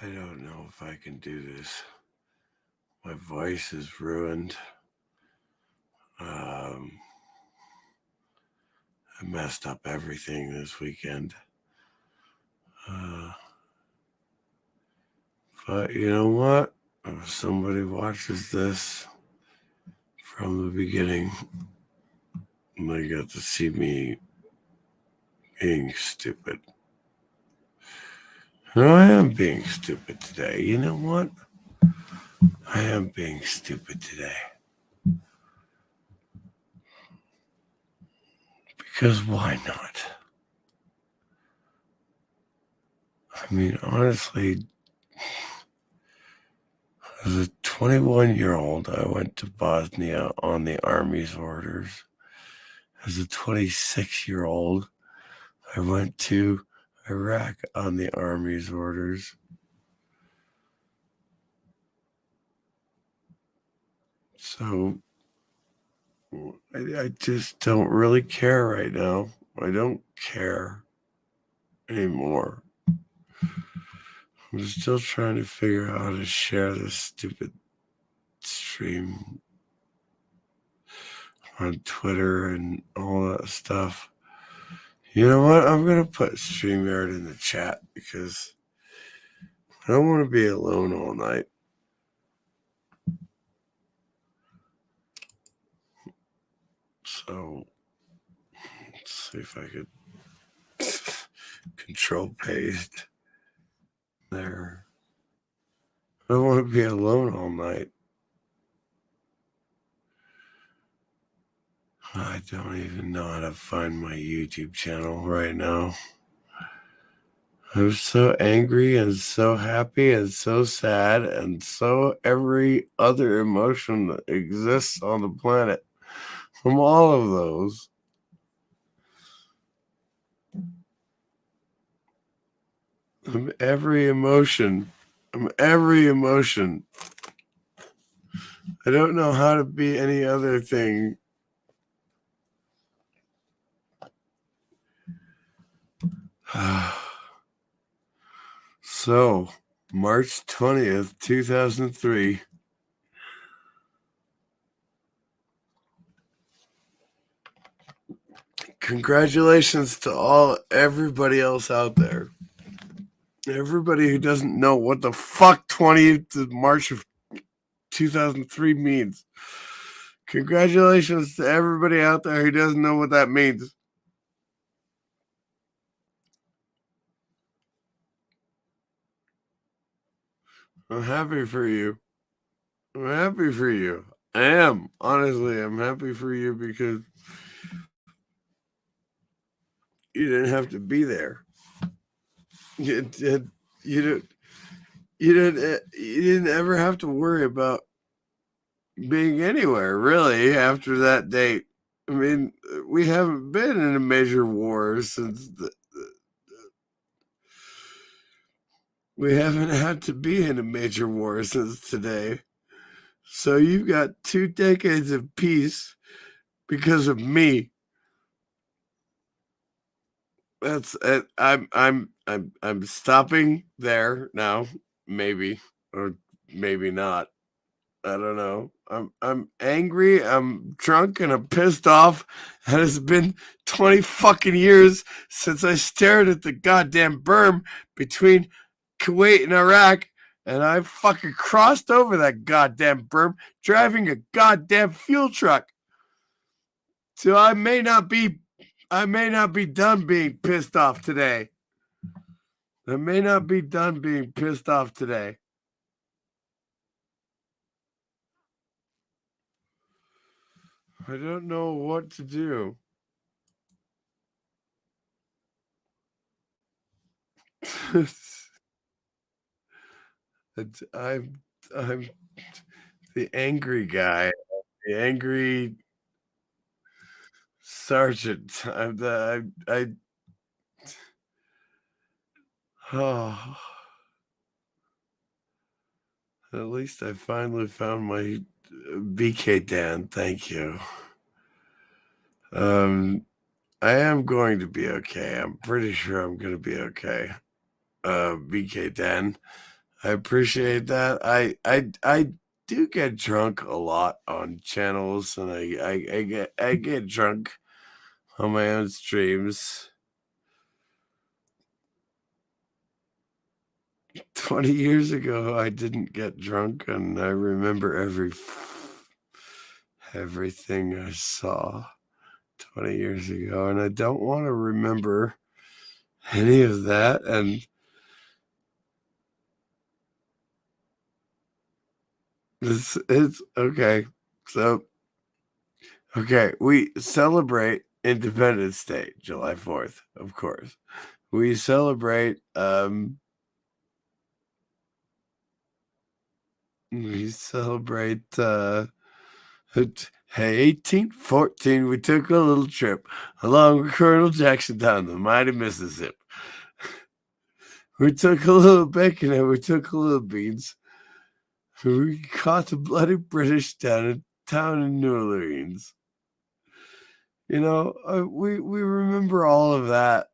I don't know if I can do this. My voice is ruined. I messed up everything this weekend. Uh, but you know what? If somebody watches this from the beginning, they got to see me being stupid. And I am being stupid today. You know what? I am being stupid today. Because why not? I mean, honestly, as a 21-year-old, I went to Bosnia on the Army's orders. As a 26-year-old, I went to Iraq on the Army's orders. So I just don't really care right now. I don't care anymore. I'm still trying to figure out how to share this stupid stream on Twitter and all that stuff. You know what? I'm going to put StreamYard in the chat because I don't want to be alone all night. So let's see if I could control paste there. I don't want to be alone all night. I don't even know how to find my YouTube channel right now. I'm so angry and so happy and so sad and so every other emotion that exists on the planet. From all of those. I'm every emotion. I'm every emotion. I don't know how to be any other thing. So, March 20th, 2003. Congratulations to everybody else out there. Everybody who doesn't know what the fuck 20th of March of 2003 means. Congratulations to everybody out there who doesn't know what that means. I'm happy for you. I'm happy for you. I am. Honestly, I'm happy for you because you didn't have to be there. You didn't ever have to worry about being anywhere, really, after that date. I mean, we haven't been in a major war since we haven't had to be in a major war since today. So you've got 2 decades of peace because of me. That's it. I'm stopping there now, maybe, or maybe not. I don't know. I'm angry, I'm drunk, and I'm pissed off. And it's been 20 fucking years since I stared at the goddamn berm between Kuwait and Iraq, and I fucking crossed over that goddamn berm driving a goddamn fuel truck. So I may not be done being pissed off today. I may not be done being pissed off today. I don't know what to do. I'm the angry guy, the angry sergeant. I'm the oh. At least I finally found my BK Dan. Thank you. I am going to be okay. I'm pretty sure I'm going to be okay. BK Dan. I appreciate that. I do get drunk a lot on channels, and I get drunk on my own streams. 20 years ago, I didn't get drunk, and I remember everything I saw 20 years ago, and I don't want to remember any of that. And it's okay. So, okay, we celebrate Independence Day, July 4th, of course. We celebrate we celebrate hey, 1814, we took a little trip along with Colonel Jackson down the mighty Mississippi. We took a little bacon and we took a little beans. We caught the bloody British down in town in New Orleans. You know, we remember all of that.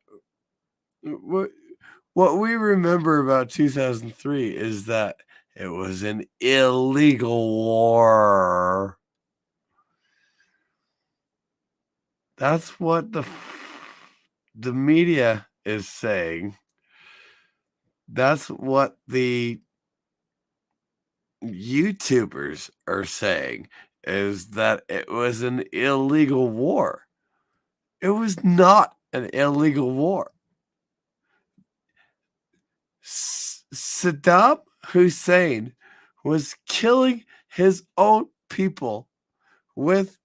What we remember about 2003 is that it was an illegal war. That's what the media is saying. That's what the YouTubers are saying, is that it was an illegal war. It was not an illegal war. Saddam Hussein was killing his own people with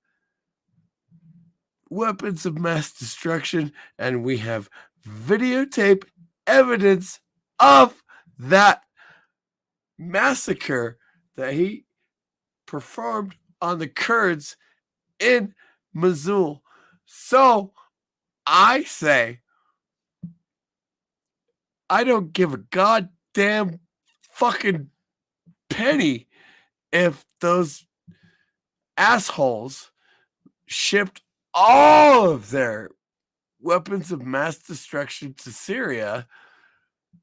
weapons of mass destruction, and we have videotape evidence of that massacre that he performed on the Kurds in Mosul. So I say, I don't give a goddamn fucking penny if those assholes shipped all of their weapons of mass destruction to Syria,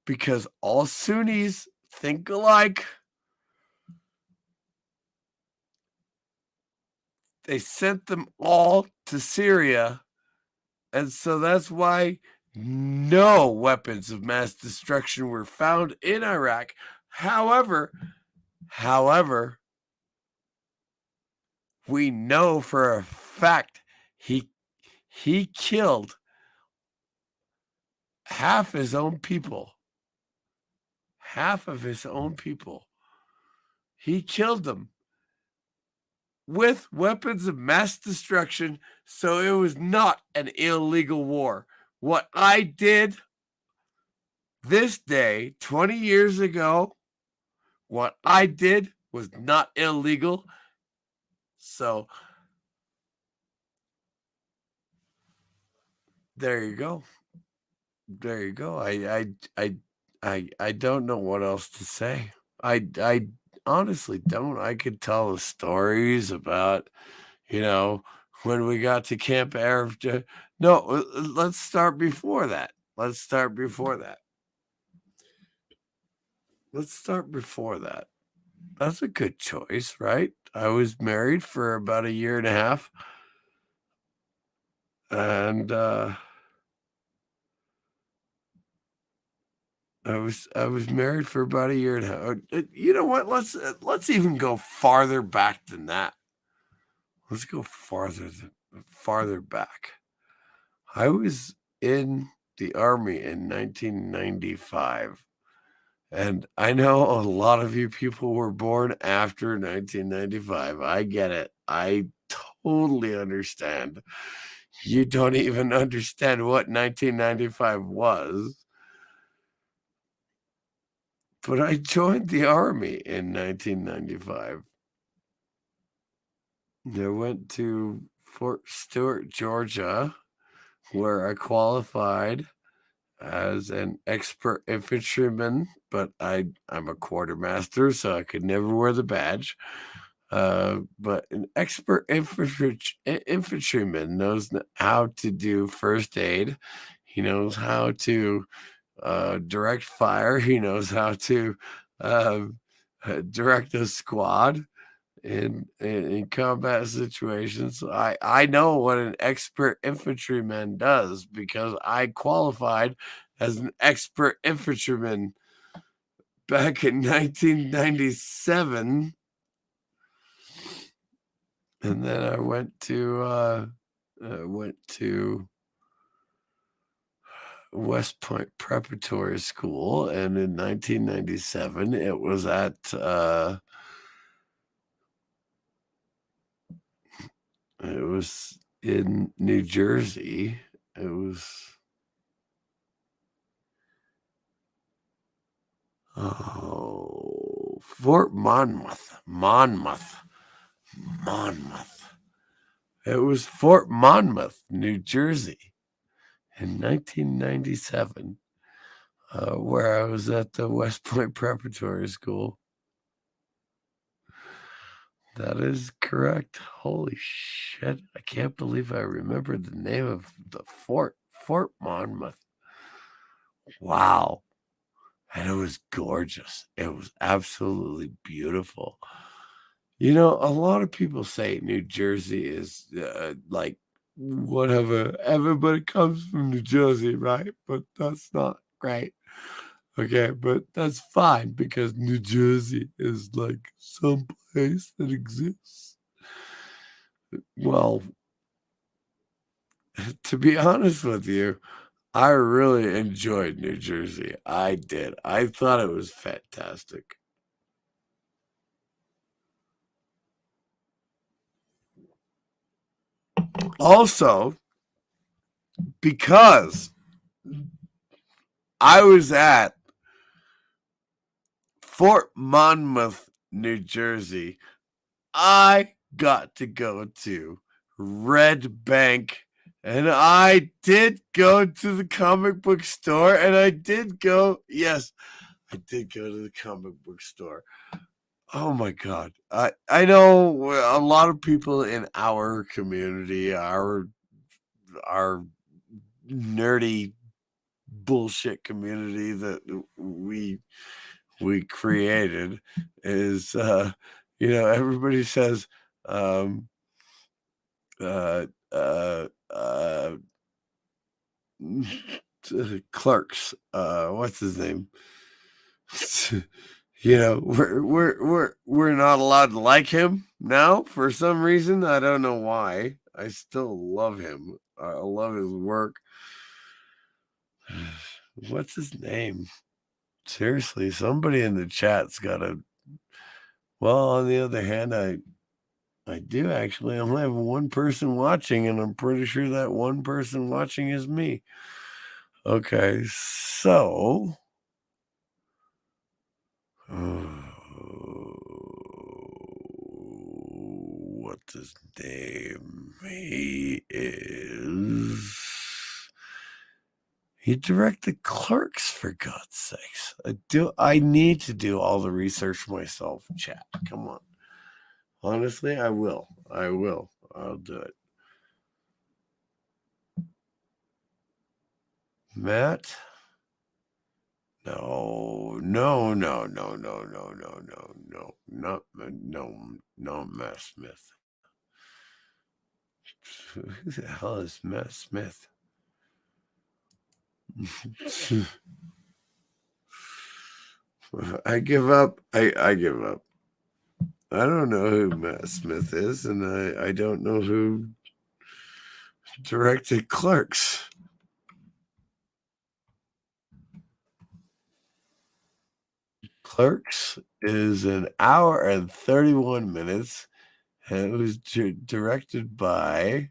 because all Sunnis think alike. They sent them all to Syria, and so that's why no weapons of mass destruction were found in Iraq. However, we know for a fact he killed half his own people. Half of his own people. He killed them with weapons of mass destruction, so it was not an illegal war. What I did this day 20 years ago, what I did was not illegal. So there you go. There you go. I don't know what else to say. I honestly don't. I could tell the stories about, when we got to Camp Arab. No, let's start before that. Let's start before that. That's a good choice, right? I was married for about a year and a half, and I was married for about a year and a half. You know what? Let's even go farther back than that. Let's go farther back. I was in the Army in 1995. And I know a lot of you people were born after 1995. I get it. I totally understand. You don't even understand what 1995 was. But I joined the Army in 1995. I went to Fort Stewart, Georgia, where I qualified as an expert infantryman, but I'm a quartermaster, so I could never wear the badge. But an expert infantryman knows how to do first aid. He knows how to direct fire. He knows how to um, direct a squad in combat situations. I know what an expert infantryman does because I qualified as an expert infantryman back in 1997, and then I went to West Point Preparatory School, and in 1997, it was in New Jersey. It was Fort Monmouth. It was Fort Monmouth, New Jersey, in 1997, where I was at the West Point Preparatory School. That is correct. Holy shit. I can't believe I remembered the name of the fort, Fort Monmouth. Wow. And it was gorgeous. It was absolutely beautiful. You know, a lot of people say New Jersey is like whatever. Everybody comes from New Jersey, right? But that's not right. Okay, but that's fine because New Jersey is like some place that exists. Well, to be honest with you, I really enjoyed New Jersey. I did. I thought it was fantastic. Also, because I was at Fort Monmouth, New Jersey, I got to go to Red Bank, and I did go to the comic book store, and I did go, yes, I did go to the comic book store. Oh my god. I know a lot of people in our community, our nerdy bullshit community that we created is everybody says um uh uh uh Clerks, what's his name? We're not allowed to like him now for some reason. I don't know why. I still love him. I love his work. What's his name? Seriously, somebody in the chat's got to. Well, on the other hand, I do actually only have one person watching, and I'm pretty sure that one person watching is me. Okay, so what's his name? He directed Clerks, for God's sakes. I need to do all the research myself, chat. Come on. Honestly, I will. I'll do it. Matt? No, not Matt Smith. Who the hell is Matt Smith? I give up. I give up. I don't know who Matt Smith is, and I don't know who directed Clerks. Clerks is an hour and 31 minutes, and it was directed by.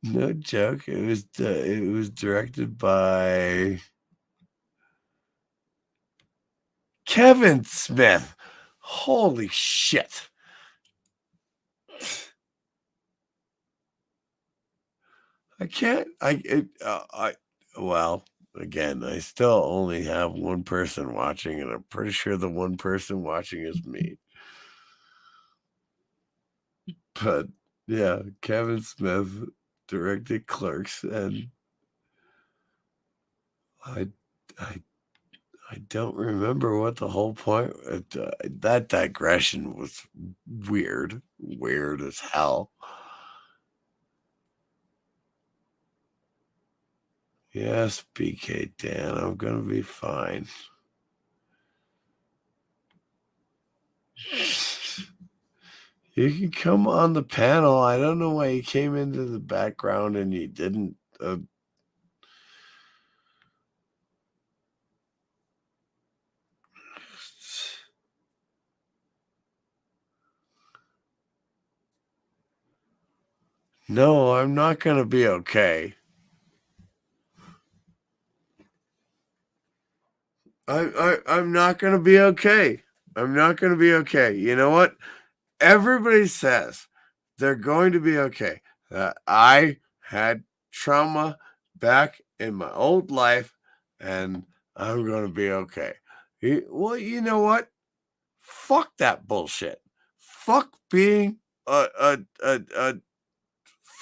No joke. It was directed by Kevin Smith. Holy shit. I can't. Well, again, I still only have one person watching, and I'm pretty sure the one person watching is me. But yeah, Kevin Smith directed Clerks, and I I don't remember what the whole point. That digression was weird as hell. Yes, BK Dan, I'm gonna be fine. You can come on the panel. I don't know why you came into the background and you didn't. No, I'm not going to be okay. I'm not going to be okay. I'm not going to be okay. You know what? Everybody says they're going to be okay. I had trauma back in my old life and I'm going to be okay. Well, you know what? Fuck that bullshit. Fuck being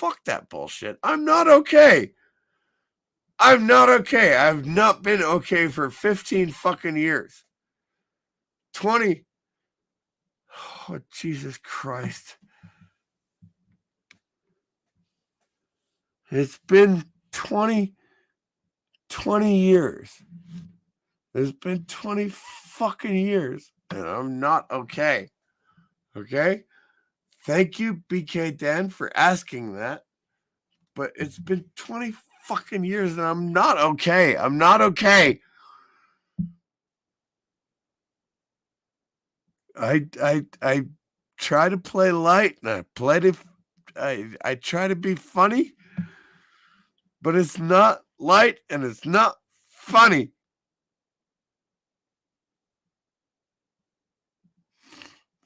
fuck that bullshit. I'm not okay. I'm not okay. I've not been okay for 15 fucking years. 20. Oh, Jesus Christ. It's been 20 years. It's been 20 fucking years. And I'm not okay. Okay? Thank you, BK Dan, for asking that. But it's been 20 fucking years and I'm not okay. I'm not okay. I try to play light and I try to be funny, but it's not light and it's not funny.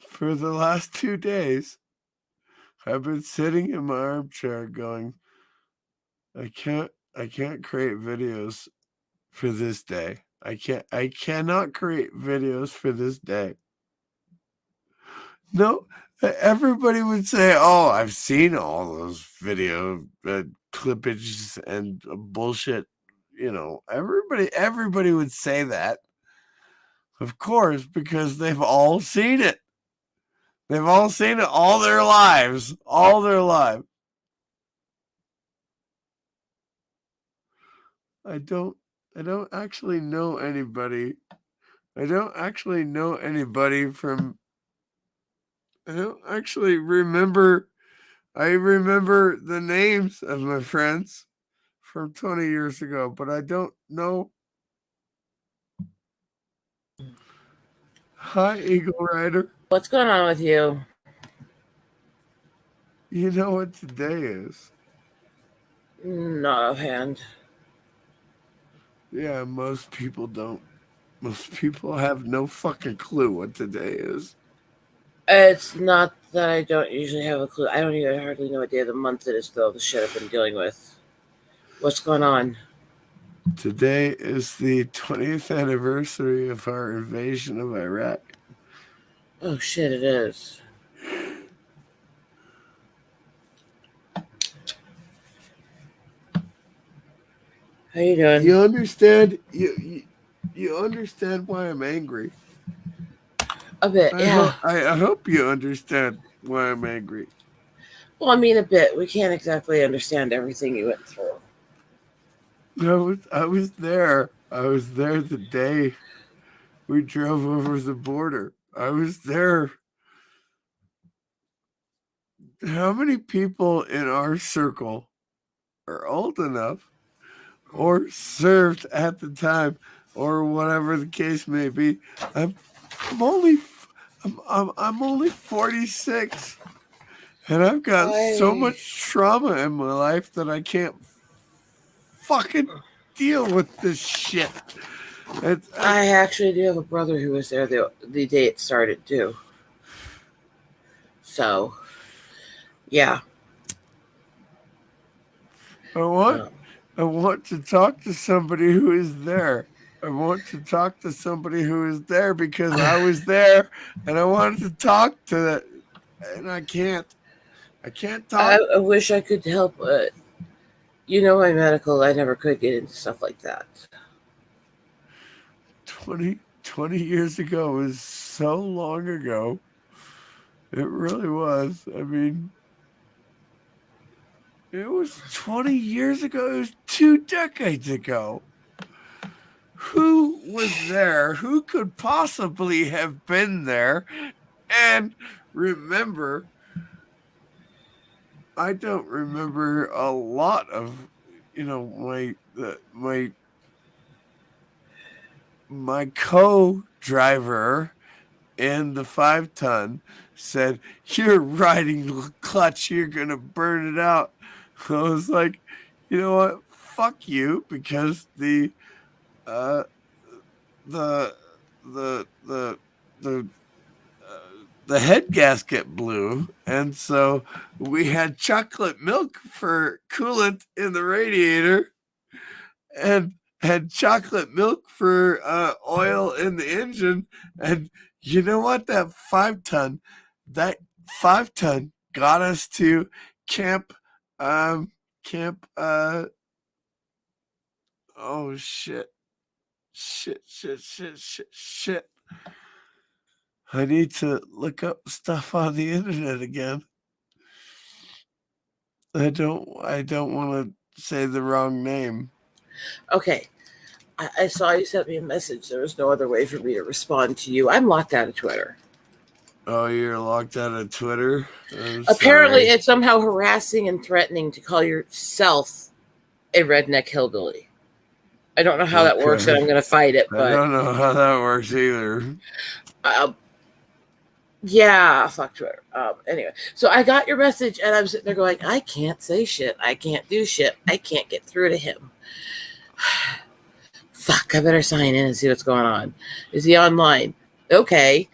For the last 2 days, I've been sitting in my armchair going, I can't create videos for this day. I cannot create videos for this day. No, everybody would say, "Oh, I've seen all those video clippage and bullshit." You know, everybody would say that, of course, because they've all seen it. They've all seen it all their lives, all their life. I don't actually know anybody. I don't actually know anybody from. I don't actually remember. I remember the names of my friends from 20 years ago, but I don't know. Hi, Eagle Rider. What's going on with you? You know what today is? Not offhand. Yeah, most people don't. Most people have no fucking clue what today is. It's not that I don't usually have a clue. I don't even hardly know what day of the month it is, though, the shit I've been dealing with. What's going on? Today is the 20th anniversary of our invasion of Iraq. Oh, shit, it is. How you doing? You understand? You understand why I'm angry? A bit, yeah. I hope you understand why I'm angry. Well, I mean, a bit. We can't exactly understand everything you went through. I was there. I was there the day we drove over the border. I was there. How many people in our circle are old enough or served at the time or whatever the case may be? I'm only 46 and I've got so much trauma in my life that I can't fucking deal with this shit. I actually do have a brother who was there the day it started, too. So, yeah. I want to talk to somebody who is there. I want to talk to somebody who is there because I was there and I wanted to talk to that, and I can't. I can't talk. I wish I could help, but you know, my medical, I never could get into stuff like that. 20 years ago was so long ago. It really was. I mean, it was 20 years ago. It was 2 decades ago. Who was there? Who could possibly have been there? And remember, I don't remember a lot of, my co-driver in the 5-ton said, "You're riding clutch. You're gonna burn it out." I was like, you know what? Fuck you, because the the the the the the head gasket blew, and so we had chocolate milk for coolant in the radiator, and had chocolate milk for oil in the engine. And you know what? That 5-ton got us to camp. Camp. Oh shit! Shit! I need to look up stuff on the internet again. I don't want to say the wrong name. Okay. I saw you sent me a message. There was no other way for me to respond to you. I'm locked out of Twitter. Oh, you're locked out of Twitter? Apparently, it's somehow harassing and threatening to call yourself a redneck hillbilly. I don't know how that works, and I'm going to fight it. But I don't know how that works either. Yeah, fuck Twitter. Anyway, so I got your message, and I'm sitting there going, I can't say shit. I can't do shit. I can't get through to him. Fuck, I better sign in and see what's going on. Is he online? Okay.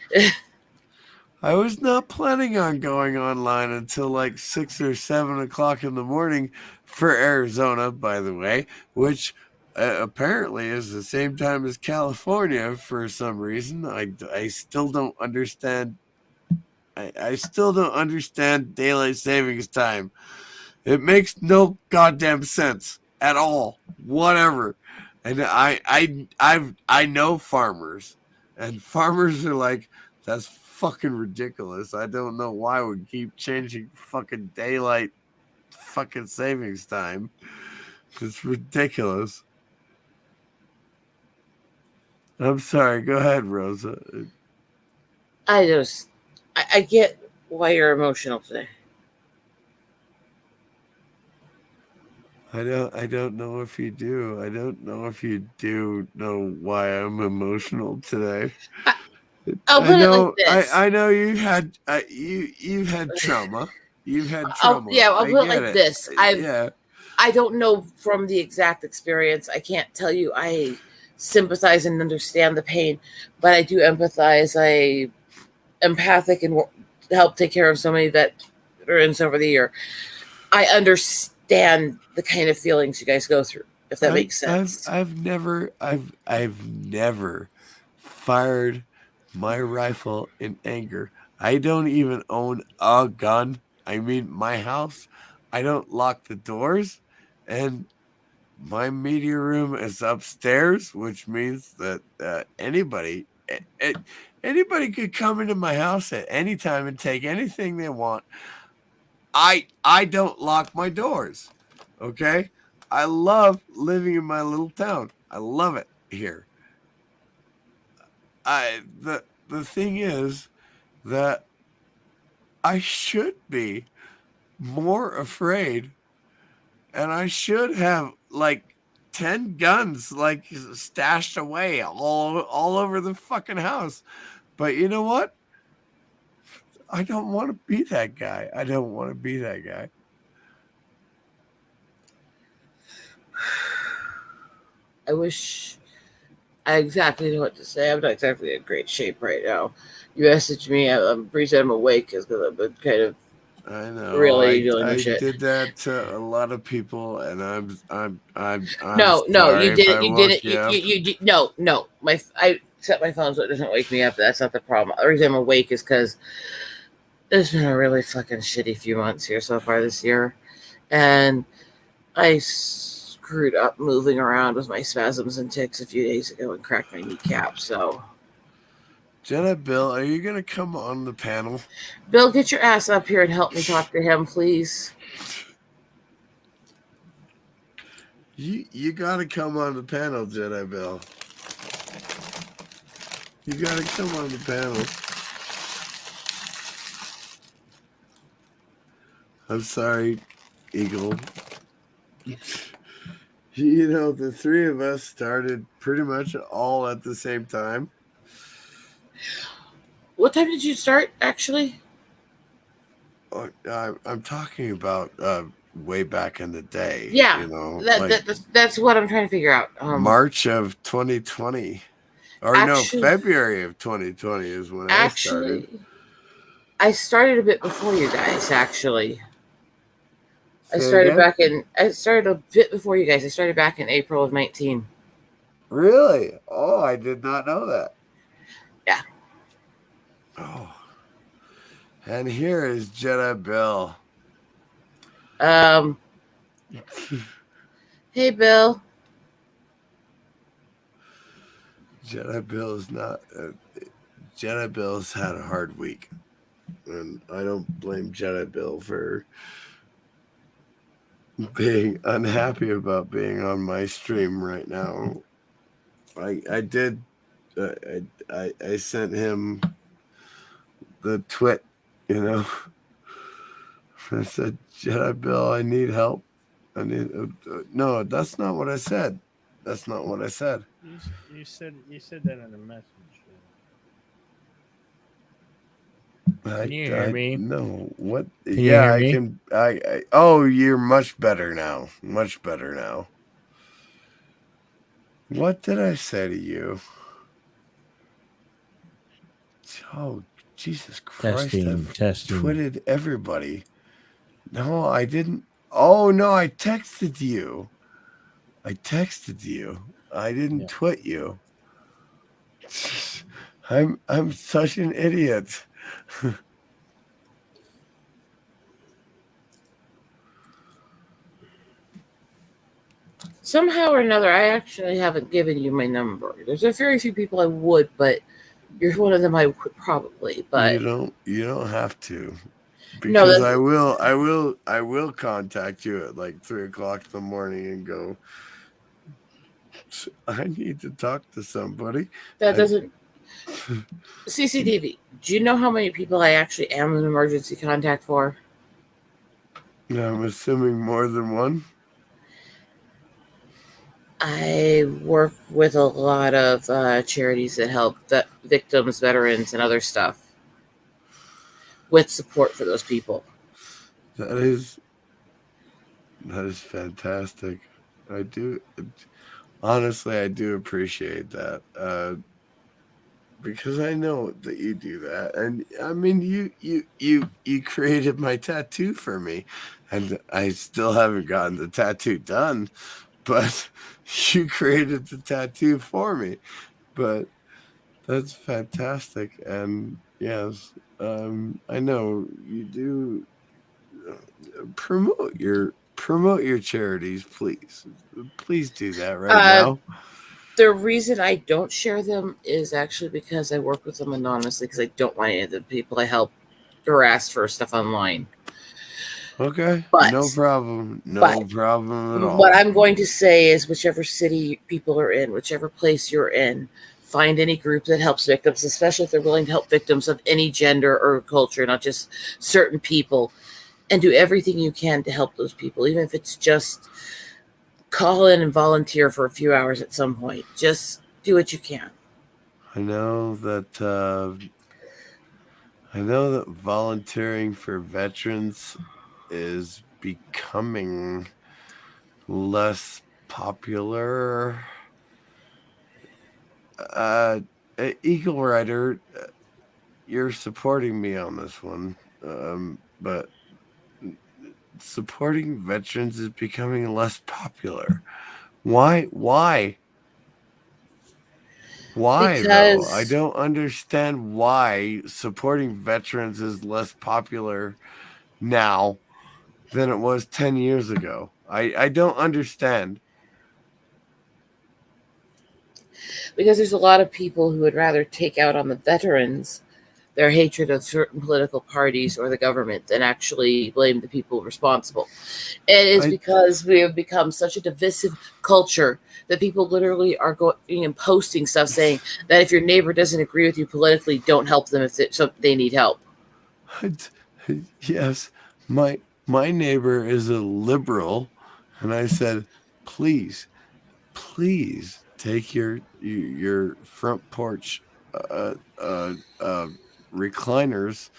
I was not planning on going online until like 6 or 7 o'clock in the morning for Arizona, by the way, which apparently is the same time as California for some reason. I still don't understand. I still don't understand daylight savings time. It makes no goddamn sense at all. Whatever. And I know farmers, and farmers are like, that's fucking ridiculous. I don't know why we keep changing fucking daylight fucking savings time. It's ridiculous. I'm sorry. Go ahead, Rosa. I get why you're emotional today. I don't know if you do. I don't know if you do know why I'm emotional today. I'll put it like this. I know you've had trauma. You've had trauma. I'll put it like this. I don't know from the exact experience. I can't tell you I sympathize and understand the pain, but I do empathize. I empathic and help take care of so many veterans over the year. I understand the kind of feelings you guys go through, if that makes sense. I've never fired my rifle in anger. I don't even own a gun. I mean, my house, I don't lock the doors, and my media room is upstairs, which means that anybody could come into my house at any time and take anything they want. I don't lock my doors. Okay? I love living in my little town. I love it here. The thing is that I should be more afraid, and I should have like 10 guns like stashed away all over the fucking house. But you know what? I don't want to be that guy. I don't want to be that guy. I wish I exactly know what to say. I'm not exactly in great shape right now. You messaged me. I'm pretty I'm awake because I've been kind of really dealing with shit. I did that to a lot of people, and I'm no, you didn't. No. I set my phone so it doesn't wake me up. That's not the problem. The reason I'm awake is because it's been a really fucking shitty few months here so far this year, and I screwed up moving around with my spasms and tics a few days ago and cracked my kneecap. So, Jedi Bill, are you gonna come on the panel? Bill, get your ass up here and help me talk to him, please. You gotta come on the panel, Jedi Bill. You gotta come on the panel. I'm sorry, Eagle. You know, the three of us started pretty much all at the same time. What time did you start, actually? I'm talking about way back in the day. Yeah, you know, that's what I'm trying to figure out. March of 2020. Or actually, no, February of 2020 is when I started. I started a bit before you guys, actually. I Say started again? I started a bit before you guys. I started back in April of 19. Really? Oh, I did not know that. Yeah. Oh. And here is Jedi Bill. Hey, Bill. Jedi Bill is not. Jedi Bill's had a hard week, and I don't blame Jedi Bill for being unhappy about being on my stream right now. I did. I sent him the twit, you know. I said, Jedi Bill, I need help. I need. No, that's not what I said. That's not what I said. You said that in a message. Can you hear me? No. What? Can you hear me? Can. Oh, you're much better now. Much better now. What did I say to you? Oh, Jesus Christ! I've twitted everybody. No, I didn't. Oh no, I texted you. I didn't twit you. I'm such an idiot. Somehow or another, I actually haven't given you my number. There's a very few people I would, but you're one of them I would probably. But you don't have to. Because no, I will contact you at like 3:00 in the morning and go, I need to talk to somebody. That doesn't. CCTV. Do you know how many people I actually am an emergency contact for? I'm assuming more than one. I work with a lot of charities that help victims, veterans, and other stuff with support for those people. That is fantastic. Honestly, I do appreciate that. Because I know that you do that. And I mean, you created my tattoo for me, and I still haven't gotten the tattoo done, but you created the tattoo for me. But that's fantastic. And yes, I know you do promote your charities, please. Please do that right now. The reason I don't share them is actually because I work with them anonymously because I don't want any of the people I help harass for stuff online. Okay, no problem. No problem at all. What I'm going to say is whichever city people are in, whichever place you're in, find any group that helps victims, especially if they're willing to help victims of any gender or culture, not just certain people, and do everything you can to help those people, even if it's just call in and volunteer for a few hours at some point. Just do what you can. I know that volunteering for veterans is becoming less popular. Eagle Rider, you're supporting me on this one, but supporting veterans is becoming less popular. Why? Though? I don't understand why supporting veterans is less popular now than it was 10 years ago. I don't understand. because there's a lot of people who would rather take out on the veterans their hatred of certain political parties or the government than actually blame the people responsible. It is because we have become such a divisive culture that people literally are going and posting stuff saying that if your neighbor doesn't agree with you politically, don't help them if they need help. Yes, my neighbor is a liberal, and I said, please take your front porch recliners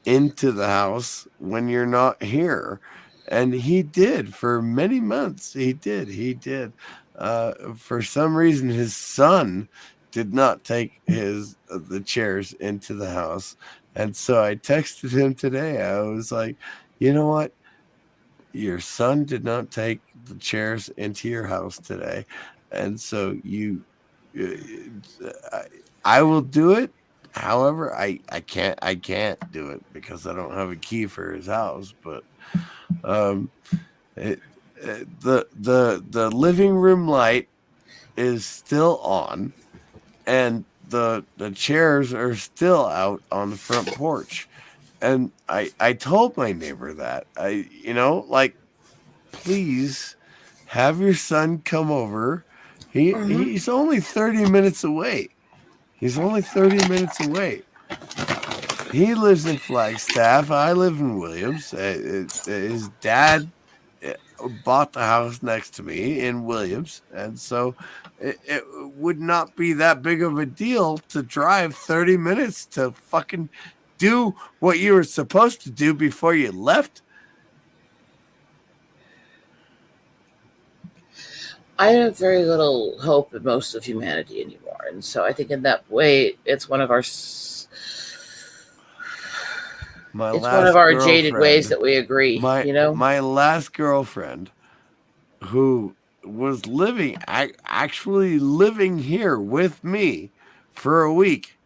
into the house when you're not here. And he did for many months. He did. For some reason, his son did not take the chairs into the house. And so I texted him today. I was like, you know what? Your son did not take the chairs into your house today. And so I will do it. However, I can't do it because I don't have a key for his house. But the living room light is still on, and the chairs are still out on the front porch. And I told my neighbor that please have your son come over. He's only 30 minutes away. He lives in Flagstaff. I live in Williams. His dad bought the house next to me in Williams. And so it would not be that big of a deal to drive 30 minutes to fucking do what you were supposed to do before you left. I have very little hope in most of humanity anymore. And so I think in that way, it's one of our jaded ways that we agree. My last girlfriend, who was actually living here with me for a week,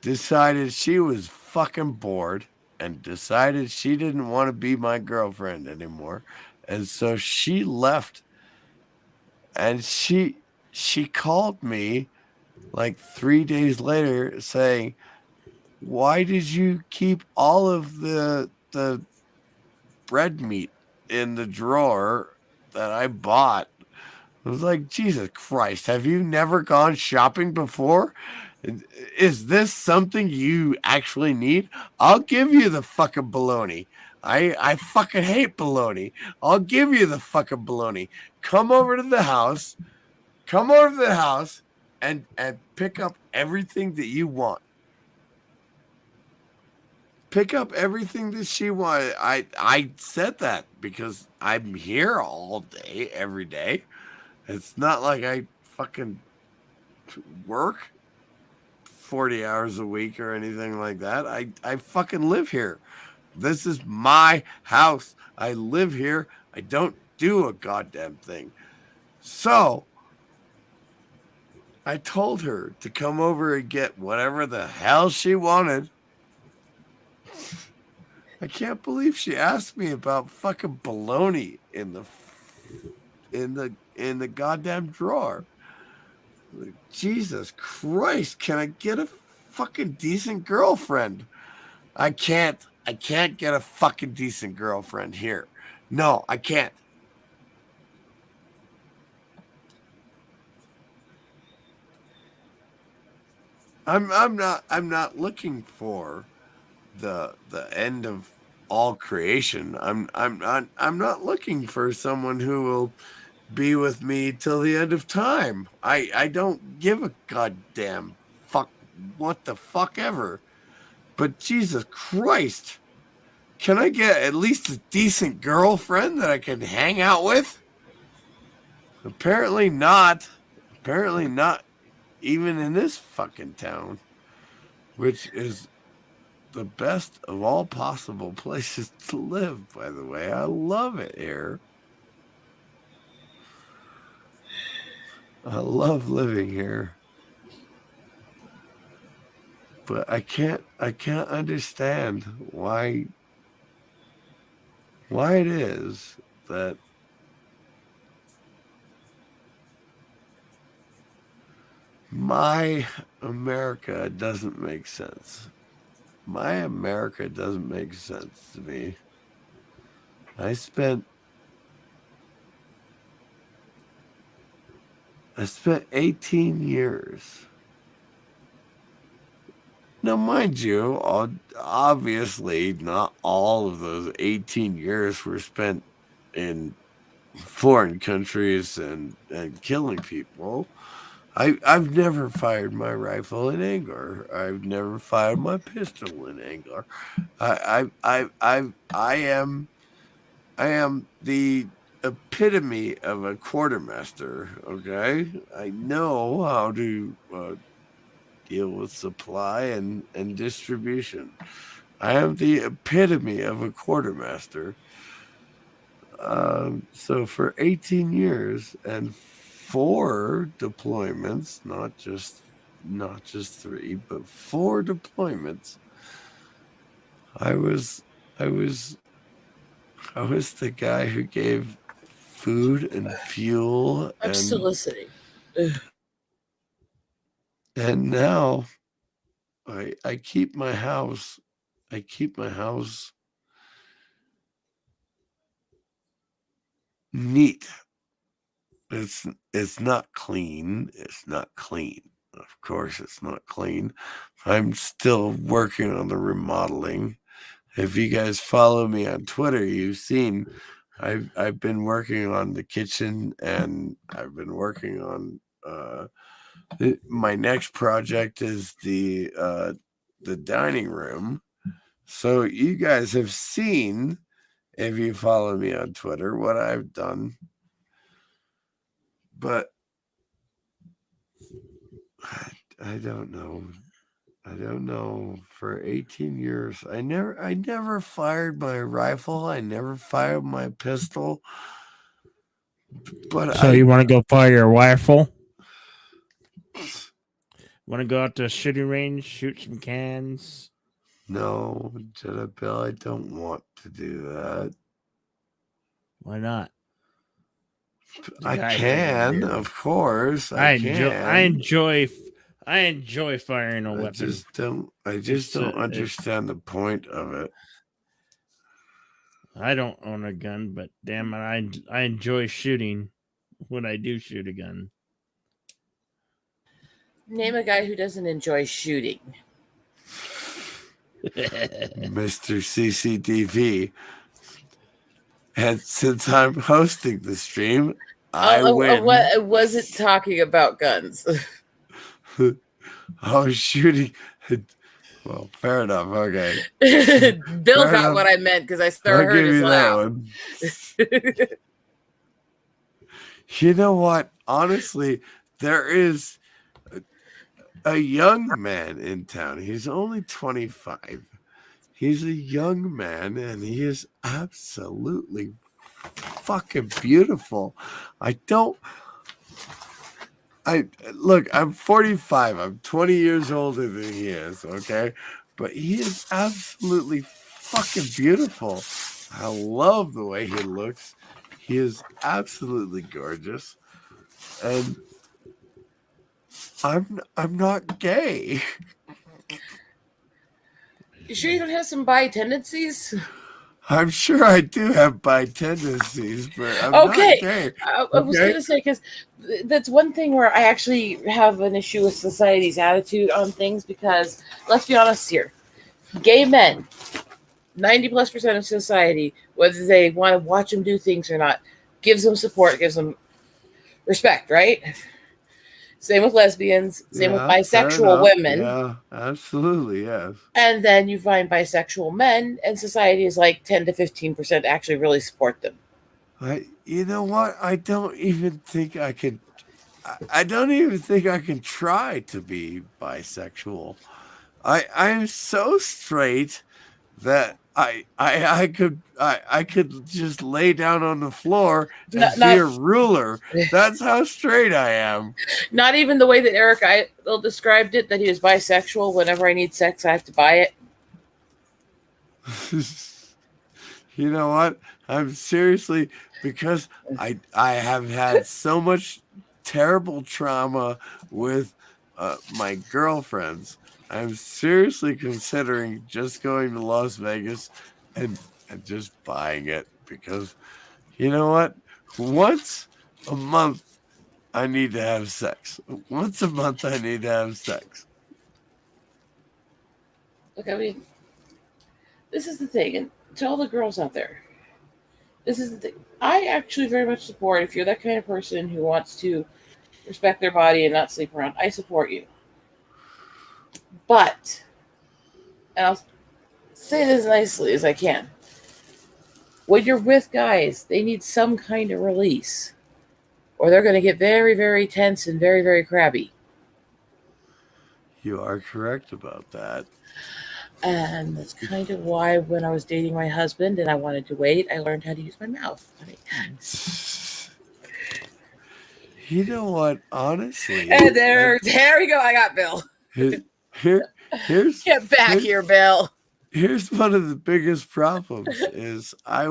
decided she was fucking bored and decided she didn't want to be my girlfriend anymore. And so she left. And she called me like 3 days later saying, why did you keep all of the bread meat in the drawer that I bought? I was like, Jesus Christ, have you never gone shopping before? Is this something you actually need? I'll give you the fucking bologna. I fucking hate bologna. I'll give you the fucking bologna. Come over to the house and pick up everything that you want. Pick up everything that she wanted. I said that because I'm here all day, every day. It's not like I fucking work 40 hours a week or anything like that. I fucking live here. This is my house. I live here. I don't do a goddamn thing. So I told her to come over and get whatever the hell she wanted. I can't believe she asked me about fucking bologna in the goddamn drawer. Like, Jesus Christ, can I get a fucking decent girlfriend? I can't get a fucking decent girlfriend here. No, I can't. I'm not looking for the end of all creation. I'm not looking for someone who will be with me till the end of time. I don't give a goddamn fuck what the fuck ever. But Jesus Christ, can I get at least a decent girlfriend that I can hang out with? Apparently not. Apparently not even in this fucking town, which is the best of all possible places to live, by the way. I love it here. I love living here. But I can't understand why it is that My America doesn't make sense. My America doesn't make sense to me. I spent 18 years. Now, mind you, obviously not all of those 18 years were spent in foreign countries and killing people. I've never fired my rifle in anger. I've never fired my pistol in anger. I am the epitome of a quartermaster. Okay, I know how to deal with supply and distribution. I am the epitome of a quartermaster. So for 18 years and 4 deployments, not just 3, but 4 deployments, I was the guy who gave food and fuel. I'm still listening. And now I keep my house. I keep my house neat. It's not clean. It's not clean. Of course, it's not clean. I'm still working on the remodeling. If you guys follow me on Twitter, you've seen I've been working on the kitchen, and I've been working on my next project is the dining room. So you guys have seen, if you follow me on Twitter, what I've done. But I don't know. I don't know. For 18 years, I never fired my rifle. I never fired my pistol. But so you want to go fire your rifle? Want to go out to the shooting range, shoot some cans? No, Jedi Bill, I don't want to do that. Why not? I can, of course. I enjoy firing a weapon. I just don't understand the point of it. I don't own a gun, but damn it, I enjoy shooting when I do shoot a gun. Name a guy who doesn't enjoy shooting. Mr. CCTV. And since I'm hosting the stream, I win. I wasn't talking about guns. I was shooting. Well, fair enough. Okay. Bill fair got enough. What I meant because I started heard his laugh. You know what? Honestly, there is a young man in town. He's only 25. He's a young man, and he is absolutely fucking beautiful. Look, I'm 45. I'm 20 years older than he is, okay? But he is absolutely fucking beautiful. I love the way he looks. He is absolutely gorgeous. And I'm not gay. You sure you don't have some bi tendencies? I'm sure I do have bi tendencies, but I'm not gay. I was going to say, because that's one thing where I actually have an issue with society's attitude on things, because let's be honest here. Gay men, 90+% of society, whether they want to watch them do things or not, gives them support, gives them respect, right? Same with lesbians, same with bisexual women. Yeah, absolutely, yes. And then you find bisexual men, and society is like 10 to 15% actually really support them. You know what? I don't even think I can try to be bisexual. I'm so straight that I could just lay down on the floor and be a ruler. That's how straight I am. Not even the way that Eric Idle described it, that he was bisexual. Whenever I need sex, I have to buy it. You know what? I'm seriously, because I have had so much terrible trauma with my girlfriends, I'm seriously considering just going to Las Vegas and just buying it because you know what? Once a month, I need to have sex. Once a month, I need to have sex. Look, I mean, this is the thing, and to all the girls out there, this is the thing. I actually very much support if you're that kind of person who wants to respect their body and not sleep around. I support you. But, and I'll say this as nicely as I can, when you're with guys, they need some kind of release, or they're going to get very, very tense and very, very crabby. You are correct about that. And that's kind of why when I was dating my husband and I wanted to wait, I learned how to use my mouth. You know what? Honestly, And there we go. I got Bill. Here's Get back here, Bill. Here's one of the biggest problems is I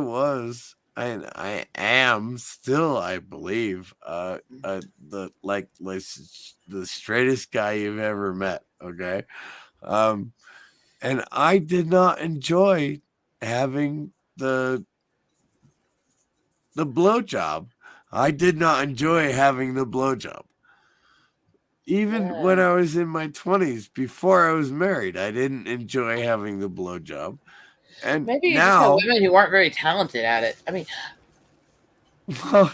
am still, I believe, the straightest guy you've ever met. Okay. And I did not enjoy having the blowjob. I did not enjoy having the blowjob. Even when I was in my 20s, before I was married, I didn't enjoy having the blowjob. And maybe you now, just have women who aren't very talented at it. I mean, well,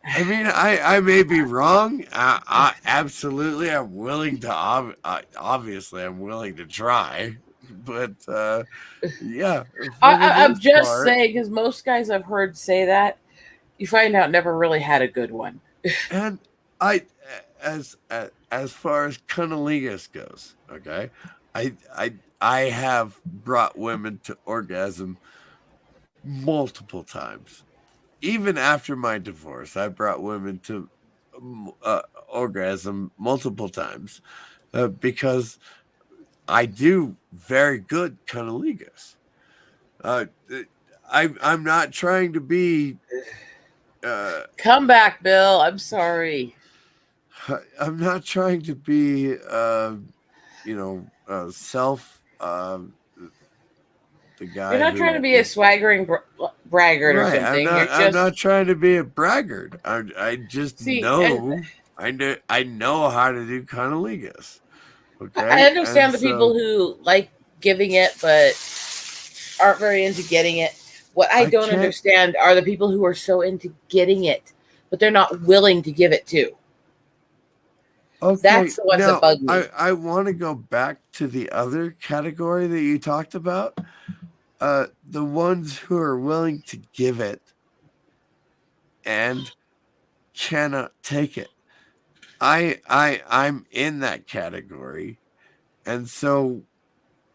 I may be wrong. I absolutely, I'm willing to. Obviously, I'm willing to try. But yeah, I'm just saying, because most guys I've heard say that, you find out never really had a good one. And as far as cunnilingus goes, okay, I have brought women to orgasm multiple times. Even after my divorce, I brought women to orgasm multiple times because I do very good cunnilingus. I'm not trying to be. Come back, Bill. I'm sorry. I'm not trying to be, self. The guy. You're not trying to be a swaggering braggart or something. I'm not trying to be a braggart. I just know. I know how to do cunnilingus. Okay. I understand the people who like giving it but aren't very into getting it. What I don't understand are the people who are so into getting it, but they're not willing to give it to. Okay, that's the ones that bug me. I want to go back to the other category that you talked about. The ones who are willing to give it and cannot take it. I'm in that category, and so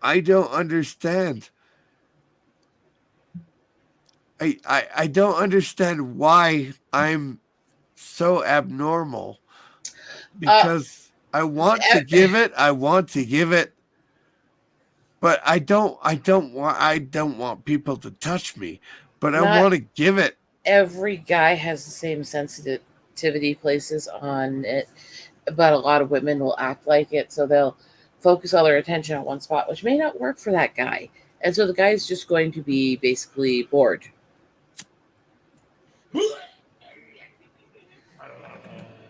I don't understand. I don't understand why I'm so abnormal. Because I want to give it, but I don't want people to touch me, but I want to give it. Every guy has the same sensitivity places on it, but a lot of women will act like it, so they'll focus all their attention on one spot, which may not work for that guy, and so the guy's just going to be basically bored.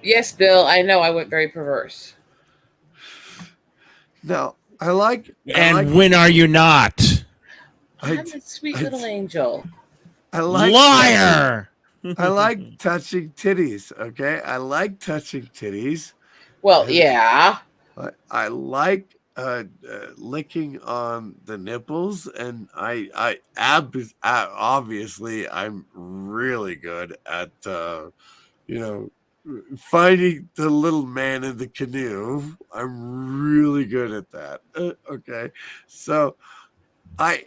Yes, Bill, I know I went very perverse. No, I like. When are you not? I'm a sweet little angel. I like liar. I like touching titties. Okay, I like touching titties. Well, yeah. I like licking on the nipples, and I obviously I'm really good at finding the little man in the canoe. I'm really good at that. Okay, so I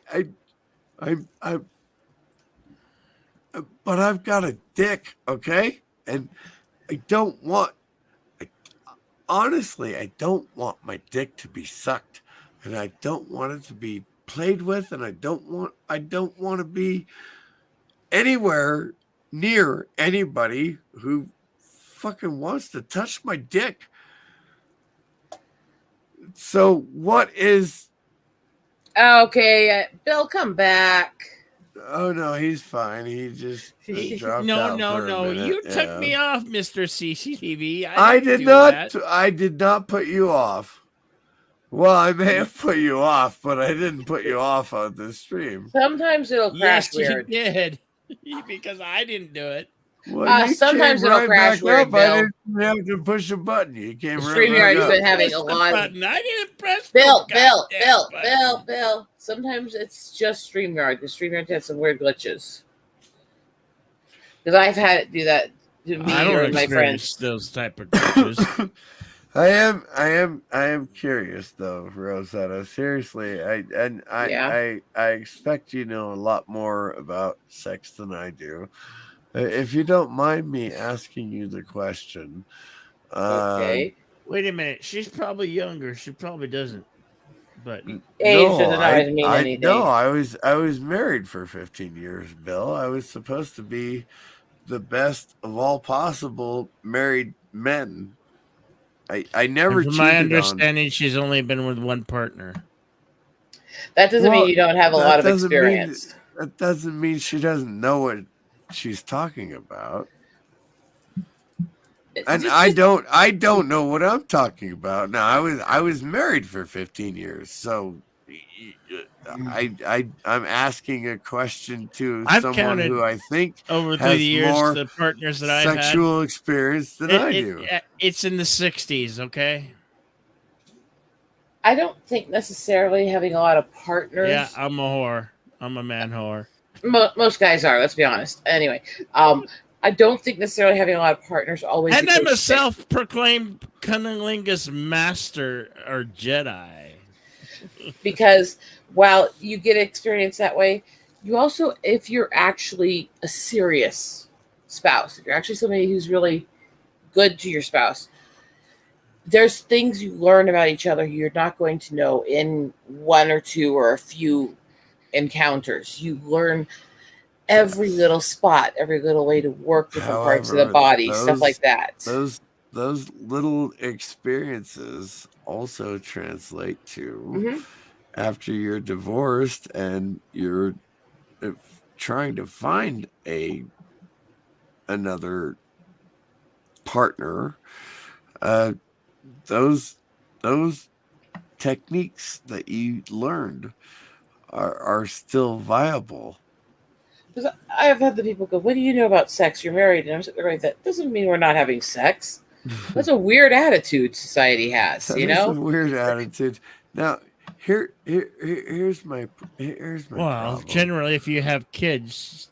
but I've got a dick, okay, and honestly, I don't want my dick to be sucked, and I don't want it to be played with, and I don't want to be anywhere near anybody who fucking wants to touch my dick. So what is? Okay, Bill, come back. Oh no, he's fine. He just dropped No, out no, for a no. minute. You took Yeah. me off, Mr. CCTV. I didn't did do not. that. I did not put you off. Well, I may have put you off, but I didn't put you off on this stream. Sometimes it'll crash Yes, weird. you did. Because I didn't do it. Well, you Sometimes came it'll right crash back weird, up. I Bill. didn't have to push a button. You came right StreamYard's back been up. having Press a the lot of button. I didn't press Bill, the Bill, goddamn Bill, button. Bill. Sometimes it's just StreamYard. The StreamYard has some weird glitches. Because I've had it do that to me I don't or my experience friends. those type of glitches. I am curious though, Rosetta. Seriously, I expect you know a lot more about sex than I do. If you don't mind me asking you the question, Okay. Wait a minute. She's probably younger. She probably doesn't. But Age no, doesn't always mean anything. no, I was married for 15 years, Bill. I was supposed to be the best of all possible married men. I never from my cheated on. understanding, she's only been with one partner. That doesn't mean you don't have a lot of experience. That doesn't mean she doesn't know what she's talking about. And I don't know what I'm talking about. Now I was married for 15 years, so I'm asking a question to I've someone counted who I think over through has the years more the partners that I've had. sexual experience than I do. It's in the 60s, okay? I don't think necessarily having a lot of partners. Yeah, I'm a whore. I'm a man whore. Most guys are, let's be honest. Anyway, I don't think necessarily having a lot of partners always. And I'm a self-proclaimed cunnilingus master or Jedi. Because while you get experience that way, you also, if you're actually a serious spouse, if you're actually somebody who's really good to your spouse, there's things you learn about each other you're not going to know in one or two or a few encounters. You learn every little spot, every little way to work different parts of the body, stuff like that. Those little experiences also translate to after you're divorced and you're trying to find another partner. Those techniques that you learned are still viable. Because I've had the people go, "What do you know about sex? You're married," and I'm sitting there going, "That doesn't mean we're not having sex." That's a weird attitude society has, you know. That's a weird attitude. Now, here's my problem. Generally, if you have kids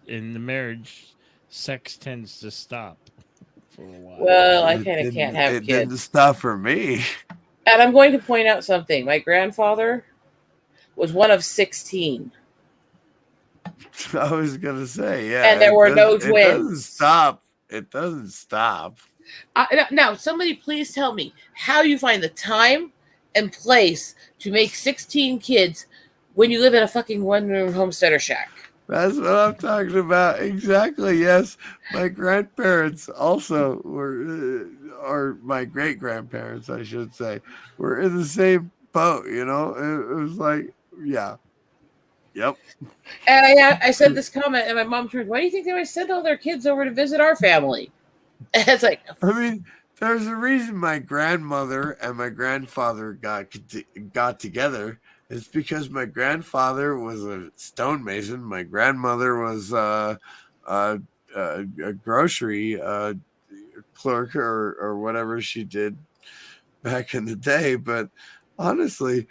in the marriage, sex tends to stop for a while. Well, I kind of can't have kids. It didn't stop for me. And I'm going to point out something. My grandfather was one of 16. I was going to say, yeah. And there were no twins. It doesn't stop. Now, somebody please tell me how you find the time and place to make 16 kids when you live in a fucking one-room homesteader shack. That's what I'm talking about. Exactly. Yes. My grandparents also were, or my great-grandparents, I should say, were in the same boat, you know? It was like, yeah. Yep. And I said this comment, and my mom turned, "Why do you think they always send all their kids over to visit our family?" And it's like, I mean, there's a reason my grandmother and my grandfather got together. It's because my grandfather was a stonemason. My grandmother was a grocery clerk or whatever she did back in the day. But honestly,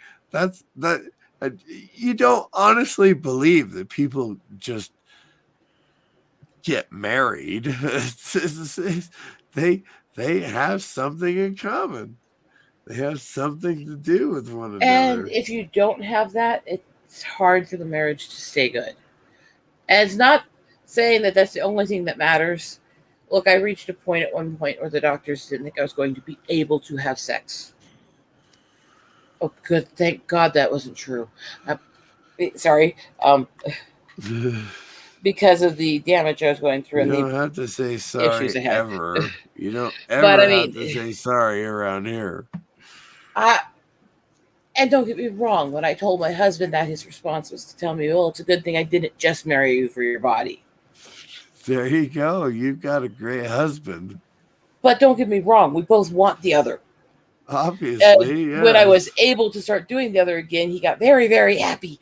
you don't honestly believe that people just get married. They have something in common. They have something to do with one another. And if you don't have that, it's hard for the marriage to stay good. And it's not saying that that's the only thing that matters. Look, I reached a point at one point where the doctors didn't think I was going to be able to have sex. Oh, good. Thank God that wasn't true. Sorry. Because of the damage I was going through. You don't have to say sorry ever. You don't ever have to say sorry around here. And don't get me wrong, when I told my husband that, his response was to tell me, well, it's a good thing I didn't just marry you for your body. There you go. You've got a great husband. But don't get me wrong, we both want the other. Obviously, yeah. When I was able to start doing the other again, he got very, very happy.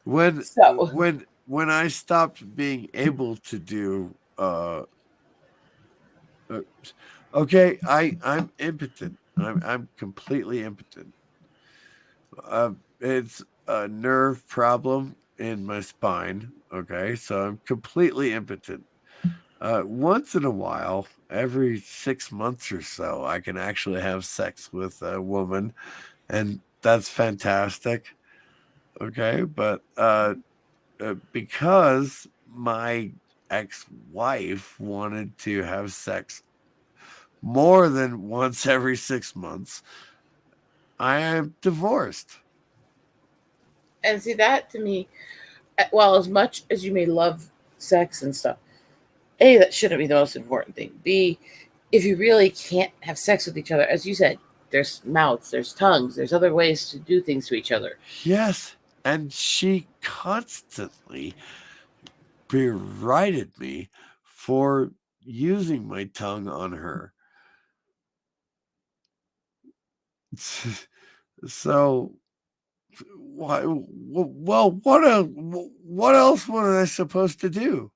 when So- when I stopped being able to do okay, I'm impotent. I'm completely impotent. It's a nerve problem in my spine. Okay, so I'm completely impotent. Once in a while, every 6 months or so, I can actually have sex with a woman, and that's fantastic. Okay, but because my ex-wife wanted to have sex more than once every 6 months, I am divorced. And see, that to me, well, as much as you may love sex and stuff, A, that shouldn't be the most important thing. B, if you really can't have sex with each other, as you said, there's mouths, there's tongues, there's other ways to do things to each other. Yes, and she constantly berided me for using my tongue on her. So, why? Well, what else was I supposed to do?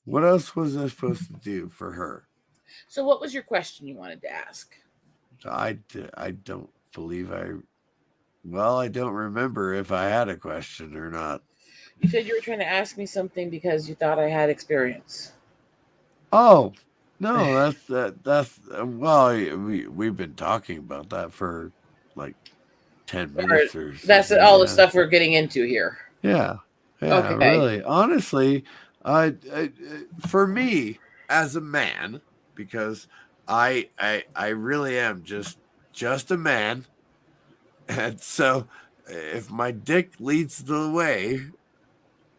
What else was I supposed to do for her? So, what was your question you wanted to ask? I don't believe well, I don't remember if I had a question or not. You said you were trying to ask me something because you thought I had experience. Oh, no, that's well, we've been talking about that for like 10 minutes or something. That's all the stuff we're getting into here. Yeah. Okay. Really. Honestly, for me as a man, because I really am just a man, and so if my dick leads the way,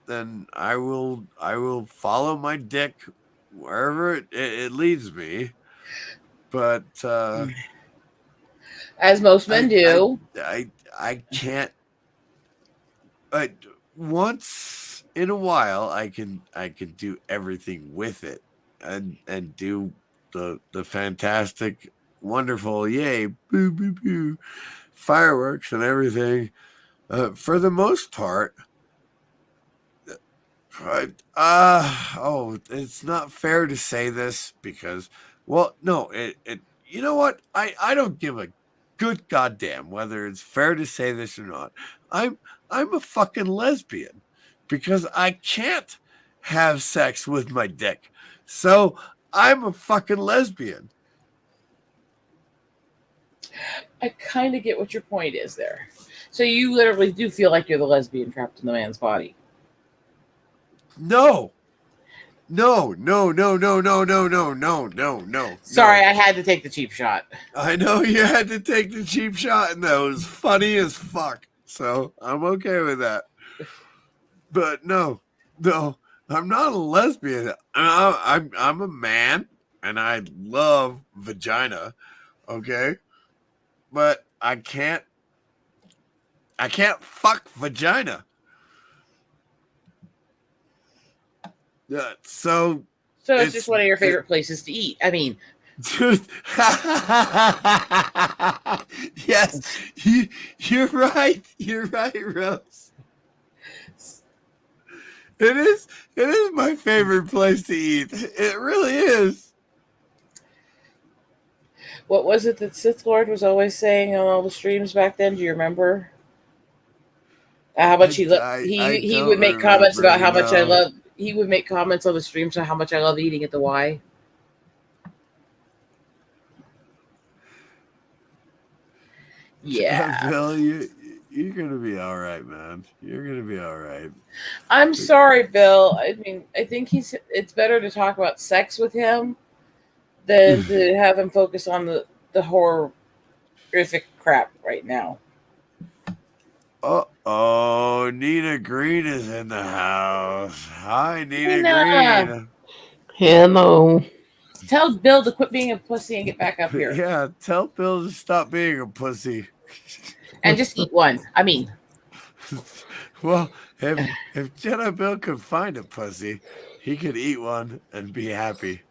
then I will follow my dick wherever it leads me. But as most men do, I can't. Once in a while, I can do everything with it, and do the fantastic, wonderful, yay, boo boo boo, fireworks and everything. For the most part, it's not fair to say this because, well, no, it you know what? I don't give a good goddamn whether it's fair to say this or not. I'm a fucking lesbian because I can't have sex with my dick. So I'm a fucking lesbian. I kind of get what your point is there. So you literally do feel like you're the lesbian trapped in the man's body. No. Sorry, I had to take the cheap shot. I know you had to take the cheap shot, and that was funny as fuck. So I'm okay with that. But no, I'm not a lesbian. I'm a man, and I love vagina. Okay, but I can't fuck vagina. So it's just one of your favorite places to eat. I mean, yes, you're right. You're right, Rose. It is my favorite place to eat. It really is. What was it that Sith Lord was always saying on all the streams back then? Do you remember? How much he would make comments about how much I love. He would make comments on the streams on how much I love eating at the Y. Yeah, Bill, you're gonna be all right, man. You're gonna be all right. I'm sorry, Bill. I mean, I think it's better to talk about sex with him than to have him focus on the horrific crap right now. Oh, Nina Green is in the house. Hi, Nina Green. Hello. Tell Bill to quit being a pussy and get back up here. Yeah, tell Bill to stop being a pussy. And just eat one. I mean, Well, if Jedi Bill could find a pussy, he could eat one and be happy.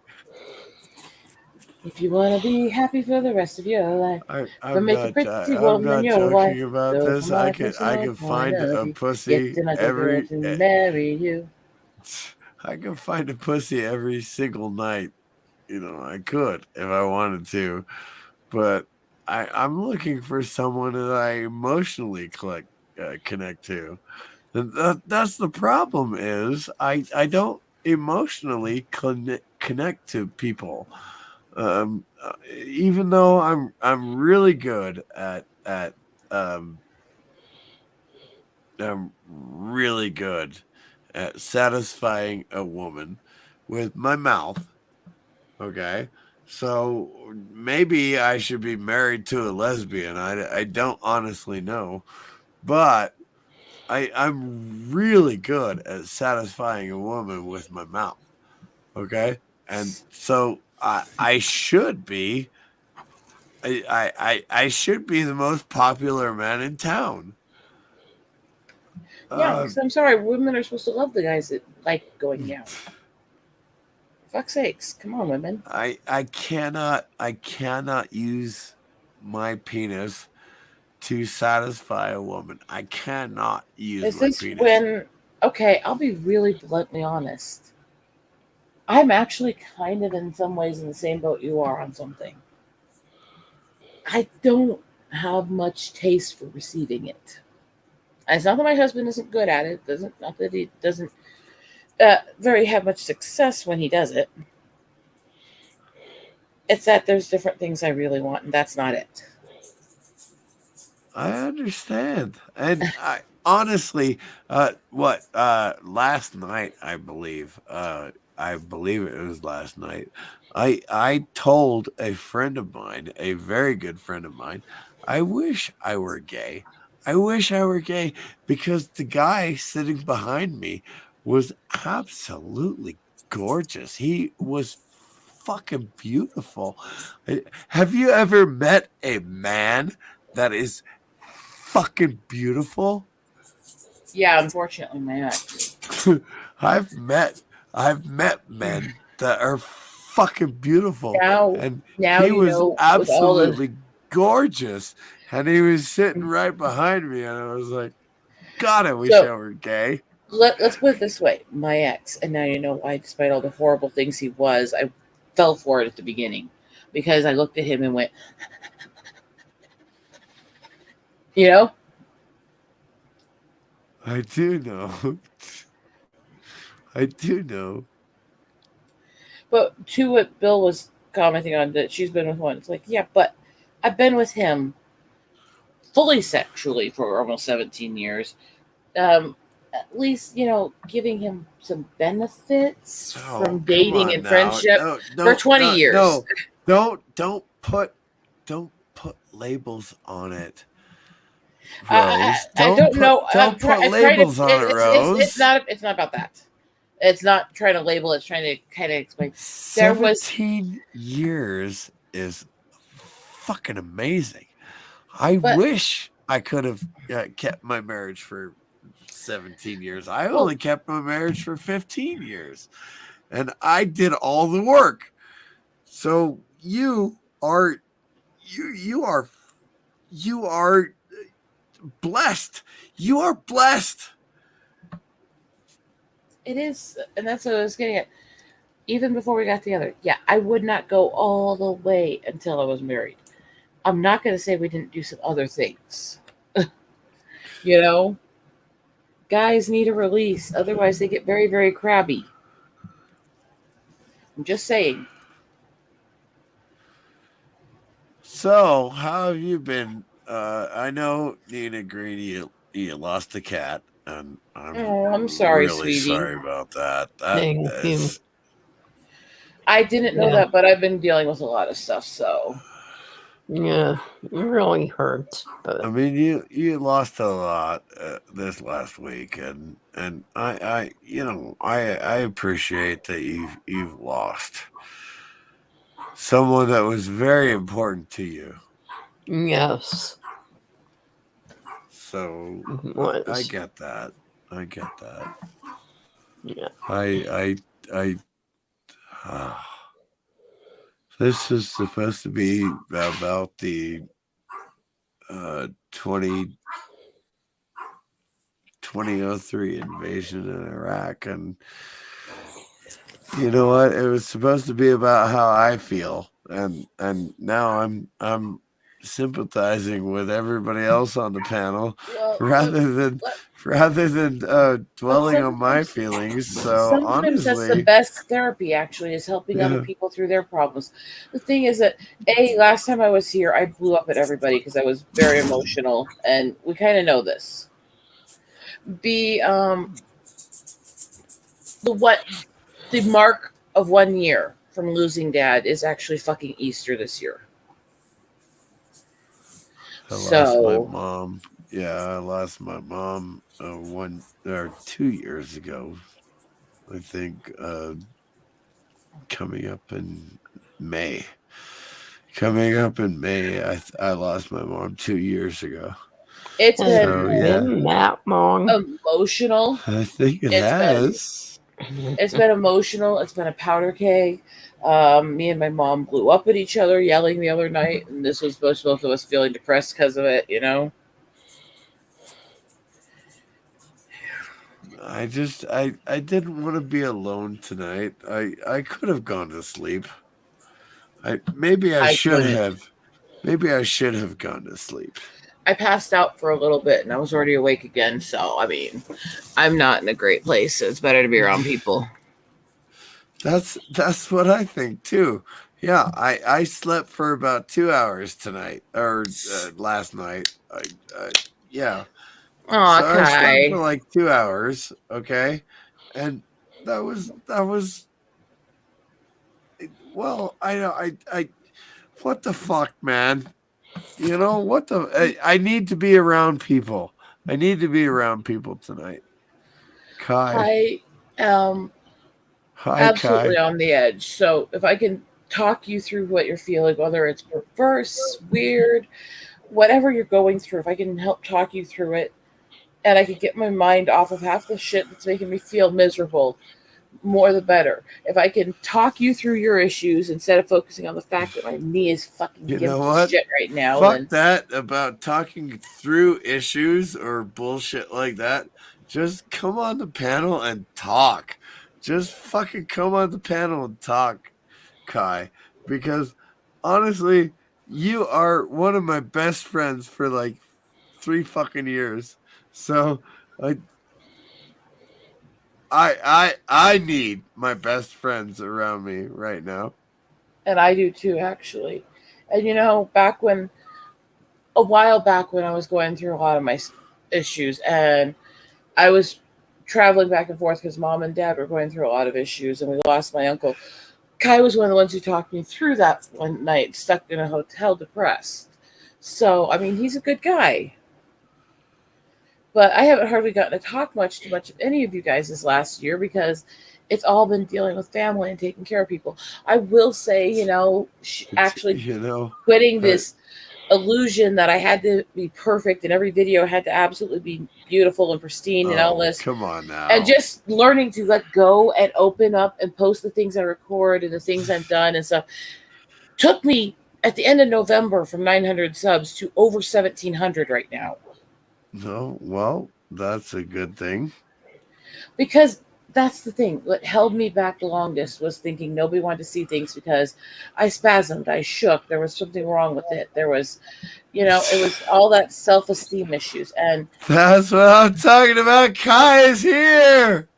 if you want to be happy for the rest of your life, I'm make a not, pretty I'm woman not your wife. joking about So this. from I my could personal find point of a view, pussy get another every. girl to marry you. I could find a pussy every single night. You know, I could if I wanted to, but I'm looking for someone that I emotionally connect to. That's the problem. Is I don't emotionally connect to people. Even though I'm really good um I'm really good at satisfying a woman with my mouth. Okay. So maybe I should be married to a lesbian. I don't honestly know. But I'm really good at satisfying a woman with my mouth. Okay. And so I should be I should be the most popular man in town. Yeah, because I'm sorry, women are supposed to love the guys that like going down. For fuck's sakes, come on, women. I cannot use my penis to satisfy a woman. I cannot use Is my this penis. when? Okay, I'll be really bluntly honest. I'm actually kind of in some ways in the same boat you are on something. I don't have much taste for receiving it. And it's not that my husband isn't good at it. Not that he doesn't very have much success when he does it. It's that there's different things I really want, and that's not it. I understand. And I honestly, last night, I believe it was last night. I told a friend of mine, a very good friend of mine, I wish I were gay. I wish I were gay because the guy sitting behind me was absolutely gorgeous. He was fucking beautiful. Have you ever met a man that is fucking beautiful? Yeah, unfortunately, my ex. I've met men that are fucking beautiful, and Now he you was know with all the absolutely gorgeous, and he was sitting right behind me, and I was like, God, I wish I were gay. Let's put it this way: my ex, and now you know why. Despite all the horrible things he was, I fell for it at the beginning because I looked at him and went, you know. I do know. I do know. But to what Bill was commenting on, that she's been with one, it's like, yeah, but I've been with him fully sexually for almost 17 years. At least, giving him some benefits from dating and friendship for 20 years. No, don't put labels on it. Rose, I don't know. Don't put labels on it, Rose. It's not about that. It's not trying to label. It's trying to kind of explain. 17 years is fucking amazing. I wish I could have kept my marriage for 17 years. I only kept my marriage for 15 years, and I did all the work. So you are blessed. You are blessed. It is, and that's what I was getting at. Even before we got together, yeah, I would not go all the way until I was married. I'm not going to say we didn't do some other things. Guys need a release. Otherwise, they get very, very crabby. I'm just saying. So, how have you been? I know, Nina Green, you lost a cat, and I'm sorry, really sweetie. sorry about that. Thank you. I didn't know that, but I've been dealing with a lot of stuff, so. Yeah, it really hurts. But I mean, you lost a lot this last week, and I appreciate that you've lost. someone that was very important to you. Yes. So It I was. get that. I get that. Yeah. I this is supposed to be about the 2003 invasion in Iraq, and you know what? It was supposed to be about how I feel, and now I'm sympathizing with everybody else on the panel Well, rather than but dwelling on my feelings. So sometimes that's the honestly, best therapy, actually, is helping other yeah, people through their problems. The thing is that, last time I was here, I blew up at everybody because I was very emotional, and we kind of know this. B, the mark of 1 year from losing dad is actually fucking Easter this year. I lost my So, mom. Yeah, I lost my mom 2 years ago. I think coming up in May. Coming up in May, I lost my mom 2 years ago. it's Has been So it yeah, been that long? emotional. I think it It's been has. It's been emotional. It's been a powder keg. Me and my mom blew up at each other, yelling the other night, and this was both of us feeling depressed because of it. I didn't want to be alone tonight. I could have gone to sleep. Maybe I I should couldn't. have. Maybe I should have gone to sleep. I passed out for a little bit, and I was already awake again. So, I mean, I'm not in a great place. So it's better to be around people. That's what I think too. Yeah, I slept for about 2 hours tonight or last night. Yeah, Oh, so I slept for Kai. like 2 hours. Okay, and that was well. I know I what the fuck, man. You know what the I need to be around people. I need to be around people tonight. Kai, I am hi absolutely Kai. on the edge. So, if I can talk you through what you're feeling, whether it's perverse, weird, whatever you're going through, if I can help talk you through it, and I could get my mind off of half the shit that's making me feel miserable, more the better. If I can talk you through your issues instead of focusing on the fact that my knee is fucking You giving know me what? shit right now, Fuck then that about talking through issues or bullshit like that. Just come on the panel and talk. Just fucking come on the panel and talk, Kai. Because honestly, you are one of my best friends for like 3 fucking years. So I need my best friends around me right now. and I do too, actually. And back when a while back when I was going through a lot of my issues, and I was traveling back and forth because mom and dad were going through a lot of issues, and we lost my uncle. Kai was one of the ones who talked me through that one night, stuck in a hotel, depressed. So, I mean, he's a good guy. But I haven't hardly gotten to talk too much of any of you guys this last year because it's all been dealing with family and taking care of people. I will say, It's, actually you know, quitting uh, this illusion that I had to be perfect and every video had to absolutely be beautiful and pristine and all oh, this, come on and now. just learning to let go and open up and post the things I record and the things I've done and stuff took me at the end of November from 900 subs to over 1,700 right now. No, well, that's a good thing. Because that's the thing. What held me back the longest was thinking nobody wanted to see things because I spasmed, I shook, there was something wrong with it. There was, it was all that self esteem issues. And That's what I'm talking about. Kai is here.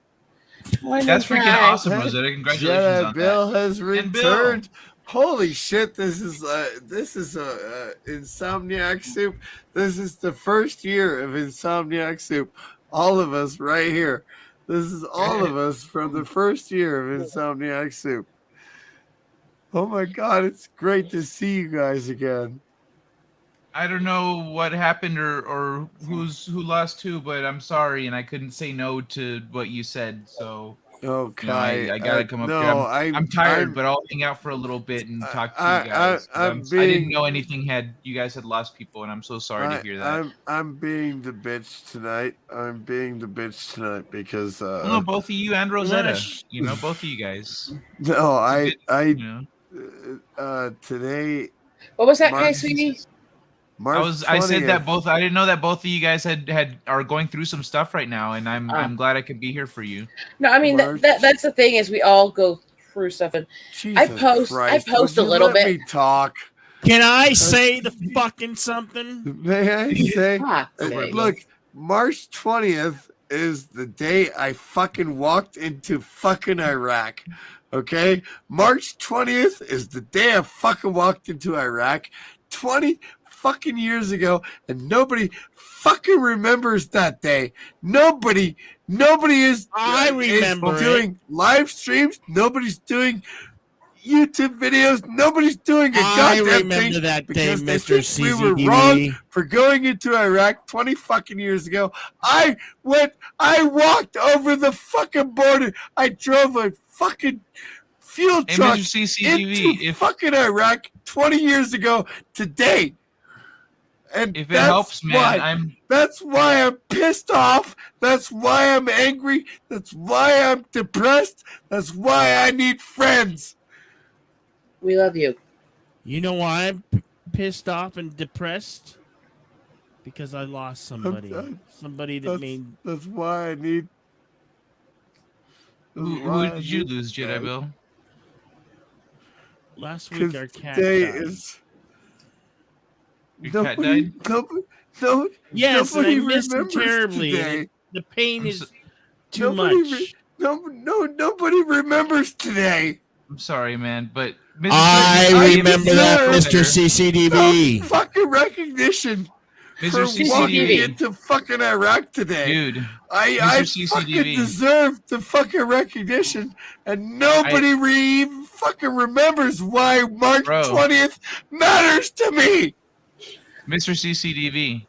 That's freaking Kai. awesome, Rosetta. Congratulations Jedi on that. Bill has And Bill, returned. Holy shit! This is Insomniac Soup. This is the first year of Insomniac Soup. All of us right here. This is all of us from the first year of Insomniac Soup. Oh my god! It's great to see you guys again. I don't know what happened or who lost who, but I'm sorry, and I couldn't say no to what you said. So Oh, You know, Kai, I gotta come up no, here. I'm tired, but I'll hang out for a little bit and talk to you guys. I'm I didn't being, know you guys had lost people, and I'm so sorry to hear that. I'm being the bitch tonight. I'm being the bitch tonight because Well, no, both of you and Rosetta. Gosh. You know, both of you guys. no, It's a good, you know. Today What was that, Kai, March sweetie? March I said that 20th. both. I didn't know that both of you guys are going through some stuff right now, and I'm glad I could be here for you. No, I mean March. that's the thing is we all go through stuff, and Jesus Christ, post would a little you let bit. me talk. Can I say the fucking something? May I say? Ah, Go for it, say. Look, March 20th is the day I fucking walked into fucking Iraq. Okay? March 20th is the day I fucking walked into Iraq 20 fucking years ago, and nobody fucking remembers that day. Nobody is I remember doing live streams. Nobody's doing YouTube videos. Nobody's doing a I goddamn remember thing that day, because they Mr. think we were wrong CCTV. for going into Iraq 20 fucking years ago. I walked over the fucking border. I drove a fucking fuel Hey, truck Mr. CCTV, into fucking Iraq 20 years ago today. And if it that's helps, man, that's why I'm pissed off. That's why I'm angry. That's why I'm depressed. That's why I need friends. We love you. You know why I'm pissed off and depressed? Because I lost somebody. Somebody that made. That's why I need. Who did you lose, Jedi Bill? Last week our cat today died. is. Your cat died? No, Yes, and I nobody missed him remembers terribly. today. The pain I'm is too much. Nobody remembers today. I'm sorry, man, but Mr. I I remember that, deserve Mr. CCTV. Some fucking recognition Mr. for walking CCTV, into fucking Iraq today. dude. I Mr. fucking CCTV. deserve the fucking recognition, and nobody even fucking remembers why March Bro. 20th matters to me. Mr. CCTV.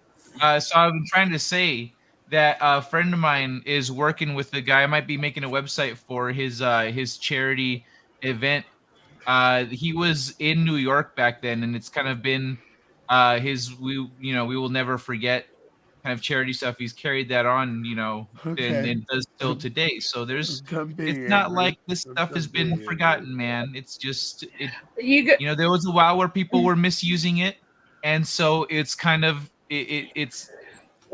So I've been trying to say that a friend of mine is working with the guy. I might be making a website for his charity event. He was in New York back then, and it's kind of been we will never forget kind of charity stuff. He's carried that on, and does still today. So it's not like this stuff has been forgotten, man. It's just there was a while where people were misusing it. And so it's kind of it's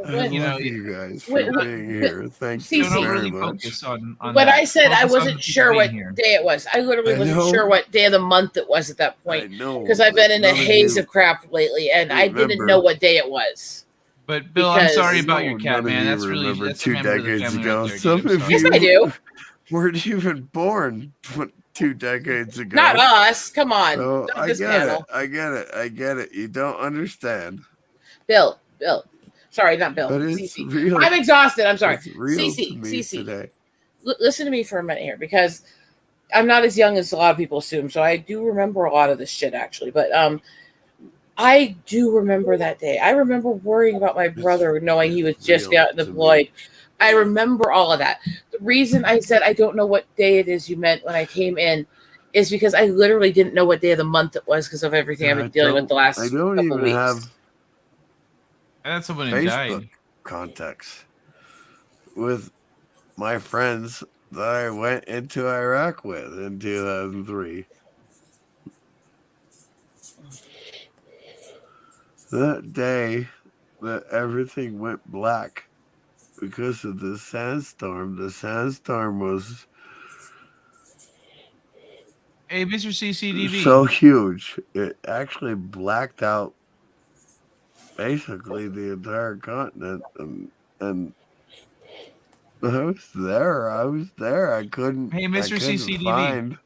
I love you guys for being here. Thank you Cece, very really much. focus on But that. I said I Focus on wasn't just sure being what here. day it was. I literally I wasn't know. sure what day of the month it was at that I point know because I've been in a none of haze you of crap lately, and I didn't remember. know what day it was. But Bill, I'm Because- sorry I about know your cat, none of man. you That's really remember that's a 2 member of the decades family ago. right there, Some dude. I'm of sorry. Yes, I do. weren't even born 2 decades ago. Not us. Come on. So Not I this get panel. it. I get it. You don't understand. Bill. Sorry, not Bill. But it's Cece. real. I'm exhausted. I'm sorry. It's real to me Cece. today. Listen to me for a minute here because I'm not as young as a lot of people assume. So I do remember a lot of this shit actually. But I do remember that day. I remember worrying about my brother knowing he was just real gotten to me. deployed. I remember all of that. The reason I said I don't know what day it is you meant when I came in is because I literally didn't know what day of the month it was because of everything I've been dealing with the last I don't couple even weeks. have I had someone who Facebook died. contacts with my friends that I went into Iraq with in 2003. That day that everything went black because of the sandstorm was Hey, Mr. CCTV. so huge. It actually blacked out basically the entire continent, and I was there. I couldn't. Hey, Mr. I couldn't CCTV. find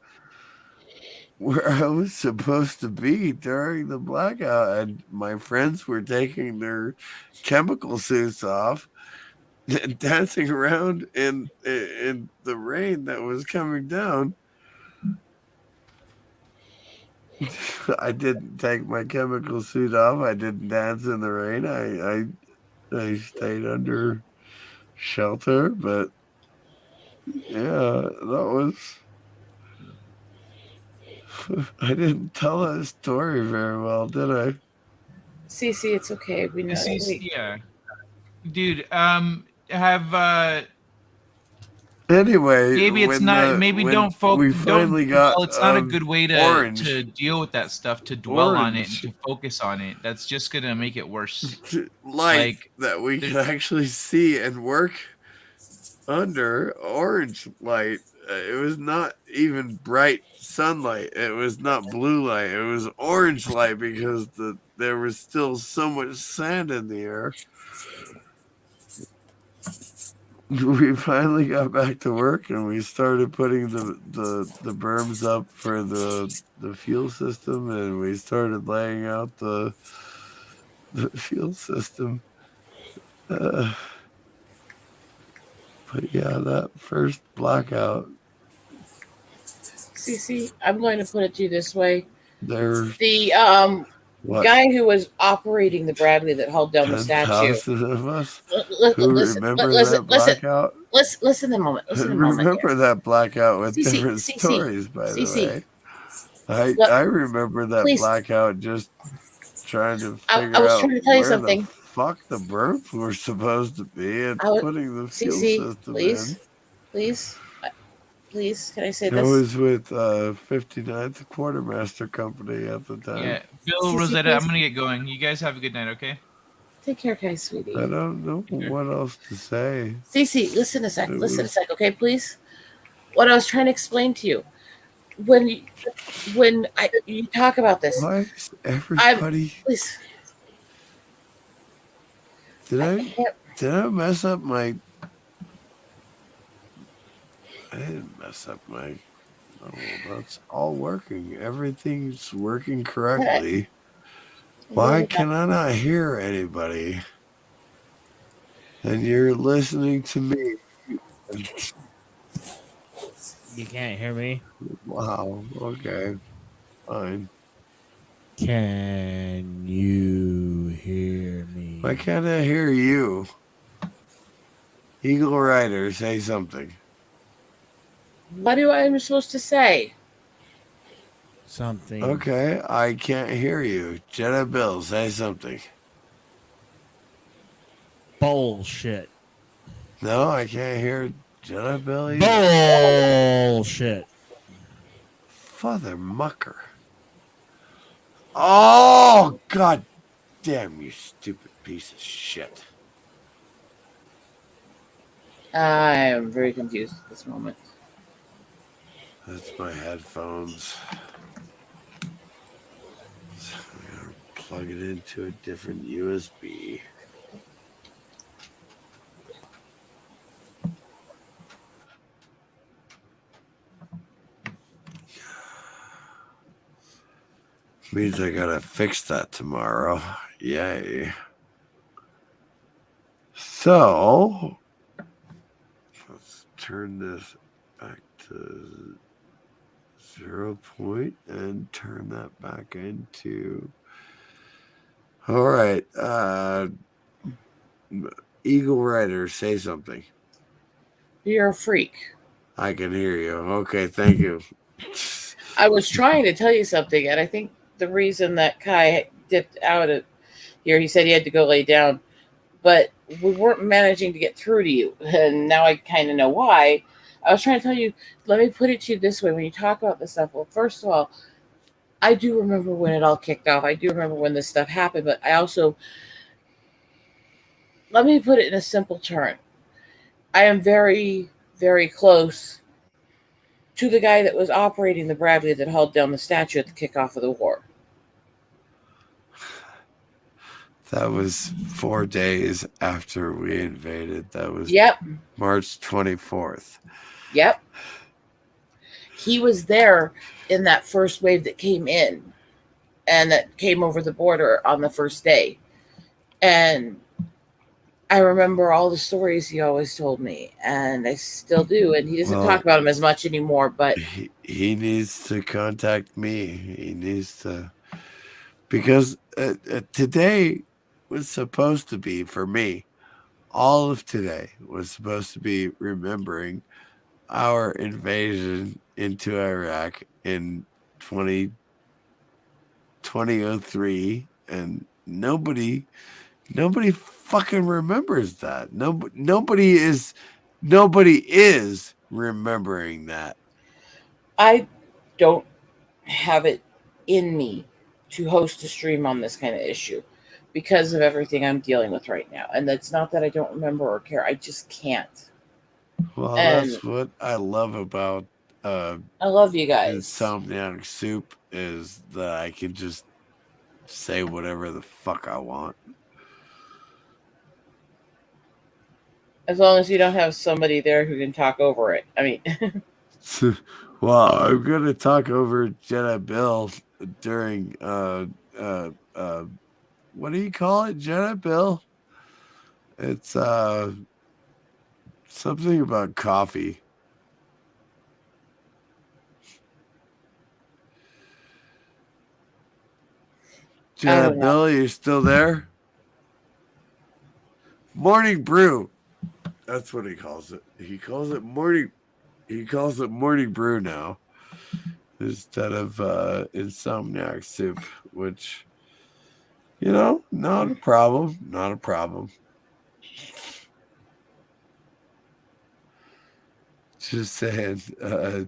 where I was supposed to be during the blackout, and my friends were taking their chemical suits off and dancing around in the rain that was coming down. I didn't take my chemical suit off. I didn't dance in the rain. I stayed under shelter, but Yeah, that was. I didn't tell that story very well, did I? Cece, it's okay. We know. Yeah, dude. Have Anyway, maybe it's not. Maybe when don't we don't. finally Well, got it's not a good way to orange, deal with that stuff. To dwell on it and orange to focus on it. That's just gonna make it worse. light Like that we there- could actually see and work under, orange light. It was not even bright sunlight. It was not blue light. It was orange light because there was still so much sand in the air. We finally got back to work and we started putting the berms up for the fuel system, and we started laying out the fuel system. But yeah, that first blackout, Cece, I'm going to put it to you this way: there the what guy who was operating the Bradley that held down the statue. 10,000 of us who Listen, remember listen, that blackout. listen a moment. Listen a moment. Remember that blackout with Cece, different Cece, stories, by the Cece. way. I remember that Please. blackout just trying to I figure was out trying to tell you where something. the fuck the berms were supposed to be and putting the fuel Cece, system please, in. please, can I say I this? was with 59th Quartermaster Company at the time. yeah, Bill Cece, Rosetta. please. I'm gonna get going. You guys have a good night. Okay. Take care, guys, sweetie. I don't know what else to say. Cece, listen a sec, okay, please. What I was trying to explain to you, when you talk about this, Why is everybody? please. Did I mess up my? I didn't mess up my. Oh, that's all working. Everything's working correctly. Why can I not hear anybody? And you're listening to me. You can't hear me. Wow. Okay. Fine. Can you hear me? Why can't I hear you? Eagle Rider, say something. What am I supposed to say? Something. Okay, I can't hear you. Jedi Bill, say something. Bullshit. No, I can't hear Jedi Bill either. Bullshit. Father Mucker. Oh, God damn, you stupid piece of shit. I am very confused at this moment. That's my headphones. So I'm going to plug it into a different USB. Means I gotta fix that tomorrow. Yay. So, let's turn this back to 0 point and turn that back into. All right. Eagle Rider, say something. You're a freak. I can hear you. Okay, thank you. I was trying to tell you something, and I think the reason that Kai dipped out of here, he said he had to go lay down, but we weren't managing to get through to you, and now I kind of know why. I was trying to tell you, let me put it to you this way. When you talk about this stuff, well, first of all, I do remember when it all kicked off. I do remember when this stuff happened, but I also, let me put it in a simple term. I am very, very close to the guy that was operating the Bradley that held down the statue at the kickoff of the war. That was 4 days after we invaded. That was March 24th. Yep. He was there in that first wave that came in and that came over the border on the first day. And I remember all the stories he always told me, and I still do. And he doesn't talk about them as much anymore, but he needs to contact me. He needs to, because today was supposed to be, for me, all of today was supposed to be remembering our invasion into Iraq in 2003, and nobody fucking remembers that. Nobody is remembering that. I don't have it in me to host a stream on this kind of issue because of everything I'm dealing with right now. And that's not that I don't remember or care. I just can't. Well, And that's what I love about I love you guys. Insomniac Soup is that I can just say whatever the fuck I want. As long as you don't have somebody there who can talk over it. I mean, well, I'm gonna talk over Jedi Bill during what do you call it, Jedi Bill? It's something about coffee. Jedi Bill, you still there? Morning brew. That's what he calls it. He calls it morning brew now instead of Insomniac Soup, which, you know, not a problem. Not a problem. Just saying, I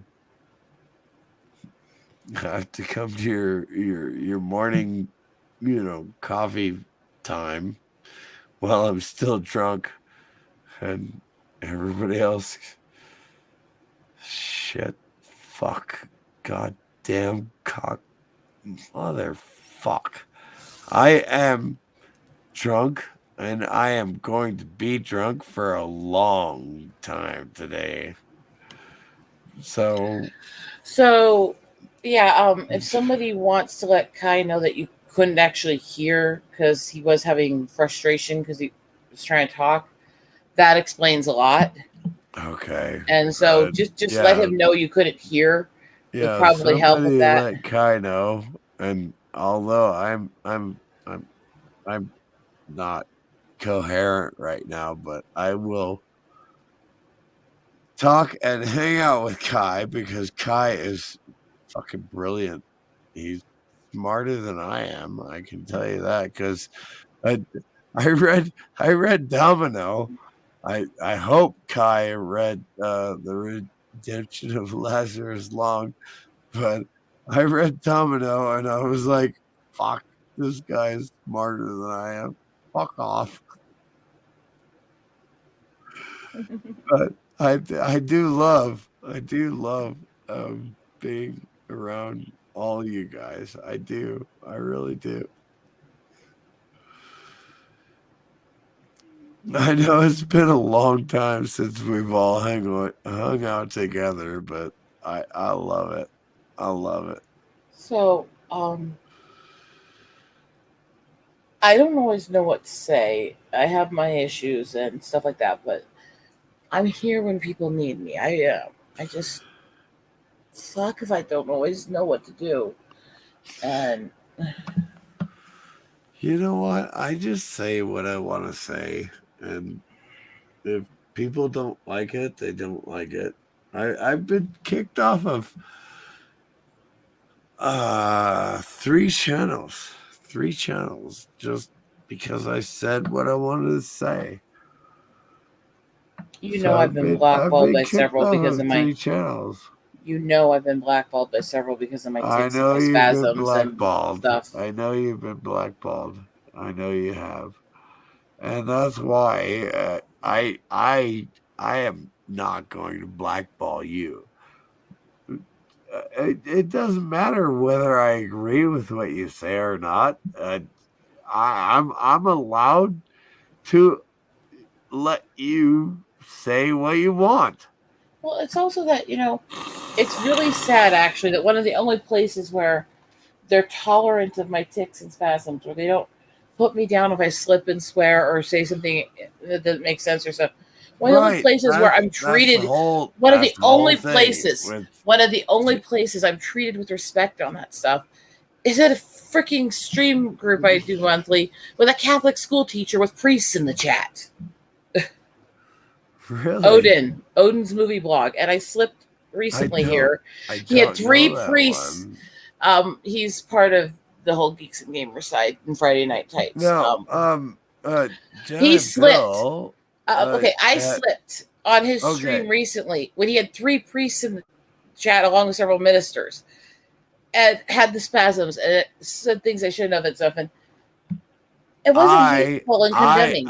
have to come to your morning, you know, coffee time while I'm still drunk and everybody else. Shit. Fuck. Goddamn cock. Motherfuck. I am drunk and I am going to be drunk for a long time today. So yeah, if somebody wants to let Kai know that you couldn't actually hear because he was having frustration because he was trying to talk, that explains a lot. Okay. And so just let him know you couldn't hear. Yeah, would probably help with that. Let Kai know. And although I'm not coherent right now, but I will talk and hang out with Kai because Kai is fucking brilliant. He's smarter than I am. I can tell you that because I read Domino. I hope Kai read the Redemption of Lazarus Long, but I read Domino and I was like, fuck, this guy is smarter than I am. Fuck off. But I do love being around all you guys. I do. I really do. I know it's been a long time since we've all hung out together, but I love it. I love it. So, I don't always know what to say. I have my issues and stuff like that, but I'm here when people need me. I just suck if I don't always know what to do. And you know what? I just say what I want to say, and if people don't like it, they don't like it. I've been kicked off of 3 channels just because I said what I wanted to say. You know, I've been blackballed by several because of my 3 channels. You know, I've been blackballed by several because of my tics and my spasms and stuff. I know you've been blackballed. I know you have, and that's why I am not going to blackball you. It doesn't matter whether I agree with what you say or not. I'm allowed to let you say what you want. Well, it's also that, you know, it's really sad actually that one of the only places where they're tolerant of my tics and spasms, where they don't put me down if I slip and swear or say something that doesn't make sense or so. One of the only places where I'm treated, one of the only places I'm treated with respect on that stuff is at a freaking stream group I do monthly with a Catholic school teacher with priests in the chat. Really? Odin's movie blog, and I slipped recently don't- here. I He had don't three know that priests. one. He's part of the whole Geeks and Gamers side in Friday Night Tights. No, He Jedi slipped. Bill, Okay, I at- slipped on his Okay. stream recently when he had 3 priests in the chat along with several ministers, and had the spasms and it said things I shouldn't have and stuff. And it wasn't hateful and condemning.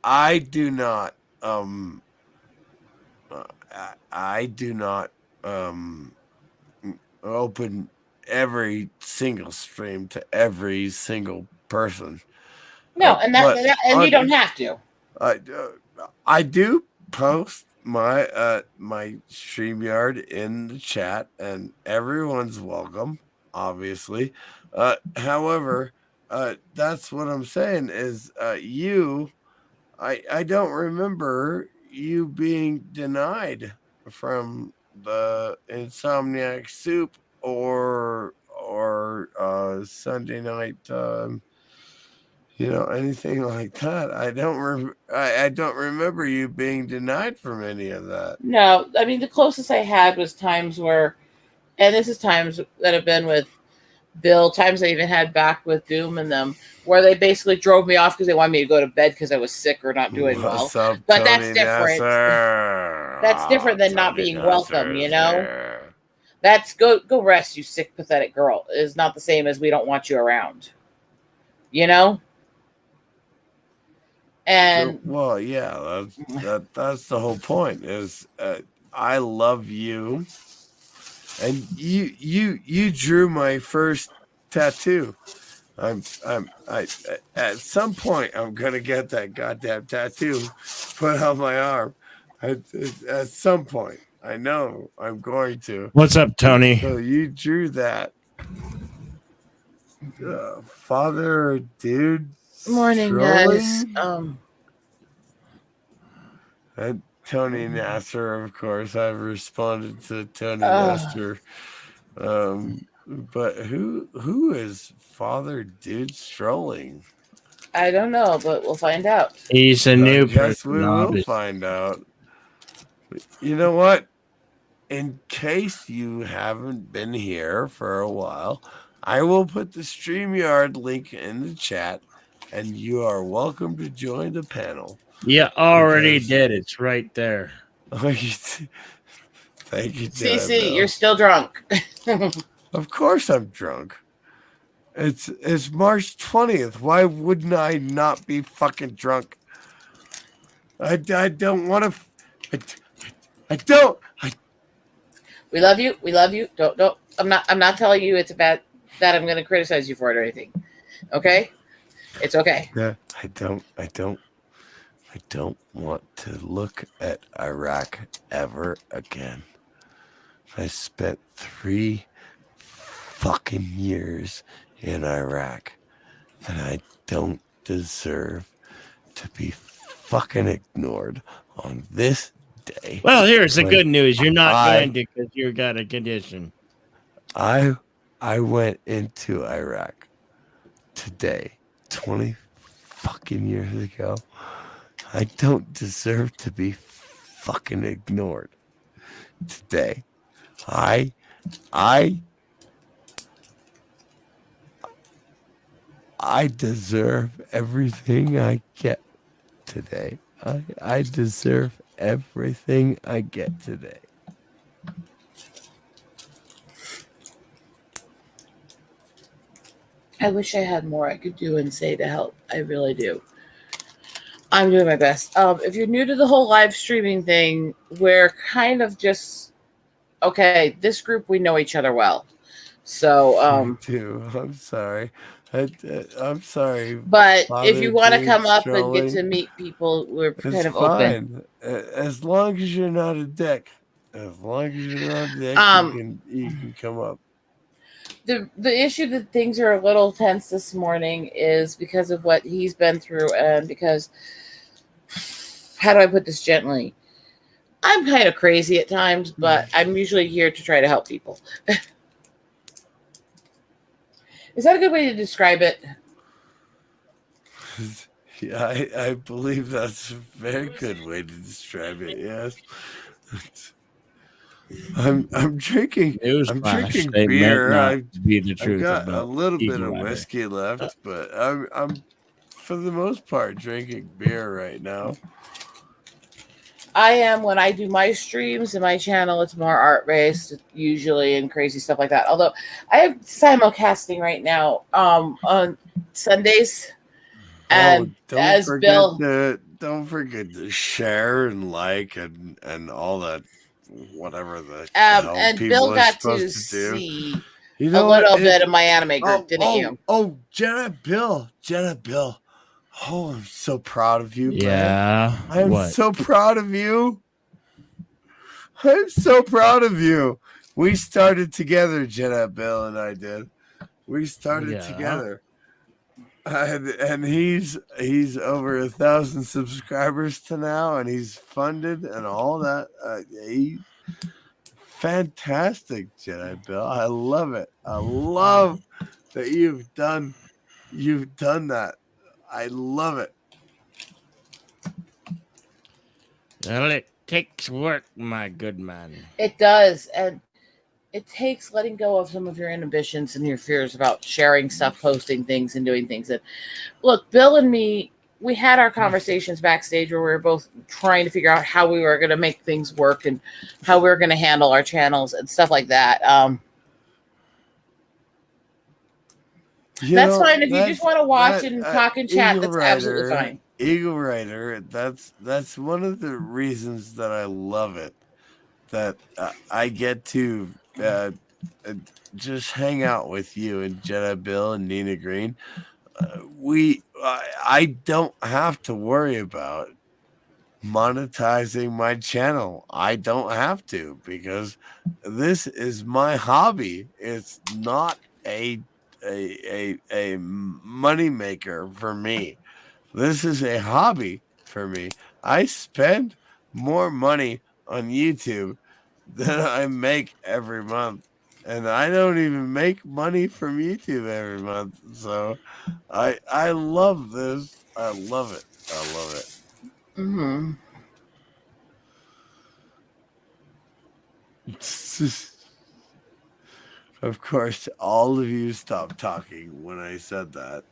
I do not I do not open every single stream to every single person. No, and you don't have to. I do post my my StreamYard in the chat, and everyone's welcome, obviously. However, that's what I'm saying is I don't remember you being denied from the Insomniac Soup or Sunday night anything like that. I don't remember you being denied from any of that. No, I mean, the closest I had was times where, and this is times that have been with Bill, times I even had back with Doom and them, where they basically drove me off because they wanted me to go to bed because I was sick or not doing well. What's up, But Tony that's different. Nasser? That's different than not Tony being Nasser welcome, is you know? here. That's go rest, you sick, pathetic girl. It is not the same as we don't want you around. You know? And well, yeah, that's the whole point. Is I love you, and you drew my first tattoo. I at some point I'm gonna get that goddamn tattoo put on my arm. At some point, I know I'm going to. What's up, Tony? So you drew that, father, dude. morning, guys. And Tony Nasser, of course. I've responded to Tony Nasser. But who is Father Dude Strolling? I don't know, but we'll find out. He's a new Yes, person. we will obviously. find out. You know what? In case you haven't been here for a while, I will put the StreamYard link in the chat, and you are welcome to join the panel. You already did. It's right there. Thank you, CC, Bill. you're still drunk. Of course I'm drunk. It's March 20th. Why wouldn't I not be fucking drunk? I don't want to. I don't. We love you. We love you. Don't. I'm not telling you it's bad that I'm going to criticize you for it or anything. Okay? It's okay. Yeah, I don't want to look at Iraq ever again. I spent 3 fucking years in Iraq, and I don't deserve to be fucking ignored on this day. Well, here's the when good news. You're not I- going to because you got a condition. I went into Iraq today, 20 fucking years ago. I don't deserve to be fucking ignored today. I deserve everything I get today. I deserve everything I get today. I wish I had more I could do and say to help. I really do. I'm doing my best. If you're new to the whole live streaming thing, we're kind of just okay. This group, we know each other well, so Me too. I'm sorry. I'm sorry. But Father if you want to Dude come up and Strolling, get to meet people, we're it's kind of fine. open. As long as you're not a dick. As long as you're not a dick, you can come up. The issue that things are a little tense this morning is because of what he's been through, and because, how do I put this gently? I'm kind of crazy at times, but I'm usually here to try to help people. Is that a good way to describe it? Yeah, I believe that's a very good way to describe it. Yes. I'm drinking Newsflash, they meant beer. not to be the I've truth got a about little bit Eagle of Rider. whiskey left, but I'm for the most part drinking beer right now. I am when I do my streams and my channel. It's more art based usually and crazy stuff like that. Although I have simulcasting right now on Sundays, and as Bill, don't forget to share and like and all that, whatever the hell and people Bill are got supposed to to do. see You a know what? little bit of my anime group, didn't you? Oh, Jenna Bill. Oh, I'm so proud of you, man. Yeah. I'm What? so proud of you. I'm so proud of you. We started together, Jenna Bill and I did. We started together. And he's over 1,000 subscribers to now, and he's funded and all that. He's fantastic, Jedi Bill. I love it. I love that you've done that. I love it. Well, it takes work, my good man. It does, and it takes letting go of some of your inhibitions and your fears about sharing stuff, posting things, and doing things. And look, Bill and me, we had our conversations backstage where we were both trying to figure out how we were going to make things work and how we were going to handle our channels and stuff like that. That's fine if you just want to watch and talk and chat. That's absolutely fine. Eagle Rider. That's one of the reasons that I love it. That I get to just hang out with you and Jedi Bill and Nina Green. I don't have to worry about monetizing my channel. I don't have to, because this is my hobby. It's not a money maker for me. This is a hobby for me. I spend more money on YouTube than I make every month, and I don't even make money from YouTube every month. So I love this. I love it. Mm-hmm. Of course, all of you stopped talking when I said that.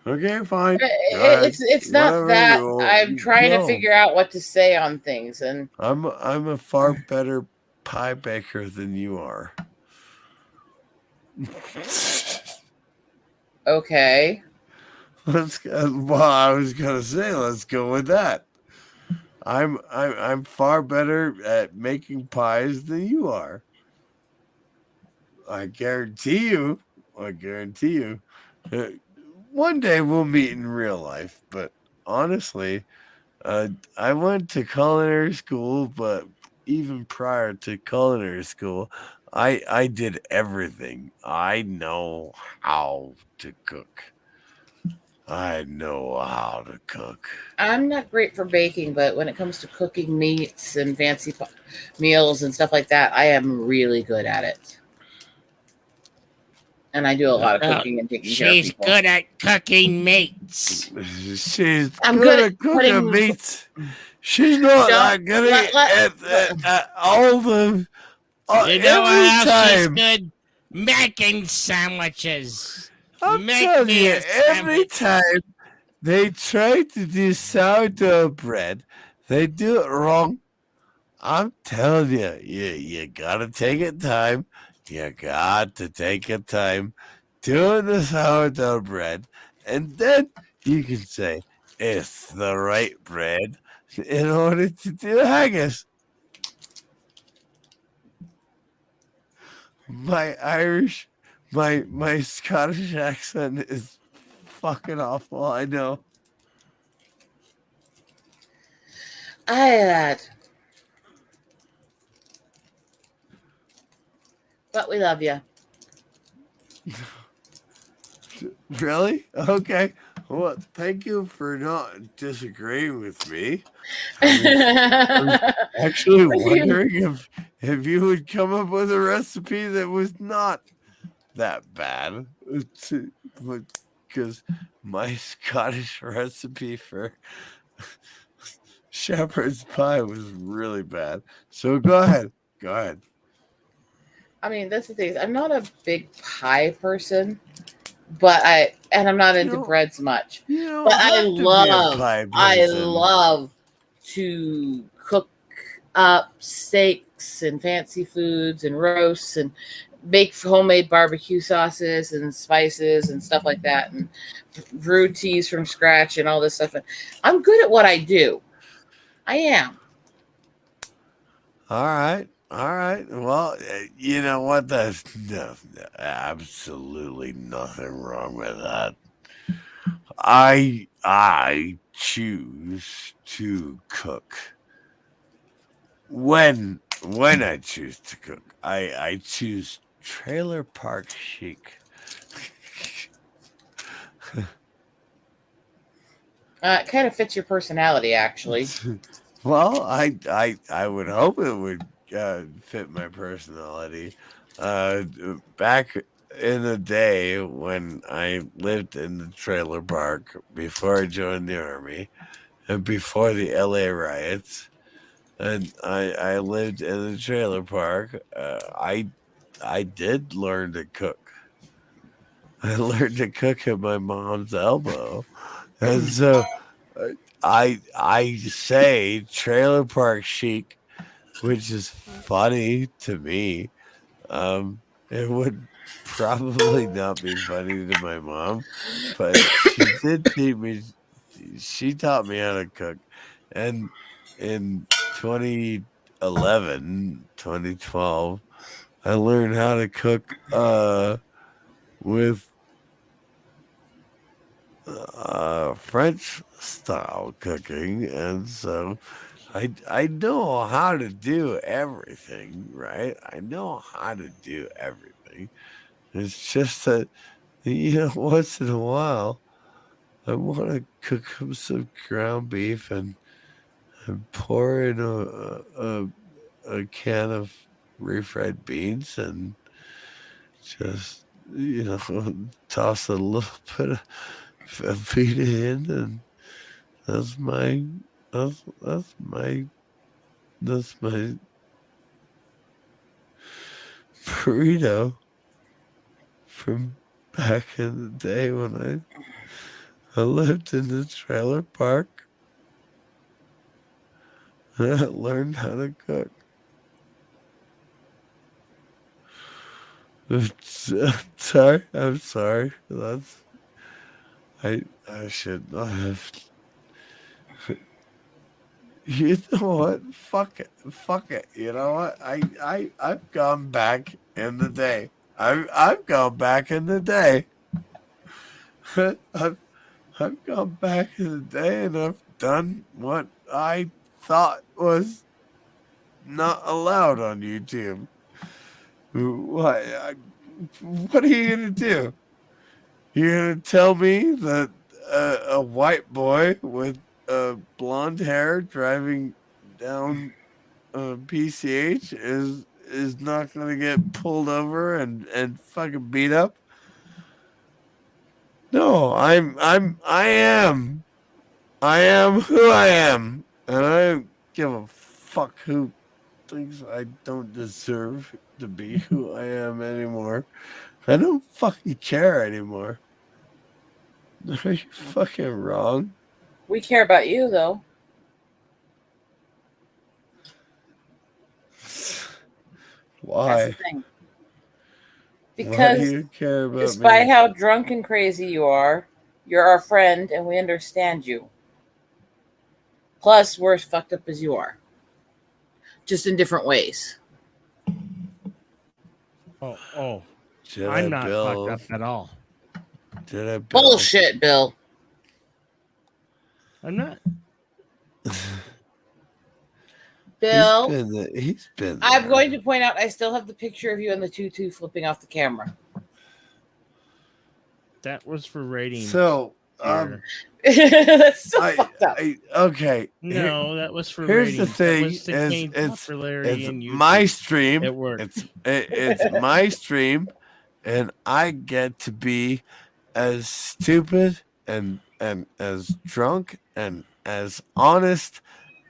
Okay, fine. It's not that. I'm trying to figure out what to say on things, and I'm a far better pie baker than you are. Okay. Well, I was gonna say, let's go with that. I'm far better at making pies than you are. I guarantee you. One day we'll meet in real life, but honestly, I went to culinary school, but even prior to culinary school, I did everything. I know how to cook. I'm not great for baking, but when it comes to cooking meats and fancy meals and stuff like that, I am really good at it. And I do a lot of cooking and taking care of people. She's good at cooking meats. I'm good at cooking meats. She's not that good at all the. You know what else she's good? Making sandwiches. I'm telling you, every time they try to do sourdough bread, they do it wrong. I'm telling you, you gotta take your time. You got to take your time doing the sourdough bread, and then you can say it's the right bread in order to do haggis. My Irish, my Scottish accent is fucking awful. I know. But we love you. Really? Okay. Well, thank you for not disagreeing with me. I'm actually wondering if you would come up with a recipe that was not that bad. because my Scottish recipe for shepherd's pie was really bad. So go ahead. Go ahead. I mean, that's the thing. I'm not a big pie person, but I'm not into don't- breads much. You don't But have to be a pie I person. love to cook up steaks and fancy foods and roasts and make homemade barbecue sauces and spices and stuff like that, and brew teas from scratch and all this stuff. And I'm good at what I do. I am. All right. All right. Well, you know what? There's absolutely nothing wrong with that. I choose to cook. When I choose to cook, I choose Trailer Park Chic. It kind of fits your personality, actually. Well, I would hope it would fit my personality. Back in the day when I lived in the trailer park before I joined the army and before the LA riots, and I lived in the trailer park, I did learn to cook. I learned to cook at my mom's elbow, and so I say Trailer Park Chic, which is funny to me. It would probably not be funny to my mom, but she did teach me. She taught me how to cook, and in 2011, 2012, I learned how to cook with French style cooking, and so I know how to do everything, right? I know how to do everything. It's just that once in a while I want to cook up some ground beef and pour in a can of refried beans and just toss a little bit of feta in, and that's my that's my burrito from back in the day when I lived in the trailer park and I learned how to cook. Sorry, I'm sorry. I should not have. You know what? Fuck it. Fuck it. You know what? I've gone back in the day. I've gone back in the day. I've gone back in the day and I've done what I thought was not allowed on YouTube. What are you gonna do? You're gonna tell me that a white boy with blonde hair driving down PCH is not gonna get pulled over and fucking beat up? No, I am who I am, and I don't give a fuck who thinks I don't deserve to be who I am anymore. I don't fucking care anymore. Are you fucking wrong? We care about you, though. Why? That's the thing. Why Because do you care about despite me? how drunk and crazy you are, you're our friend and we understand you. Plus, we're as fucked up as you are. Just in different ways. Oh, Did I'm I not Bill? fucked up at all. Did I Bill? Bullshit, Bill. I'm not. Bill, He's been there. I'm going to point out I still have the picture of you in the tutu flipping off the camera. That was for ratings. So, That's so fucked up. okay. No, that was for Here's ratings. the thing: that was to gain popularity it's in YouTube. my stream. It worked. It's my stream, and I get to be as stupid and as drunk and as honest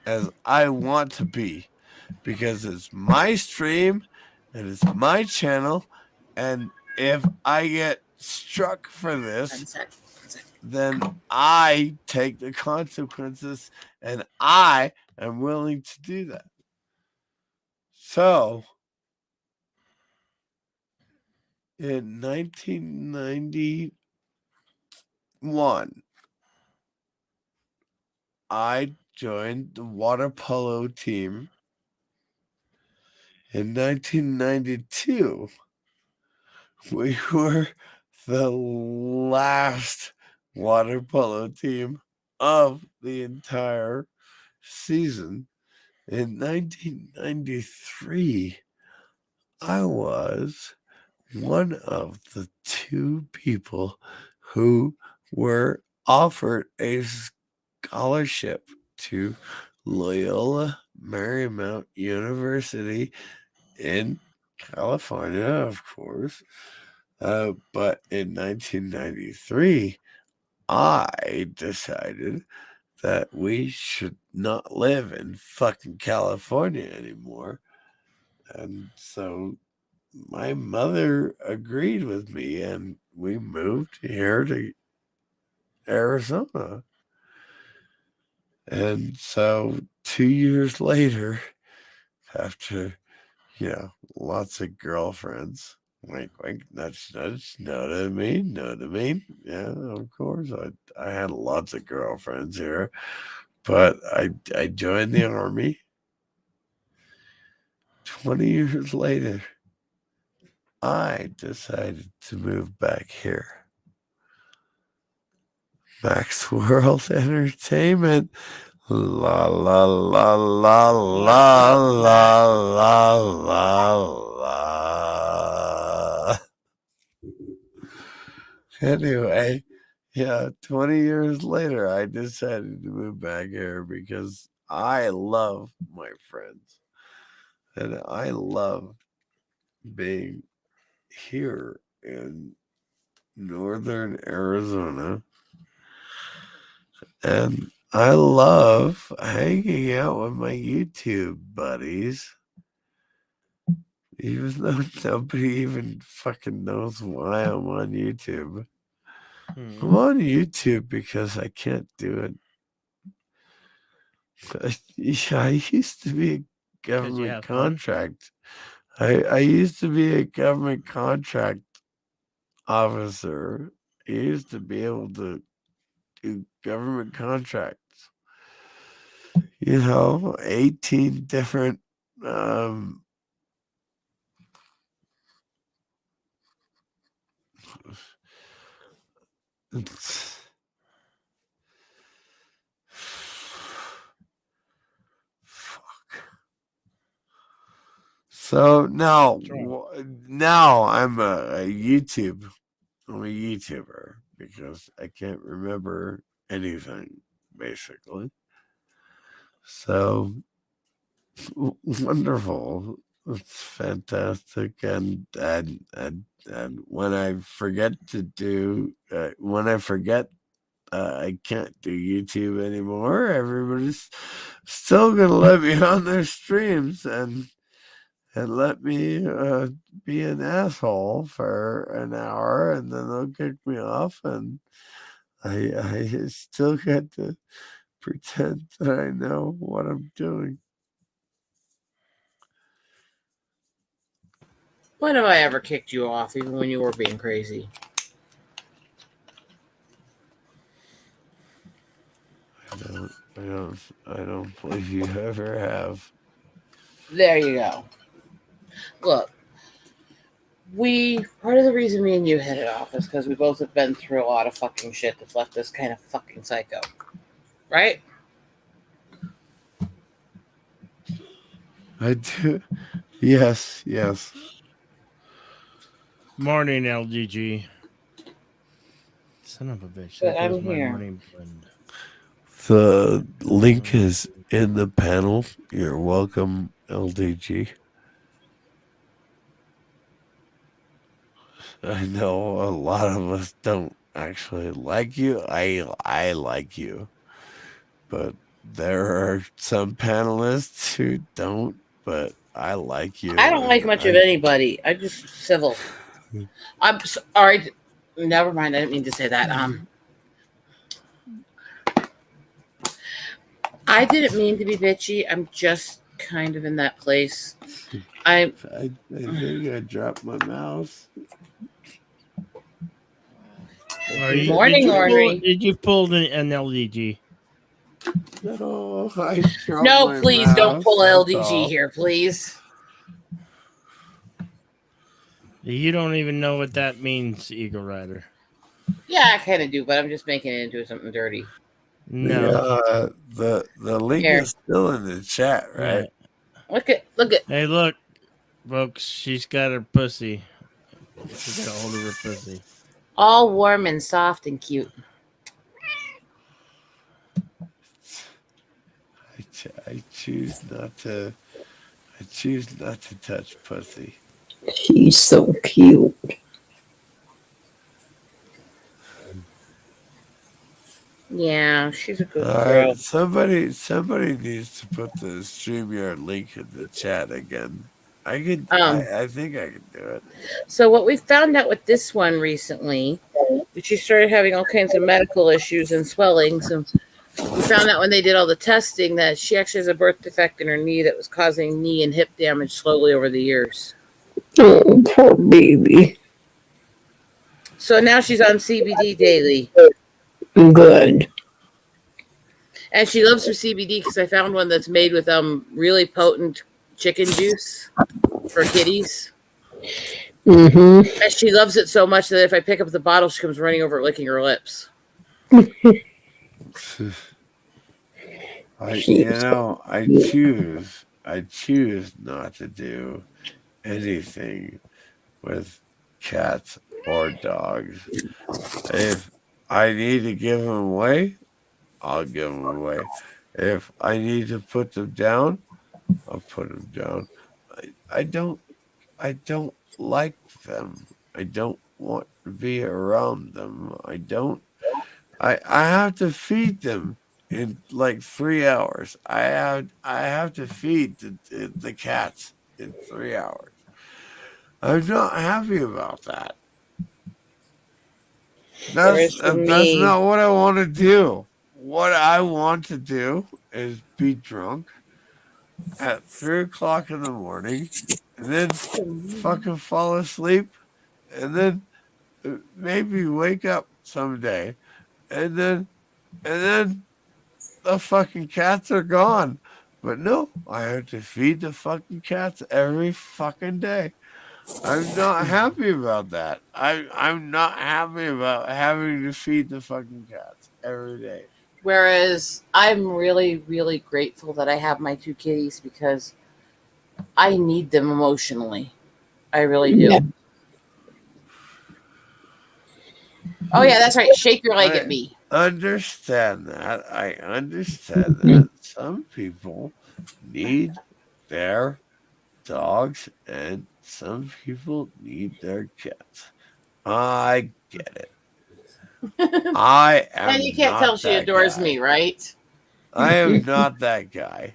as I want to be, because it's my stream and it's my channel, and if I get struck for this, then I take the consequences, and I am willing to do that. So in 1991, I joined the water polo team. In 1992, we were the last water polo team of the entire season. In 1993, I was one of the 2 people who were offered a scholarship to Loyola Marymount University in California, of course. But in 1993, I decided that we should not live in fucking California anymore. And so my mother agreed with me, and we moved here to Arizona. And so 2 years later, after, lots of girlfriends, wink, wink, nudge, nudge, know what I mean? Know what I mean? Yeah, of course. I had lots of girlfriends here, but I joined the Army. 20 years later, I decided to move back here. Max World Entertainment. La la la la la la la la la. Anyway, 20 years later, I decided to move back here because I love my friends. And I love being here in northern Arizona. And I love hanging out with my YouTube buddies, even though nobody even fucking knows why I'm on YouTube. I'm on YouTube because I can't do it. I used to be a government contract. I used to be a government contract officer. I used to be able to do government contracts. 18 different So now I'm a YouTuber because I can't remember anything, basically. So wonderful. It's fantastic. And when I forget I can't do YouTube anymore, everybody's still gonna let me on their streams and let me be an asshole for an hour, and then they'll kick me off, and I still get to pretend that I know what I'm doing. When have I ever kicked you off, even when you were being crazy? I don't believe you ever have. There you go. Look, part of the reason me and you hit it off is because we both have been through a lot of fucking shit that's left us kind of fucking psycho. Right? I do. Yes. Morning, LDG. Son of a bitch. But I'm here. The link is in the panel. You're welcome, LDG. I know a lot of us don't actually like you. I like you, but there are some panelists who don't. But I like you. I don't like and much of anybody. I'm just civil. All right. Never mind. I didn't mean to say that. I didn't mean to be bitchy. I'm just kind of in that place. I think I dropped my mouse. Morning, Ornery. Did you pull an LDG? No, I dropped No, my please don't mouse, pull that's LDG all. here, please. You don't even know what that means, Eagle Rider. Yeah, I kind of do, but I'm just making it into something dirty. No. The link Here. is still in the chat, right? Look at. Hey, look, folks. She's got her pussy. She got a hold of her pussy. All warm and soft and cute. I choose not to. I choose not to touch pussy. She's so cute. Yeah, she's a good All girl. right, somebody needs to put the StreamYard link in the chat again. I could. I think I can do it. So what we found out with this one recently, that she started having all kinds of medical issues and swellings, and we found out when they did all the testing that she actually has a birth defect in her knee that was causing knee and hip damage slowly over the years. Oh, poor baby. So now she's on CBD daily. Good. And she loves her CBD because I found one that's made with really potent chicken juice for kitties. Mm-hmm. And she loves it so much that if I pick up the bottle, she comes running over licking her lips. I choose not to do anything with cats or dogs. If I need to give them away, I'll give them away. If I need to put them down, I'll put them down. I don't like them. I don't want to be around them. I have to feed them in like 3 hours. I have to feed the cats in 3 hours. I'm not happy about that. That's not what I want to do. What I want to do is be drunk at 3 o'clock in the morning and then fucking fall asleep and then maybe wake up someday and then the fucking cats are gone. But no, I have to feed the fucking cats every fucking day. I'm not happy about that. I'm not happy about having to feed the fucking cats every day. Whereas I'm really, really grateful that I have my 2 kitties because I need them emotionally. I really do. Yeah. Oh, yeah, that's right. Shake your leg at me. Understand that. I understand that some people need their dogs and some people need their cats. I get it. I am. And you can't tell she adores me, right? I am not that guy.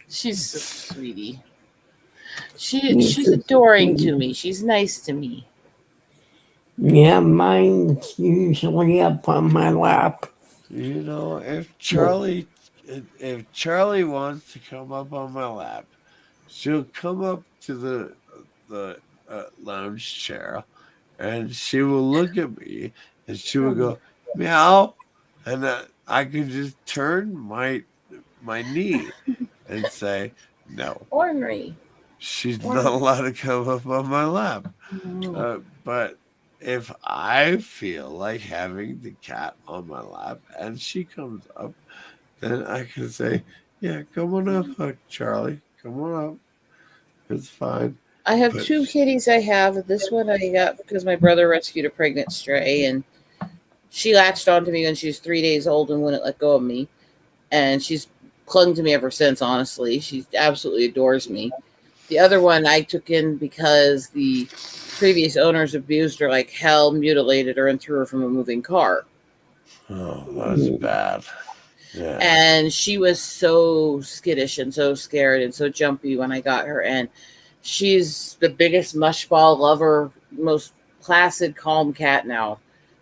She's a sweetie. She's adoring to me. She's nice to me. Yeah, mine's usually up on my lap. You know, if Charlie wants to come up on my lap, she'll come up to the lounge chair, and she will look at me, and she will go meow, and I can just turn my knee and say no. Ornery. She's not allowed to come up on my lap, but if I feel like having the cat on my lap and she comes up, then I can say, yeah, come on up, Charlie. Come on up. It's fine. I have 2 kitties I have. This one I got because my brother rescued a pregnant stray, and she latched onto me when she was 3 days old and wouldn't let go of me. And she's clung to me ever since, honestly. She absolutely adores me. The other one I took in because the previous owners abused her like hell, mutilated her, and threw her from a moving car. Oh, that's bad. Yeah. And she was so skittish and so scared and so jumpy when I got her. And she's the biggest mushball lover, most placid, calm cat now.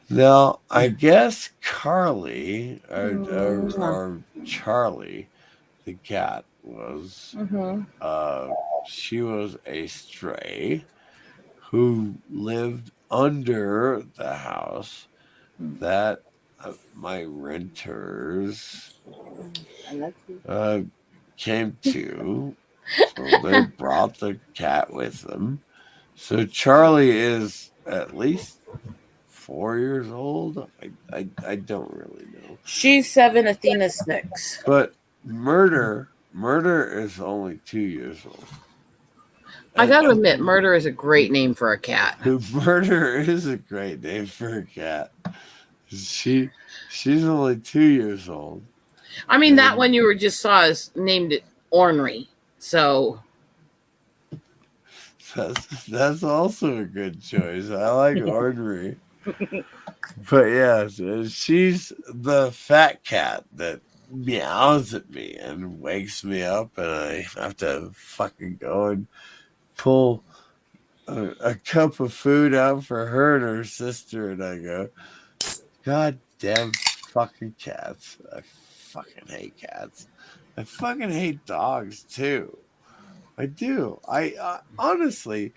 Now, I guess Carly or Charlie, the cat, was she was a stray who lived under the house that my renters came to. So they brought the cat with them. So Charlie is at least 4 years old. I don't really know. She's 7, Athena's 6. But Murder is only 2 years old. I gotta admit, Murder is a great name for a cat. Murder is a great name for a cat. She's only 2 years old. I mean, that one you just saw is named it Ornery. So that's also a good choice. I like Ornery. But yeah, she's the fat cat that meows at me and wakes me up, and I have to fucking go and pull a cup of food out for her and her sister, and I go, God damn fucking cats. I fucking hate cats. I fucking hate dogs too. I do. I honestly,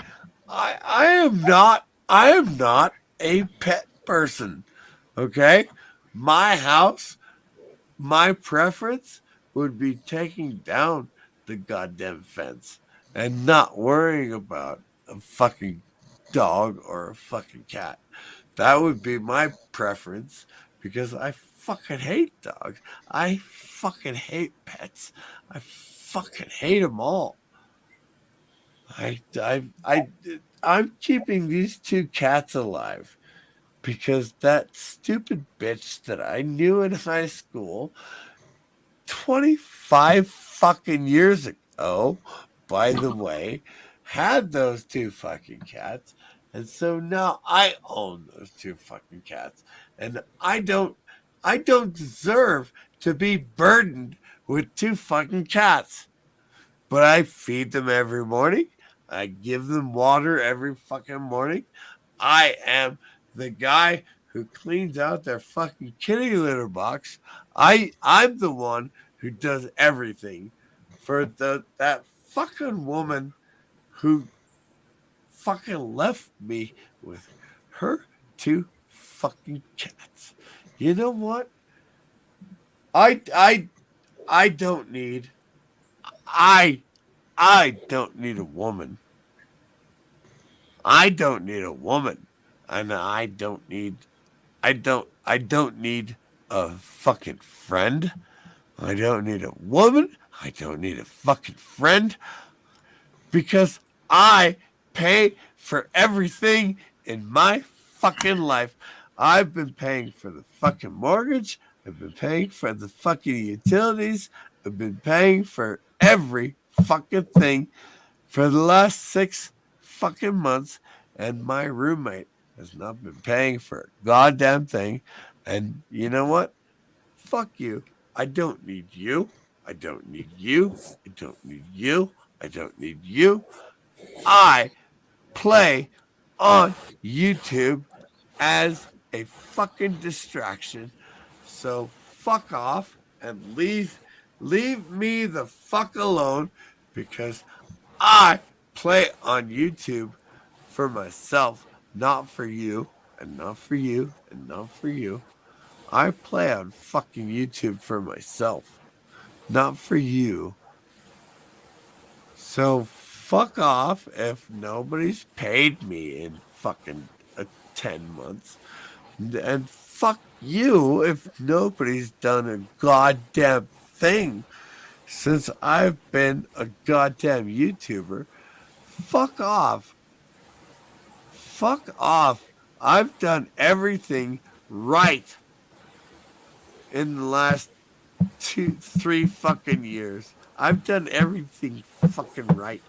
I am not a pet person. Okay? My house, my preference would be taking down the goddamn fence and not worrying about a fucking dog or a fucking cat. That would be my preference because I fucking hate dogs. I fucking hate pets. I fucking hate them all. I'm keeping these 2 cats alive because that stupid bitch that I knew in high school 25 fucking years ago, by the way, had those 2 fucking cats. And so now I own those 2 fucking cats. And I don't deserve to be burdened with 2 fucking cats. But I feed them every morning. I give them water every fucking morning. I am the guy who cleans out their fucking kitty litter box. I'm the one who does everything for that fucking woman who fucking left me with her 2 fucking cats. You know what? I don't need I don't need a woman. I don't need a woman. And I don't need a fucking friend. I don't need a woman. I don't need a fucking friend. Because I pay for everything in my fucking life. I've been paying for the fucking mortgage. I've been paying for the fucking utilities. I've been paying for every fucking thing for the last 6 fucking months, and my roommate has not been paying for a goddamn thing. And you know what? Fuck you. I don't need you. I don't need you. I don't need you. I don't need you. I play on YouTube as a fucking distraction. So fuck off and leave me the fuck alone, because I play on YouTube for myself, not for you, and not for you, and not for you. I play on fucking YouTube for myself, not for you. So fuck off if nobody's paid me in fucking 10 months. And fuck you if nobody's done a goddamn thing since I've been a goddamn YouTuber. Fuck off. Fuck off. I've done everything right in the last 2-3 fucking years. I've done everything fucking right.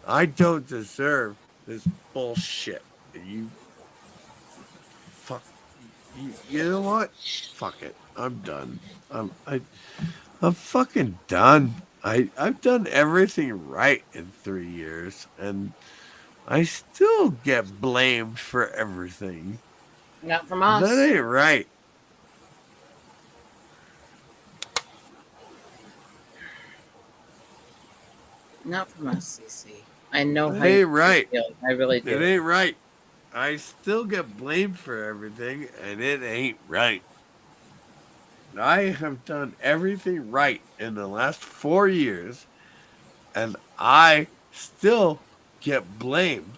I don't deserve this bullshit. You fuck. You know what? Fuck it. I'm done. I'm fucking done. I've done everything right in 3 years, and I still get blamed for everything. Not from us. That ain't right. Not from us, CC. I know That how you ain't right. feel. I really It do. ain't right. I still get blamed for everything, and it ain't right. I have done everything right in the last 4 years, and I still get blamed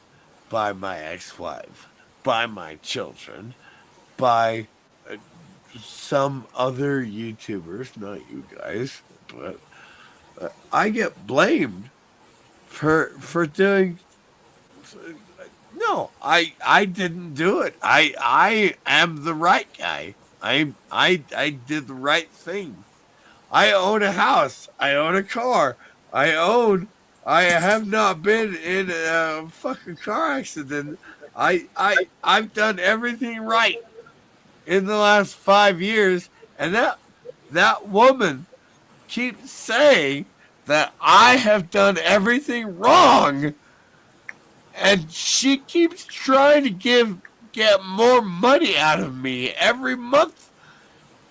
by my ex-wife, by my children, by some other YouTubers, not you guys, but I get blamed for doing. No, I didn't do it. I am the right guy. I did the right thing. I own a house. I own a car. I have not been in a fucking car accident. I've done everything right in the last 5 years, and that woman keeps saying that I have done everything wrong, and she keeps trying to get more money out of me every month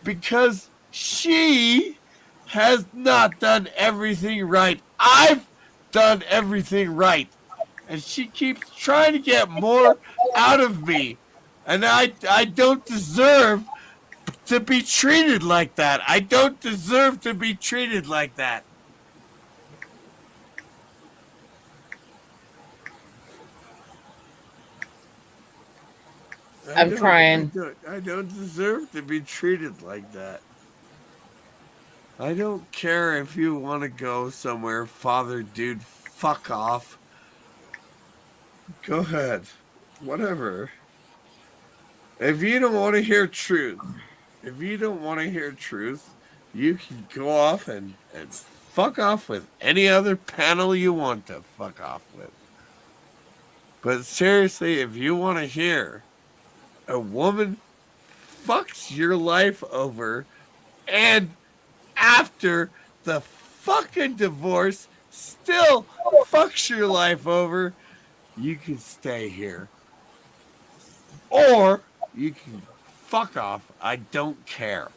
because she has not done everything right. I've done everything right, and she keeps trying to get more out of me, and I don't deserve to be treated like that. I don't deserve to be treated like that. I'm trying. I don't deserve to be treated like that. I don't care if you want to go somewhere, father, dude. Fuck off. Go ahead. Whatever. If you don't want to hear truth, you can go off and fuck off with any other panel you want to fuck off with. But seriously, if you want to hear a woman fucks your life over, and after the fucking divorce still fucks your life over, you can stay here. Or you can fuck off. I don't care.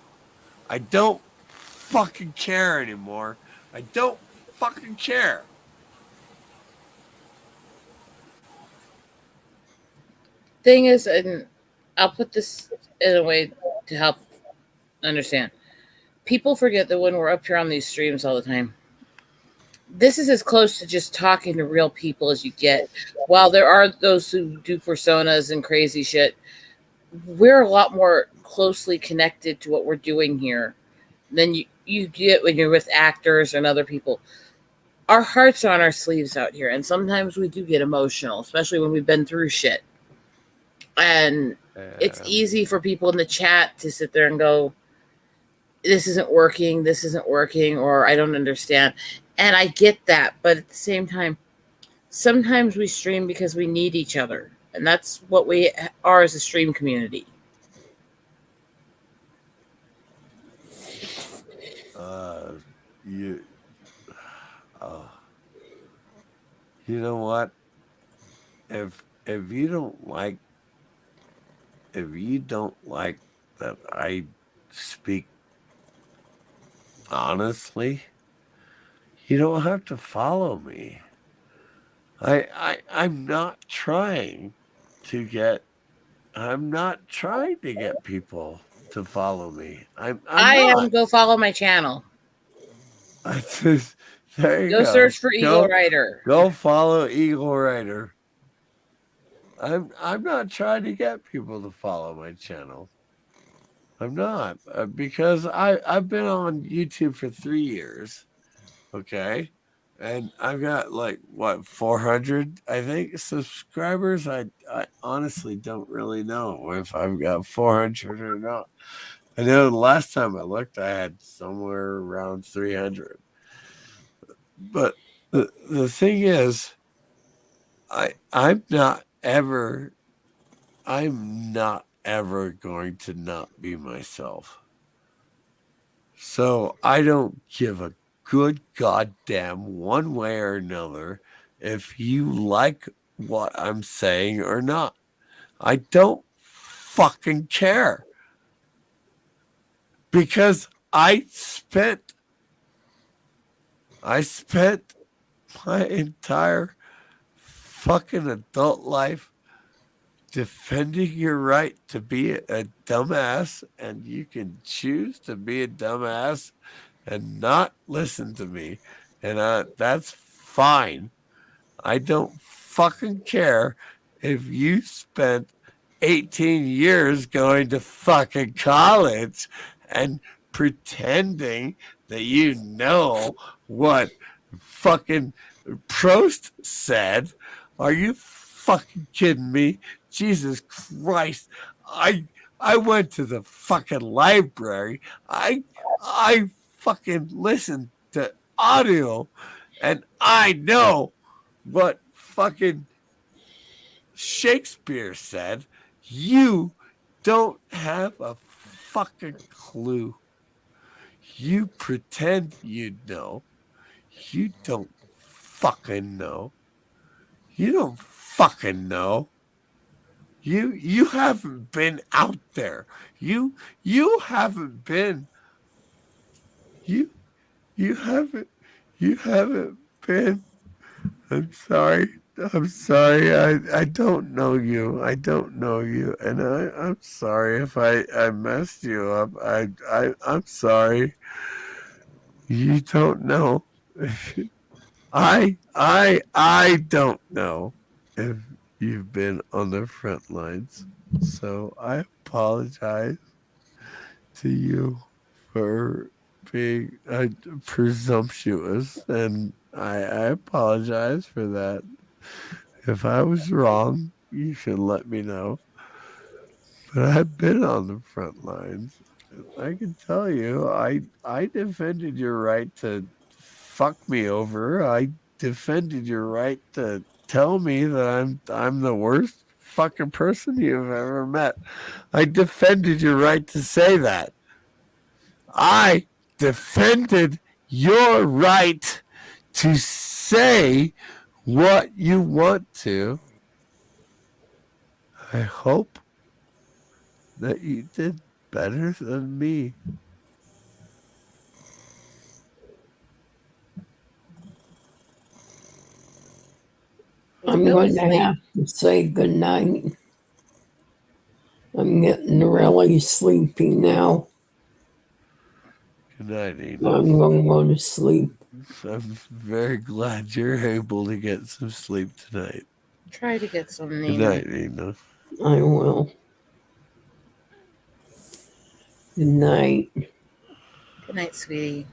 I don't fucking care anymore. I don't fucking care. Thing is, and I'll put this in a way to help understand. People forget that when we're up here on these streams all the time, this is as close to just talking to real people as you get. While there are those who do personas and crazy shit, we're a lot more closely connected to what we're doing here than you get when you're with actors and other people. Our hearts are on our sleeves out here, and sometimes we do get emotional, especially when we've been through shit. And it's easy for people in the chat to sit there and go, this isn't working, or I don't understand. And I get that, but at the same time, sometimes we stream because we need each other. And that's what we are as a stream community. You know what? If you don't like that I speak honestly, you don't have to follow me. I'm not trying to get people to follow me. I am. Go follow my channel. There you go. Search for Eagle Rider. Go follow Eagle Rider. I'm not trying to get people to follow my channel. I'm not, because I've been on YouTube for 3 years. Okay. And I've got 400, I think, subscribers. I honestly don't really know if I've got 400 or not. I know the last time I looked, I had somewhere around 300. But the thing is, I'm not ever going to not be myself. So I don't give a good goddamn one way or another if you like what I'm saying or not. I don't fucking care. Because I spent my entire fucking adult life defending your right to be a dumbass, and you can choose to be a dumbass and not listen to me, and that's fine. I don't fucking care if you spent 18 years going to fucking college and pretending that you know what fucking Proust said. Are you fucking kidding me? Jesus Christ. I went to the fucking library. I fucking listened to audio, and I know what fucking Shakespeare said. You don't have a fucking clue. You pretend you know. You don't fucking know. You don't fucking know. You haven't been out there. You haven't been. You haven't been. I'm sorry. I'm sorry. I don't know you. I don't know you. And I'm sorry if I messed you up. I'm sorry. You don't know. I don't know if you've been on the front lines. So I apologize to you for being presumptuous, and I apologize for that. If I was wrong, you should let me know. But I've been on the front lines. I can tell you, I defended your right to fuck me over. I defended your right to tell me that I'm the worst fucking person you've ever met. I defended your right to say that. I defended your right to say what you want to. I hope that you did better than me. I'm going to have to say goodnight. I'm getting really sleepy now. Good night, Nina. I'm going to go to sleep. I'm very glad you're able to get some sleep tonight. Try to get some, Good Nina. night, Nina. I will. Good night. Good night, sweetie.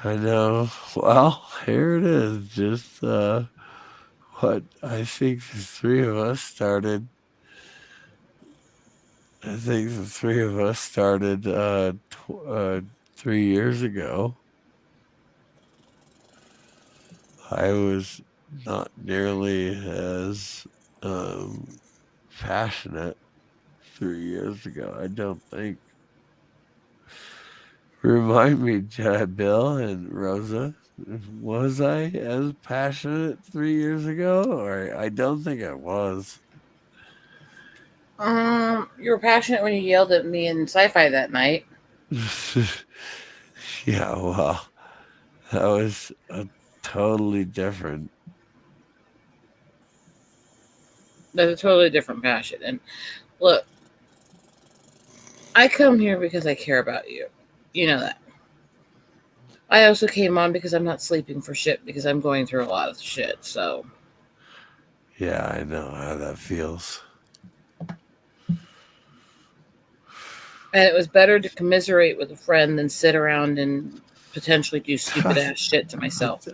I know. Well, here it is. Just what I think the three of us started. I think the three of us started 3 years ago. I was not nearly as passionate 3 years ago, I don't think. Remind me, Bill and Rosa, was I as passionate 3 years ago? Or I don't think I was. You were passionate when you yelled at me in sci-fi that night. Yeah, well, that was a totally different. That's a totally different passion. And look, I come here because I care about you. You know that. I also came on because I'm not sleeping for shit because I'm going through a lot of shit. So Yeah, I know how that feels. And it was better to commiserate with a friend than sit around and potentially do stupid ass shit to myself.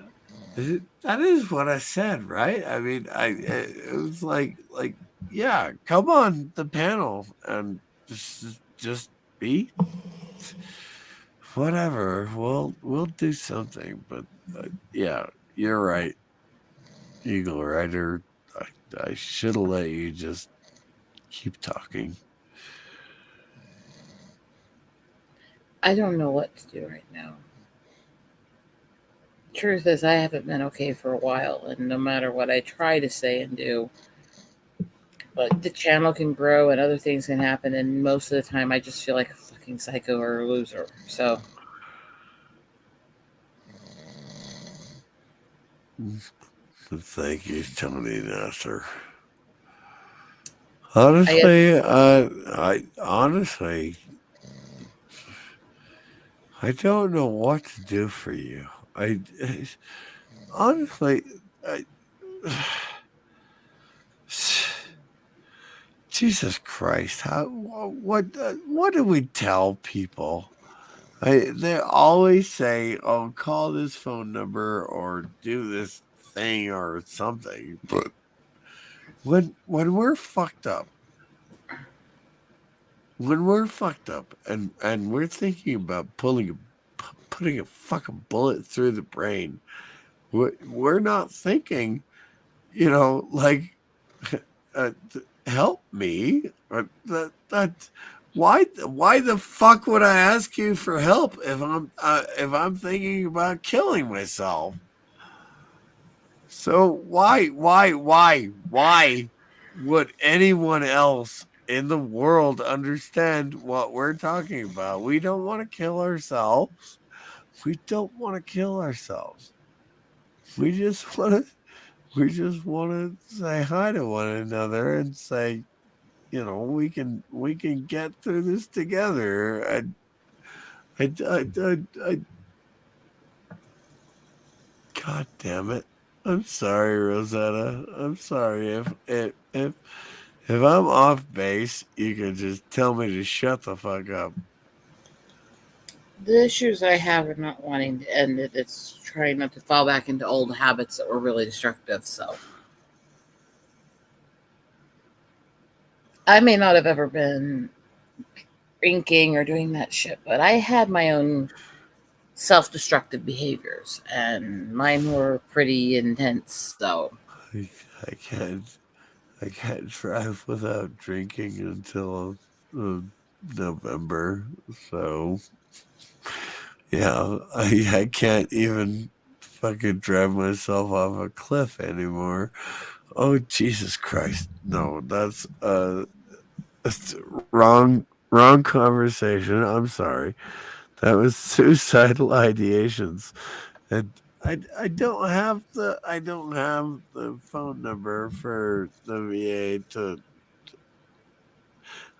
That is what I said, right? I mean, it was like, yeah, come on the panel and just be whatever. We'll do something, but yeah, you're right. Eagle Rider, I should have let you just keep talking. I don't know what to do right now. Truth is, I haven't been okay for a while, and no matter what I try to say and do, but the channel can grow and other things can happen, and most of the time I just feel like a fucking psycho or a loser. So Thank you, Tony Nasser. Honestly, I don't know what to do for you. Honestly, Jesus Christ! What do we tell people? They always say, "Oh, call this phone number or do this thing or something." But when we're fucked up, and we're thinking about putting a fucking bullet through the brain, we're not thinking, like, help me, or that. Why the fuck would I ask you for help if I'm thinking about killing myself? So why would anyone else in the world understand what we're talking about? We don't want to kill ourselves. We don't want to kill ourselves. We just want to say hi to one another and say, we can get through this together. I God damn it! I'm sorry, Rosetta. I'm sorry if I'm off base. You can just tell me to shut the fuck up. the issues I have are not wanting to end it. It's trying not to fall back into old habits that were really destructive. So I may not have ever been drinking or doing that shit, but I had my own self-destructive behaviors, and mine were pretty intense. So I can't drive without drinking until November. So yeah, I can't even fucking drive myself off a cliff anymore. Oh, Jesus Christ! No, that's wrong conversation. I'm sorry. That was suicidal ideations, and I don't have the phone number for the VA to.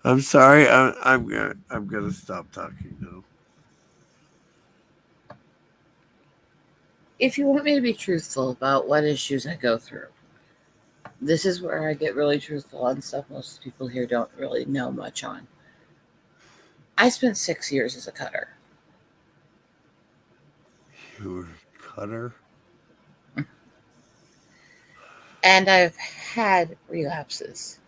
I'm sorry. I'm gonna stop talking now. if you want me to be truthful about what issues I go through, this is where I get really truthful on stuff most people here don't really know much on. I spent 6 years as a cutter. You were a cutter? And I've had relapses.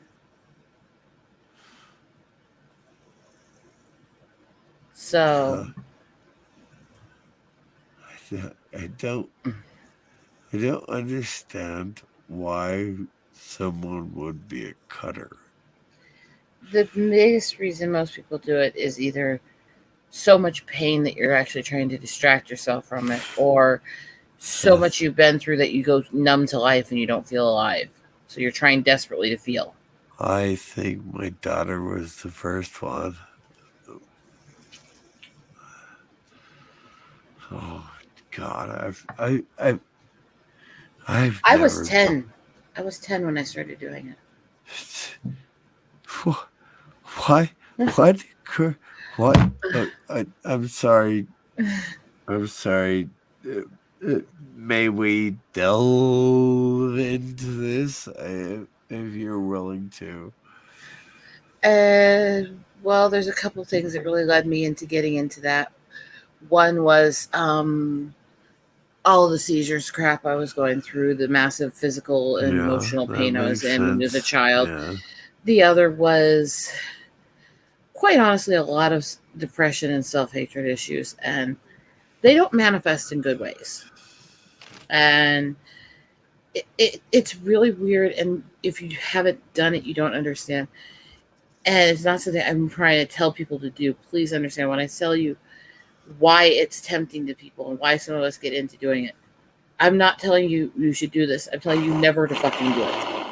So I don't understand why someone would be a cutter. the biggest reason most people do it is either so much pain that you're actually trying to distract yourself from it, or so much you've been through that you go numb to life and you don't feel alive. So you're trying desperately to feel. I think my daughter was the first one. Oh God, I was 10. I was 10 when I started doing it. Why? What? What? I'm sorry. I'm sorry. May we delve into this if you're willing to? Well, there's a couple things that really led me into getting into that. One was all the seizures crap I was going through, the massive physical and emotional pain I was in as a child. Yeah. The other was, quite honestly, a lot of depression and self-hatred issues, and they don't manifest in good ways. And it's really weird, and if you haven't done it, you don't understand. And it's not something I'm trying to tell people to do. Please understand when I tell you why it's tempting to people and why some of us get into doing it. I'm not telling you you should do this. I'm telling you never to fucking do it.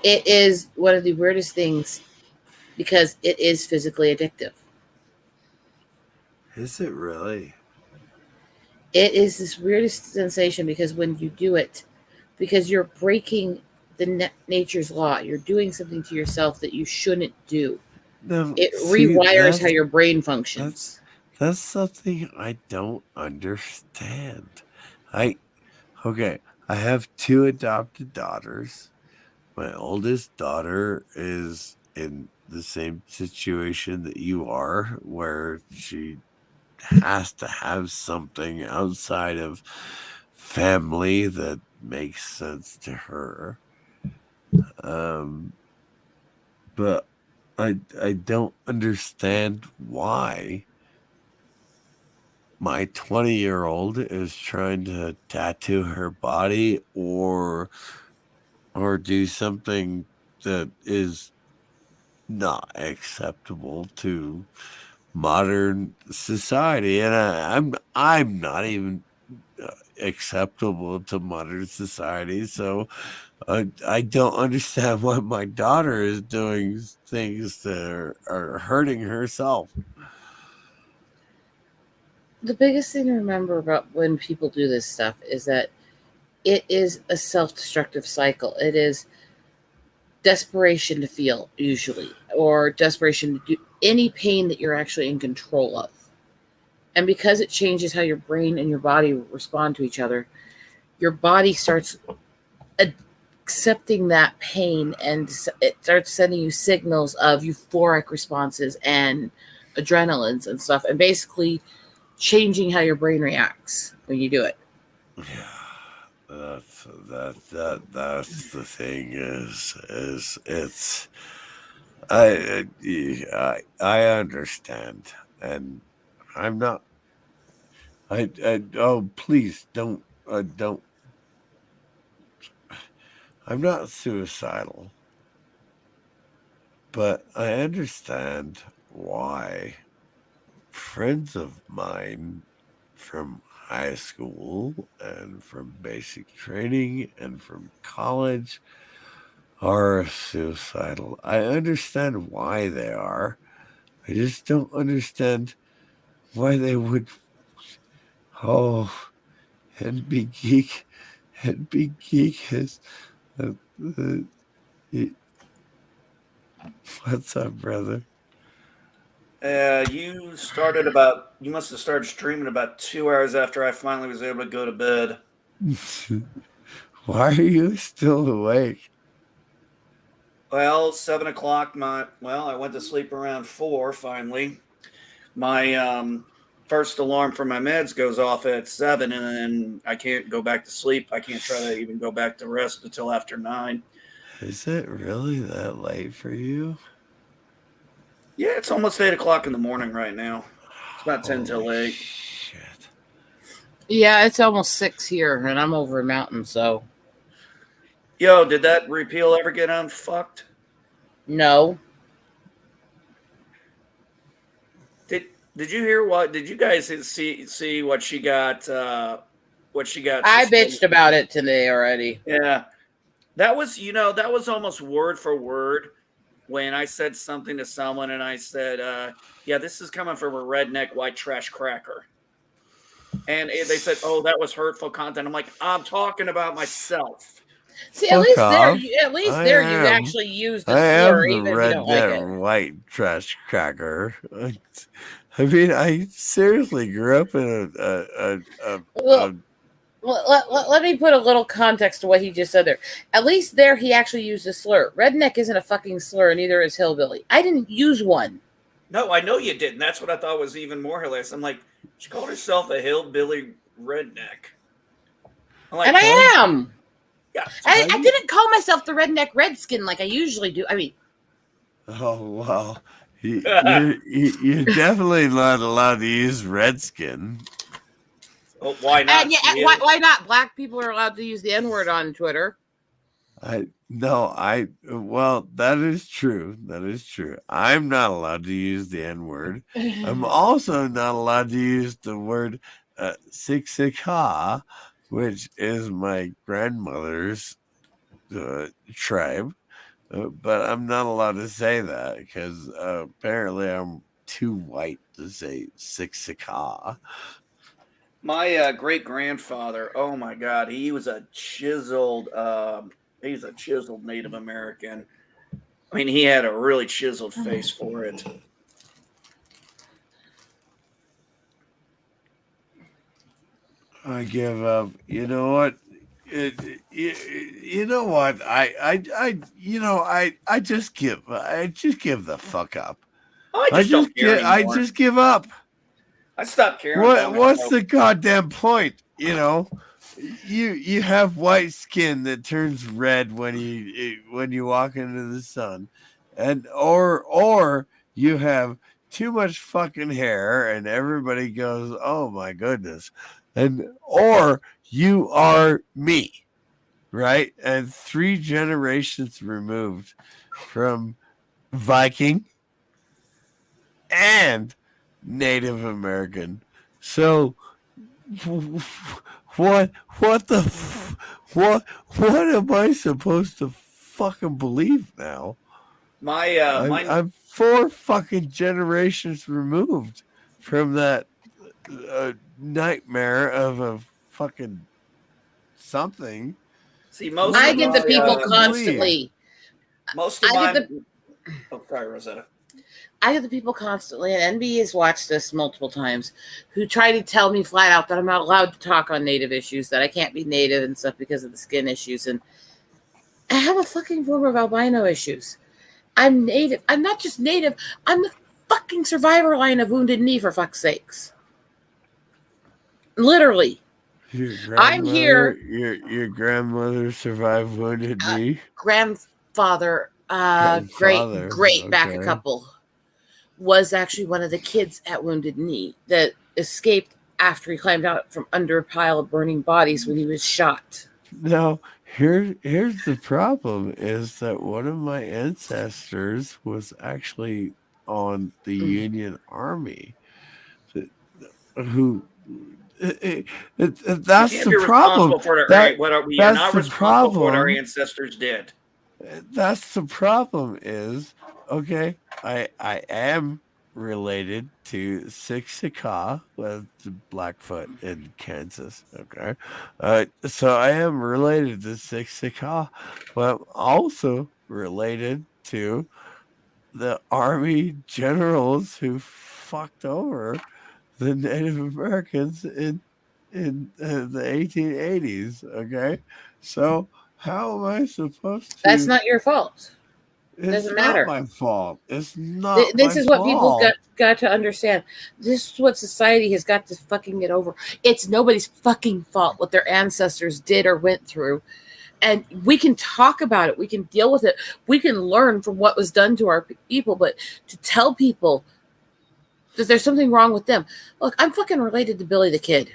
It is one of the weirdest things because it is physically addictive. Is it really? It is this weirdest sensation because when you do it, because you're breaking the nature's law, you're doing something to yourself that you shouldn't do. No, It see, rewires how your brain functions. That's something I don't understand. Okay, I have 2 adopted daughters. My oldest daughter is in the same situation that you are, where she has to have something outside of family that makes sense to her. But I don't understand why my 20-year-old is trying to tattoo her body or do something that is not acceptable to modern society, and I'm not even acceptable to modern society. So I don't understand why my daughter is doing things that are hurting herself. The biggest thing to remember about when people do this stuff is that it is a self-destructive cycle. It is desperation to feel, usually, or desperation to do any pain that you're actually in control of. And because it changes how your brain and your body respond to each other, your body starts accepting that pain, and it starts sending you signals of euphoric responses and adrenalines and stuff, and basically changing how your brain reacts when you do it. Yeah, that's the thing is it's I understand, and I'm not. Oh, please don't. I'm not suicidal, but I understand why friends of mine from high school and from basic training and from college are suicidal. I understand why they are. I just don't understand why they would. Oh, NB Geek is. Uh, what's up, brother? You must have started streaming about 2 hours after I finally was able to go to bed. Why are you still awake? Well, 7 o'clock. I went to sleep around 4. Finally, my first alarm for my meds goes off at 7, and then I can't go back to sleep. I can't try to even go back to rest until after 9. Is it really that late for you? Yeah, it's almost 8 o'clock in the morning right now. It's about 10 till 8. Shit. Yeah, it's almost 6 here, and I'm over a mountain, so. Yo, did that repeal ever get unfucked? No. Did you hear what? Did you guys see what she got? What she got? I bitched about it today already. Yeah, that was almost word for word when I said something to someone, and I said, "Yeah, this is coming from a redneck white trash cracker," and they said, "Oh, that was hurtful content." I'm like, "I'm talking about myself." See, at least there, you actually used the slur, even if you don't like it. White trash cracker. I mean, I seriously grew up in let me put a little context to what he just said there. At least there, he actually used a slur. Redneck isn't a fucking slur, neither is hillbilly. I didn't use one. No, I know you didn't. That's what I thought was even more hilarious. I'm like, she called herself a hillbilly redneck. Like, and I am. Yeah, I didn't call myself the redneck redskin like I usually do. I mean, oh well, you're definitely not allowed to use redskin. Well, why not? And yeah, why not? Black people are allowed to use the N-word on Twitter. Well, that is true. That is true. I'm not allowed to use the N-word. I'm also not allowed to use the word Siksika, which is my grandmother's tribe. But I'm not allowed to say that because apparently I'm too white to say Siksika. My great grandfather, oh my God, he was a chiseled. He's a chiseled Native American. I mean, he had a really chiseled face for it. I give up. You know what? You know what? I just give the fuck up. Oh, I just give up. I stopped caring. What's the goddamn point? You know, you have white skin that turns red when you walk into the sun, and or you have too much fucking hair, and everybody goes, "Oh my goodness," or you are me, right? And 3 generations removed from Viking and Native American. So what am I supposed to fucking believe now? I'm 4 fucking generations removed from that nightmare of a fucking something. See, I get the people constantly. Sorry, Rosetta. I get the people constantly, and NB has watched this multiple times, who try to tell me flat out that I'm not allowed to talk on Native issues, that I can't be Native and stuff because of the skin issues. And I have a fucking form of albino issues. I'm Native. I'm not just Native. I'm the fucking survivor line of Wounded Knee, for fuck's sakes. Literally. I'm here. Your grandmother survived Wounded Knee? Grandfather, great back a couple, was actually one of the kids at Wounded Knee that escaped after he climbed out from under a pile of burning bodies when he was shot. Now, here's the problem is that one of my ancestors was actually on the Union Army. Who that's the problem. We are not responsible for what our ancestors did. That's the problem is, okay, I am related to Siksika, with Blackfoot in Kansas, okay? So I am related to Siksika, but I'm also related to the Army generals who fucked over the Native Americans in the 1880s, okay? So how am I supposed to? That's not your fault. It doesn't matter. It's not my fault. It's not. This is what people got to understand. This is what society has got to fucking get over. It's nobody's fucking fault what their ancestors did or went through. And we can talk about it. We can deal with it. We can learn from what was done to our people. But to tell people that there's something wrong with them. Look, I'm fucking related to Billy the Kid.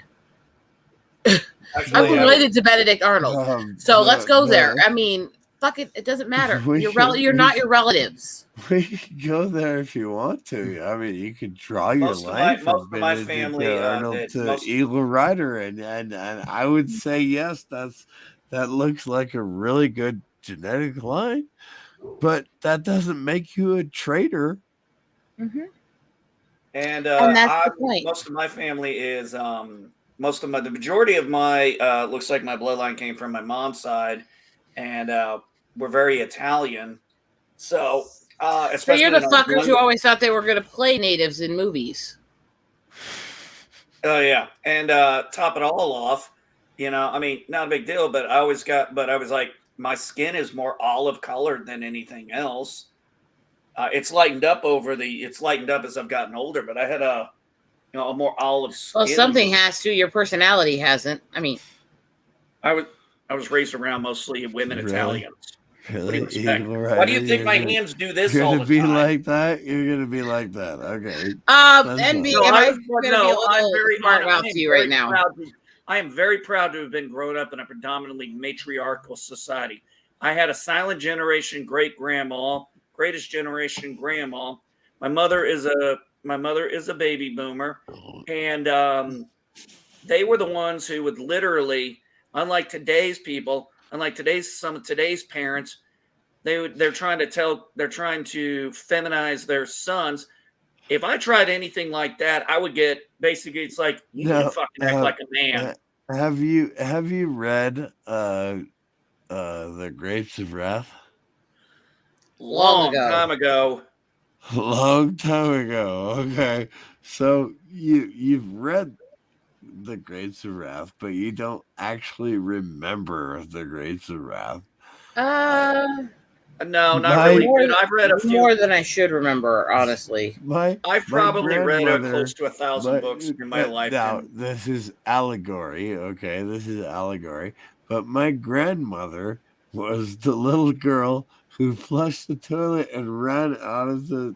I'm related to Benedict Arnold. So let's go there. I mean, fuck it. It doesn't matter. You're not your relatives. We can go there if you want to. I mean, you could draw your line from Benedict Arnold to Eagle Rider, and I would say yes. That looks like a really good genetic line, but that doesn't make you a traitor. Mm-hmm. And that's the point. Most of my family is the majority of my looks like my bloodline came from my mom's side, and we're very Italian. So especially you're the fuckers who always thought they were going to play natives in movies. Oh yeah, and top it all off, I mean, not a big deal, but I was like, my skin is more olive colored than anything else. It's lightened up as I've gotten older, but I had a more olive skin. Well, something has to. Your personality hasn't. I mean, I was raised around mostly women Italians. What do you Really? expect? Eagle Why do you Rider, think my you're hands do this You're all gonna the be time? like that. You're gonna be like that. Okay. NB, No, am I I'm going to be a little very smart I mouth am to you very right now? I am very proud to have been grown up in a predominantly matriarchal society. I had a silent generation great grandma, greatest generation grandma. My mother is a baby boomer, and they were the ones who would literally, unlike today's people, unlike some of today's parents, they're trying to feminize their sons. If I tried anything like that, I would get basically it's like you need to No. fucking act like a man. Have you read The Grapes of Wrath? Long ago. Time ago. Long time ago. Okay. So you've read The Grapes of Wrath, but you don't actually remember The Grapes of Wrath. No, not really. More, Dude, I've read a few. more than I should remember, honestly. I've probably read close to 1,000 books in my Now, lifetime. this is allegory, okay? This is allegory. But my grandmother was the little girl who flushed the toilet and ran out of the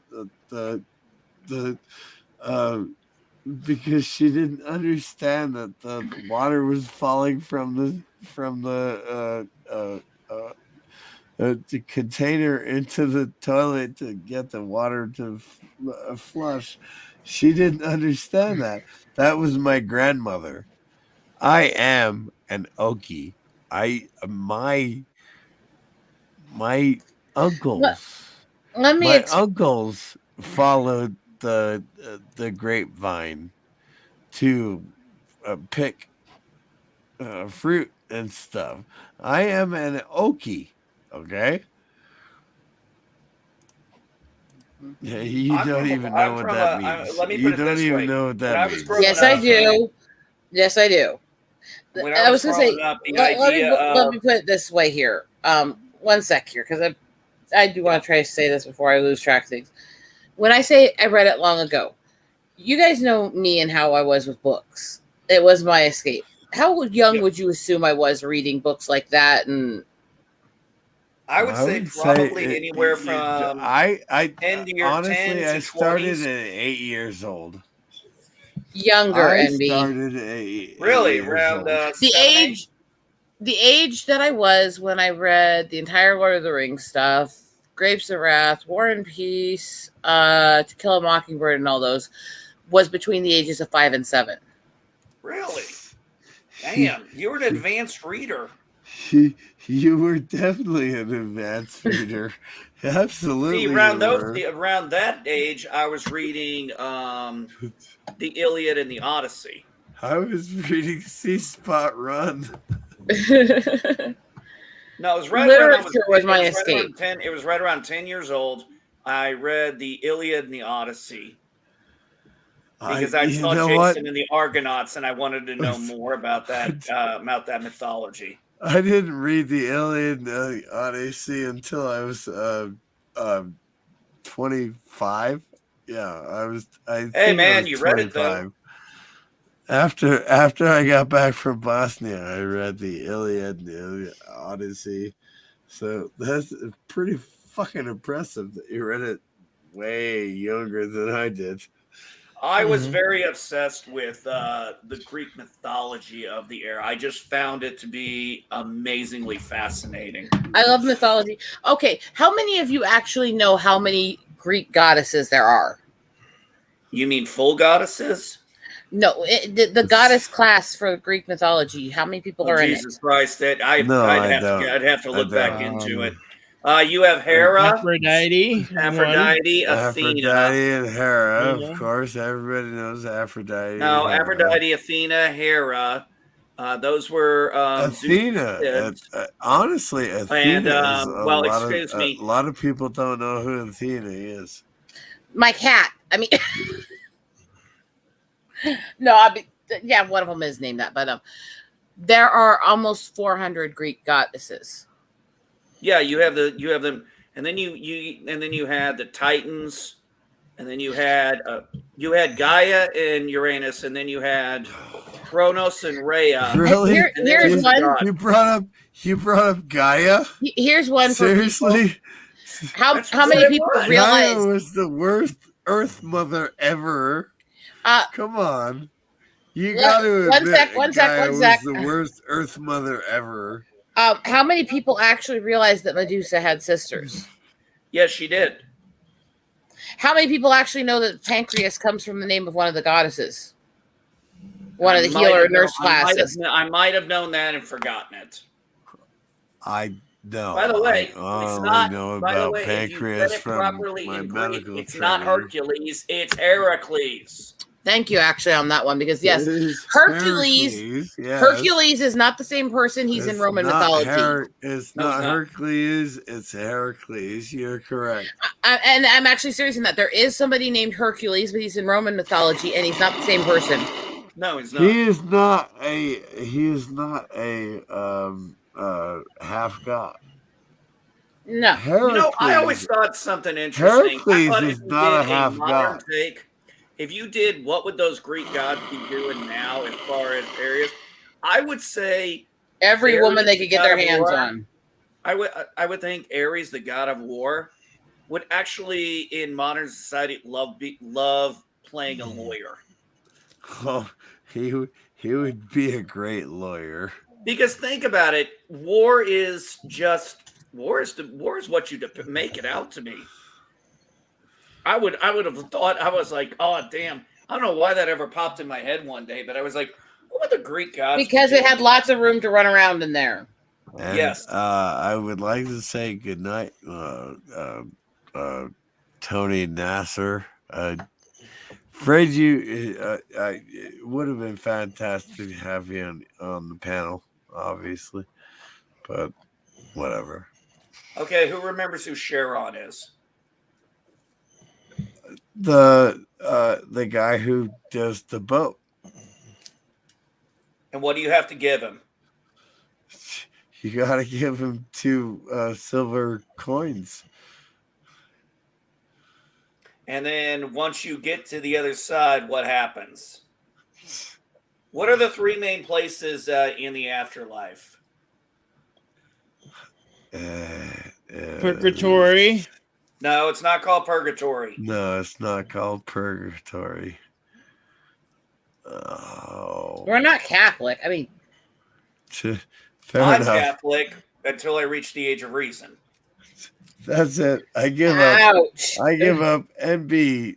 because she didn't understand that the water was falling from the container into the toilet to get the water to flush. She didn't understand that. That was my grandmother. I am an Okie. My uncles. Let me My uncles followed the grapevine to pick fruit and stuff. I am an Okie. Okay. Yeah, you don't even know what that means. Let me You put it don't this even way. know what When I that was means. growing Yes, I up, do. Yes, I do. When I was going to say, growing up, the let idea me put it this way here. One sec here, because I do want to try to say this before I lose track of things. When I say I read it long ago, you guys know me and how I was with books. It was my escape. How young would you assume I was reading books like that? And I would say probably anywhere from I 10 to honestly 10 I to started 20s. at 8 years old. younger, I NB. started at 8 Really years around old. The age that I was when I read the entire Lord of the Rings stuff, Grapes of Wrath, War and Peace, To Kill a Mockingbird, and all those was between the ages of 5 and 7. Really? Damn, you were an advanced reader. You were definitely an advanced reader. Absolutely. See, around that age, I was reading the Iliad and the Odyssey. I was reading Sea Spot Run. No, it was right Literature was my right escape. It was right around 10 years old. I read the Iliad and the Odyssey because I saw Jason and the Argonauts, and I wanted to know more about that mythology. I didn't read the Iliad and the Odyssey until I was 25. Yeah, Hey man, you read it though. After I got back from Bosnia, I read the Iliad and the Odyssey. So that's pretty fucking impressive that you read it way younger than I did. I was very obsessed with the Greek mythology of the era. I just found it to be amazingly fascinating. I love mythology. Okay, how many of you actually know how many Greek goddesses there are? You mean full goddesses? No, the goddess class for Greek mythology. How many people are in it? Jesus Christ! I'd have to look back into it. You have Hera, Aphrodite, Athena, and Hera. Of course, everybody knows Aphrodite. No, Aphrodite, Athena, Hera. Those were Athena. Honestly, Athena. And excuse me, a lot of people don't know who Athena is. My cat. I mean, yeah, one of them is named that, but there are almost 400 Greek goddesses. Yeah, you have them, and then you had the Titans, and then you had Gaia and Uranus, and then you had Kronos and Rhea. Really? Here's You- one. God. You brought up Gaia? Here's one for people. Seriously? How That's many what it people was. Gaia realize? was the worst Earth mother ever. Come on. You Look, got to one admit sec, one sec, Gaia one sec. was the worst Earth mother ever. How many people actually realize that Medusa had sisters? Yes, she did. How many people actually know that Pancreas comes from the name of one of the goddesses? One of the healer and nurse classes. I might have known that and forgotten it. I know. By the way, I it's only not. know By the about way, if you read Pancreas it from properly my in Greek, medical it's not training. Hercules. It's Heracles. Thank you, actually, on that one, because yes, It is Hercules. yes. Hercules is not the same person. He's in It's Roman not mythology. It's No, not it's not. Hercules. It's Heracles. You're correct. And I'm actually serious in that. There is somebody named Hercules, but he's in Roman mythology, and he's not the same person. No, he's not. He is not a. He is not a half god. No. Heracles. I always thought something interesting. I Heracles thought is if you not a did half modern god. take, if you did, what would those Greek gods be doing now as far as areas? I would say Every Ares, woman they could get their God of hands War. on. I would think Ares, the god of war, would actually in modern society love playing a lawyer. Oh, he would be a great lawyer. Because think about it, war is what you make it out to be. I would have thought, I was like, oh damn, I don't know why that ever popped in my head one day, but I was like, what would the Greek gods? Because be it had doing? lots of room to run around in there. And, Yes. I would like to say goodnight, Tony Nasser. Fred, it would have been fantastic to have you on the panel, obviously, but whatever. Okay, who remembers who Charon is? The guy who does the boat. And what do you have to give him? You gotta give him 2 silver coins. And then once you get to the other side, what happens? What are the 3 main places in the afterlife? Purgatory. No, it's not called purgatory. No, it's not called purgatory. Oh, We're not Catholic. I mean, fair I'm enough. Catholic until I reach the age of reason. That's it. I give up. ouch. I give up. NB.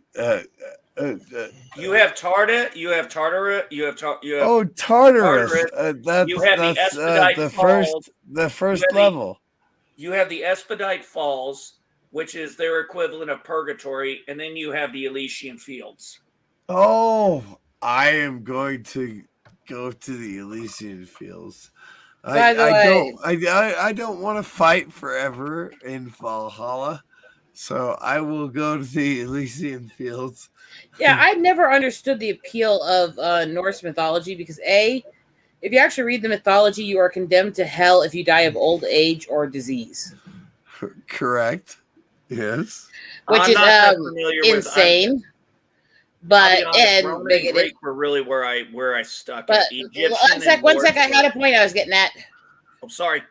You have Tarda, you have Tartara, you have Oh, Tartarus. Tartarus. You have the Expedite the Falls. first You have level. you have the Expedite Falls, which is their equivalent of purgatory, and then you have the Elysian Fields. Oh, I am going to go to the Elysian Fields. By the way- I don't want to fight forever in Valhalla, so I will go to the Elysian Fields. Yeah, I never understood the appeal of Norse mythology because if you actually read the mythology, you are condemned to hell if you die of old age or disease, Correct. Yes. which I'm is not that familiar with- insane. I'll But be honest, and Roman and bigoted. Greek were really where I stuck. But at. Egyptian one and sec. I Norse had a point I was getting at. I'm sorry.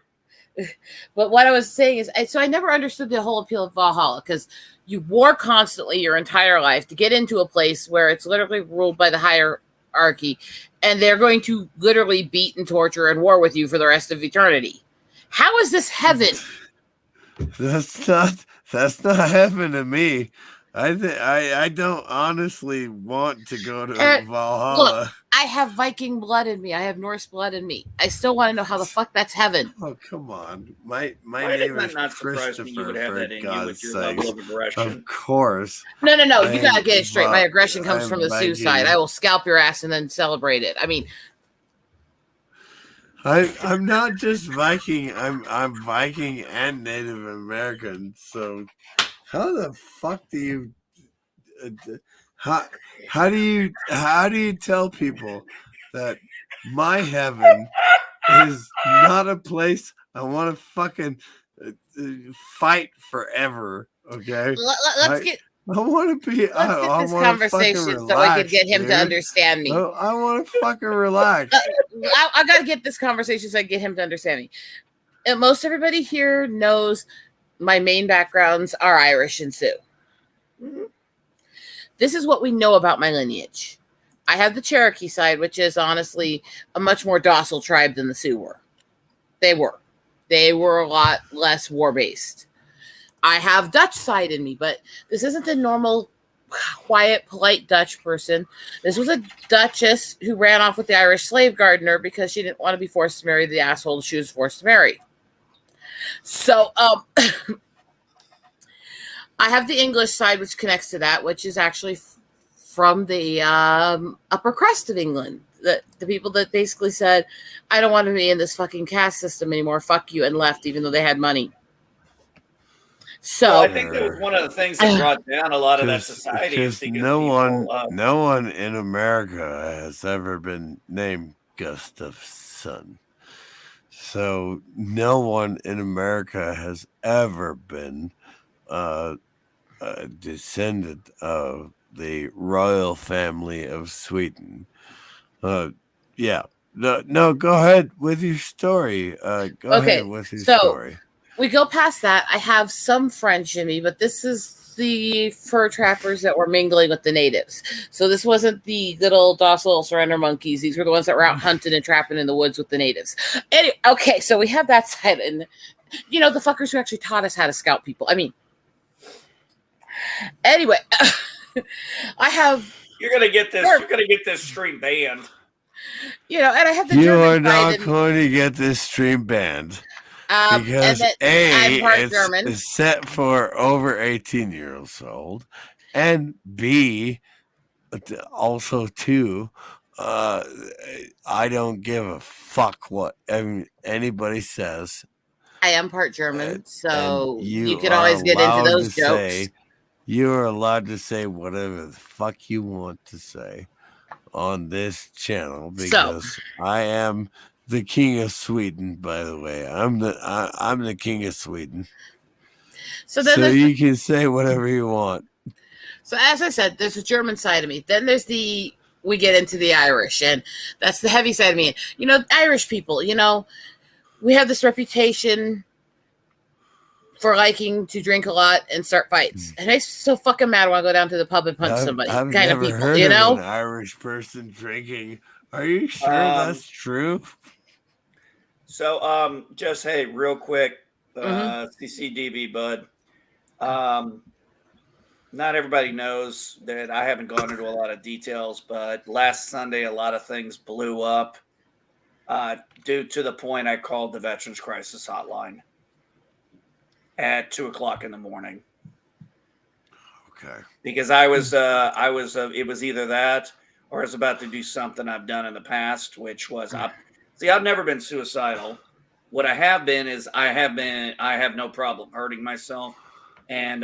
But what I was saying is, so I never understood the whole appeal of Valhalla because you war constantly your entire life to get into a place where it's literally ruled by the hierarchy, and they're going to literally beat and torture and war with you for the rest of eternity. How is this heaven? That's not heaven to me. I don't honestly want to go to Valhalla. I have Viking blood in me. I have Norse blood in me. I still want to know how the fuck that's heaven. Oh, come on. My Why name does is that not surprise me? You would have Christopher, that for in you with God's your sake. level of aggression. Of course. No. You I gotta am get it straight. My Vi- aggression comes I'm from the Viking. suicide. I will scalp your ass and then celebrate it. I mean, I'm not just Viking. I'm Viking and Native American. So how the fuck do you how do you tell people that my heaven is not a place I want to fucking fight forever? Okay. I want to be. Let's get I this want to fucking conversation relax, so I could get him dude. to understand me. I want to fucking relax. I got to get this conversation so I get him to understand me. And most everybody here knows my main backgrounds are Irish and Sioux. Mhm. This is what we know about my lineage. I have the Cherokee side, which is honestly a much more docile tribe than the Sioux were. They were a lot less war-based. I have Dutch side in me, but this isn't the normal quiet, polite Dutch person. This was a Duchess who ran off with the Irish slave gardener because she didn't want to be forced to marry the asshole she was forced to marry. So, I have the English side, which connects to that, which is actually from the upper crust of England. The people that basically said, I don't want to be in this fucking caste system anymore. Fuck you, and left, even though they had money. So Well, I think that was one of the things that brought down a lot of that society. Is Because because no one in America has ever been named Gustafson. So no one in America has ever been a descendant of the royal family of Sweden. Yeah. No, go ahead with your story. Go ahead with your story. We go past that. I have some French in me, but this is the fur trappers that were mingling with the natives. So this wasn't the little docile surrender monkeys. These were the ones that were out hunting and trapping in the woods with the natives. Anyway, okay, so we have that side. And, the fuckers who actually taught us how to scout people. I mean, anyway, I have... You're going to get this. You're going to get this stream banned. And I have the You German are not side going to get this stream banned. Because I'm part it's German. set for over 18-years old, and B, also too, I don't give a fuck what anybody says. I am part German, so you can are always get into allowed those to jokes. You are allowed to say whatever the fuck you want to say on this channel because I am the king of Sweden. By the way, I'm the king of Sweden. So you can say whatever you want. So as I said, there's a German side of me. Then there's we get into the Irish, and that's the heavy side of me. Irish people, we have this reputation for liking to drink a lot and start fights. And I'm so fucking mad when I go down to the pub and punch somebody. I've kind never of people, heard of an Irish person drinking. Are you sure that's true? So, just hey, real quick, CCDV, bud. Not everybody knows that I haven't gone into a lot of details, but last Sunday, a lot of things blew up due to the point I called the Veterans Crisis Hotline at 2:00 in the morning. Okay. Because it was either that or I was about to do something I've done in the past, which was I've never been suicidal. What I have been is I have no problem hurting myself. And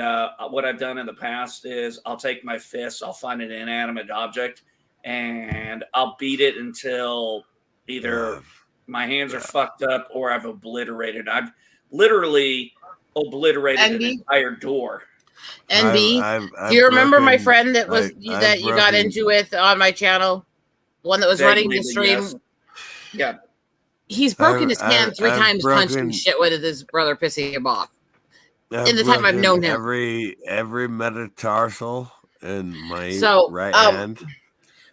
what I've done in the past is I'll take my fists, I'll find an inanimate object, and I'll beat it until either my hands are fucked up or I've obliterated. I've literally obliterated an entire door. NB, do you remember my friend that was that you got into with on my channel? The one that was running the stream? Yes. Yeah. He's broken his hand 3 times punching shit with his brother, pissing him off. In the time I've known him. Every metatarsal in my right hand.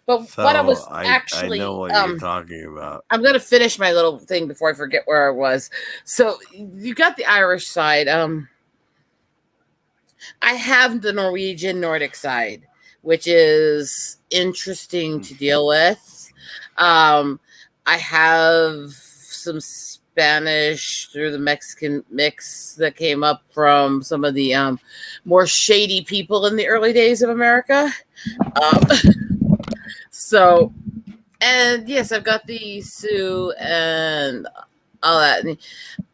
But So what I was I actually know what you're talking about. I'm going to finish my little thing before I forget where I was. So you got the Irish side. I have the Norwegian Nordic side, which is interesting to deal with. I have some Spanish through the Mexican mix that came up from some of the more shady people in the early days of America. So, and yes, I've got the Sioux and all that.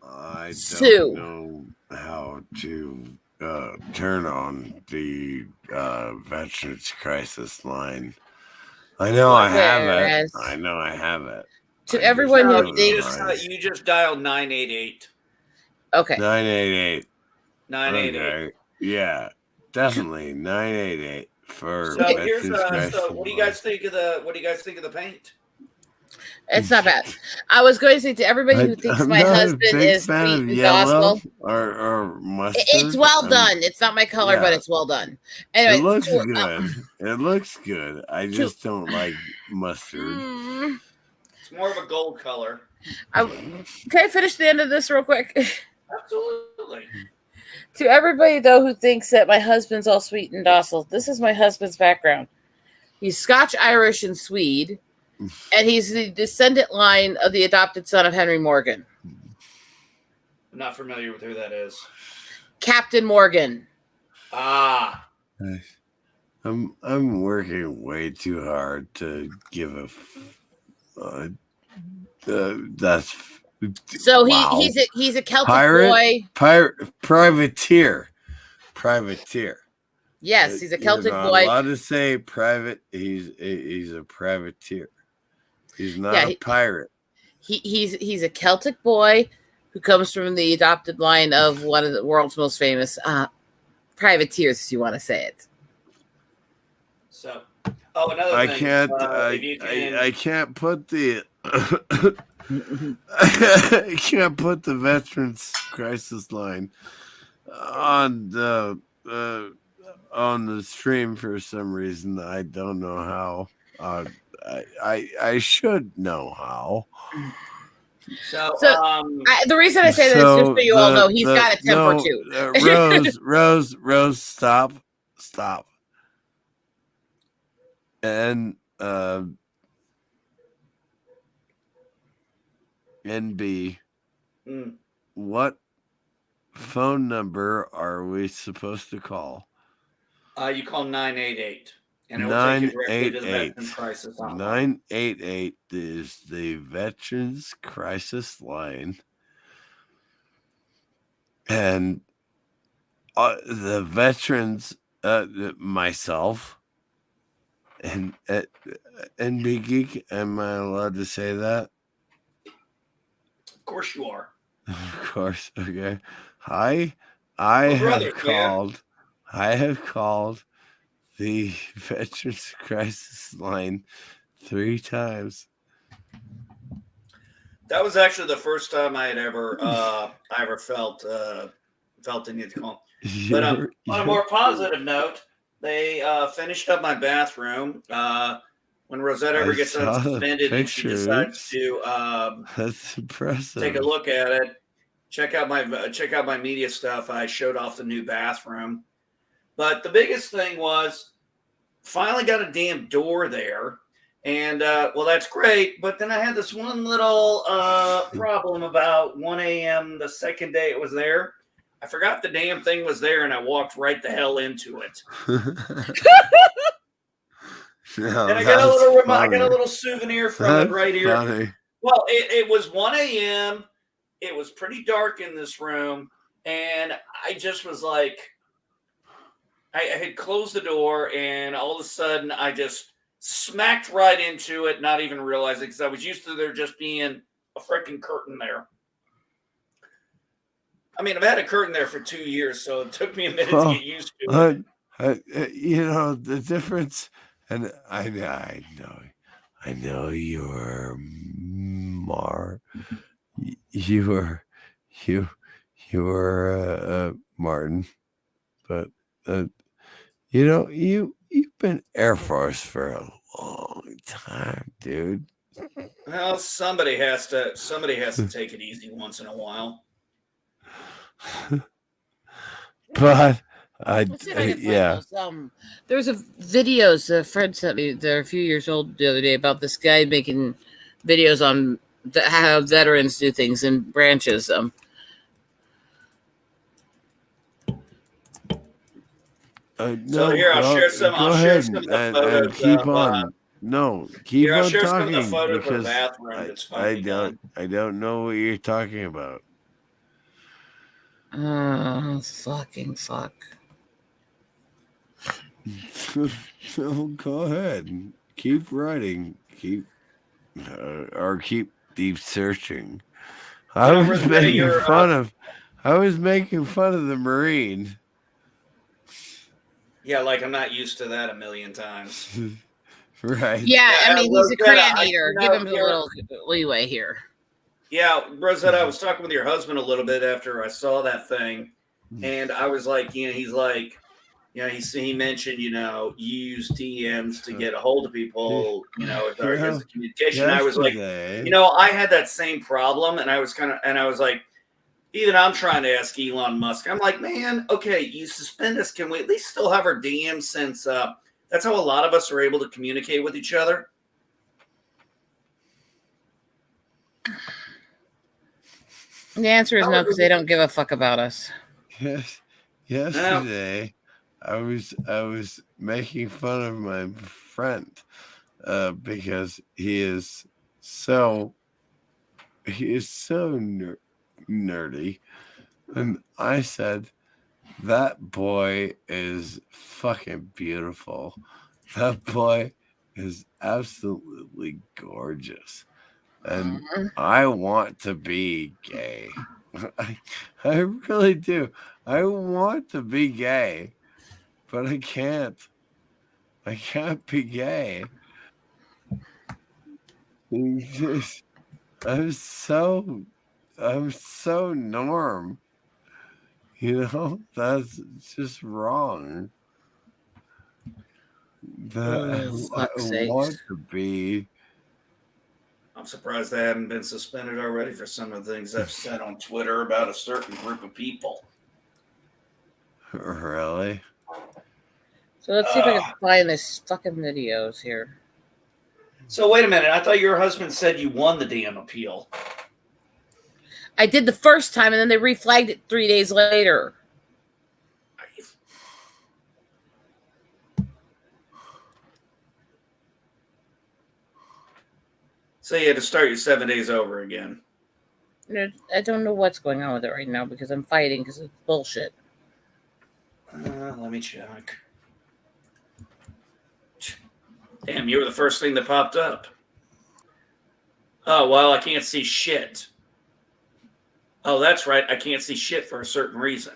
I don't know how to turn on the Veterans Crisis line. I know I have it. I know I have it. To everyone who thinks you just dial 988. Okay. 988. 988. Okay. Yeah. definitely 988 for So here's Veterans Christ so what do you guys think of the paint? It's not bad. I was going to say to everybody who thinks I'm my not a husband big is fan sweet of and yellow docile. or mustard. It's well done. It's not my color, but yeah. it's well done. It Anyway, looks good. It looks good. I to- just don't like mustard. mm, It's more of a gold color. can I finish the end of this real quick? Absolutely. To everybody, though, who thinks that my husband's all sweet and docile, this is my husband's background. He's Scotch, Irish, and Swede, and he's the descendant line of the adopted son of Henry Morgan. I'm not familiar with who that is. Captain Morgan. Ah. I'm working way too hard to give a. That's So wow. he's a Celtic Pirate? boy. Privateer. Yes, he's a Celtic You're not boy. allowed to say private. He's a privateer. He's not Yeah, a pirate. He's a Celtic boy who comes from the adopted line of one of the world's most famous privateers, if you want to say it. So, another I thing. can't. I can't put the. I can't put the Veterans Crisis line on the stream for some reason. I don't know how. I should know how. So, The reason I say that is just so you all know he's got a temper too. Rose, stop. And NB, what phone number are we supposed to call? You call 988. And it will take you directly to the Veterans Crisis Hotline. 988 is the Veterans Crisis line. And the veterans, myself, and Big Geek, am I allowed to say that? Of course you are. Of course, okay. I have called the Veterans Crisis line 3 times. That was actually the first time I had ever felt the need to call. But on a more positive note, they finished up my bathroom. When Rosetta ever gets unsuspended and she decides to that's impressive. Take a look at it, check out my media stuff. I showed off the new bathroom. But the biggest thing was finally got a damn door there. And, well, that's great. But then I had this one little problem about 1 a.m. the second day it was there. I forgot the damn thing was there, and I walked right the hell into it. No, and I got a little souvenir from it right here. Funny. Well, it was 1 a.m. It was pretty dark in this room, and I just was like, I had closed the door, and all of a sudden I just smacked right into it, not even realizing, because I was used to there just being a freaking curtain there. I mean, I've had a curtain there for 2 years, so it took me a minute to get used to it. You know, the difference, and I know you're you were Martin, but you know, you've been Air Force for a long time, dude. Well, somebody has to take it easy once in a while. But there's videos a friend sent me. They're a few years old the other day about this guy making videos on how veterans do things in branches. So here, I'll share some of the photos. Keep on. No, keep on talking because I don't know what you're talking about. Fucking fuck. So go ahead, keep writing, keep deep searching. I was making fun of the Marine. Yeah, like I'm not used to that a million times. Right. Yeah, I mean, he's a Rosetta, crayon eater. Give him a little leeway here. Yeah, Rosetta, I was talking with your husband a little bit after I saw that thing, and I was like, he's like, he mentioned, you use DMs to get a hold of people, as a communication. I was like, I had that same problem, and I was like, even I'm trying to ask Elon Musk. I'm like, man, okay, you suspend us. Can we at least still have our DMs since that's how a lot of us are able to communicate with each other? The answer is no, because they don't give a fuck about us. Yesterday, I was making fun of my friend because he is so nerdy, and I said, that boy is fucking beautiful. That boy is absolutely gorgeous. And I want to be gay. I really do. I want to be gay, but I can't. I can't be gay. I'm so norm. That's just wrong. I want to be. I'm surprised I haven't been suspended already for some of the things I've said on Twitter about a certain group of people. Really? So let's see if I can find this fucking videos here. So wait a minute. I thought your husband said you won the damn appeal. I did the first time, and then they reflagged it 3 days later. So you had to start your 7 days over again. I don't know what's going on with it right now because I'm fighting because it's bullshit. Let me check. Damn, you were the first thing that popped up. Oh, well, I can't see shit. Oh, that's right. I can't see shit for a certain reason.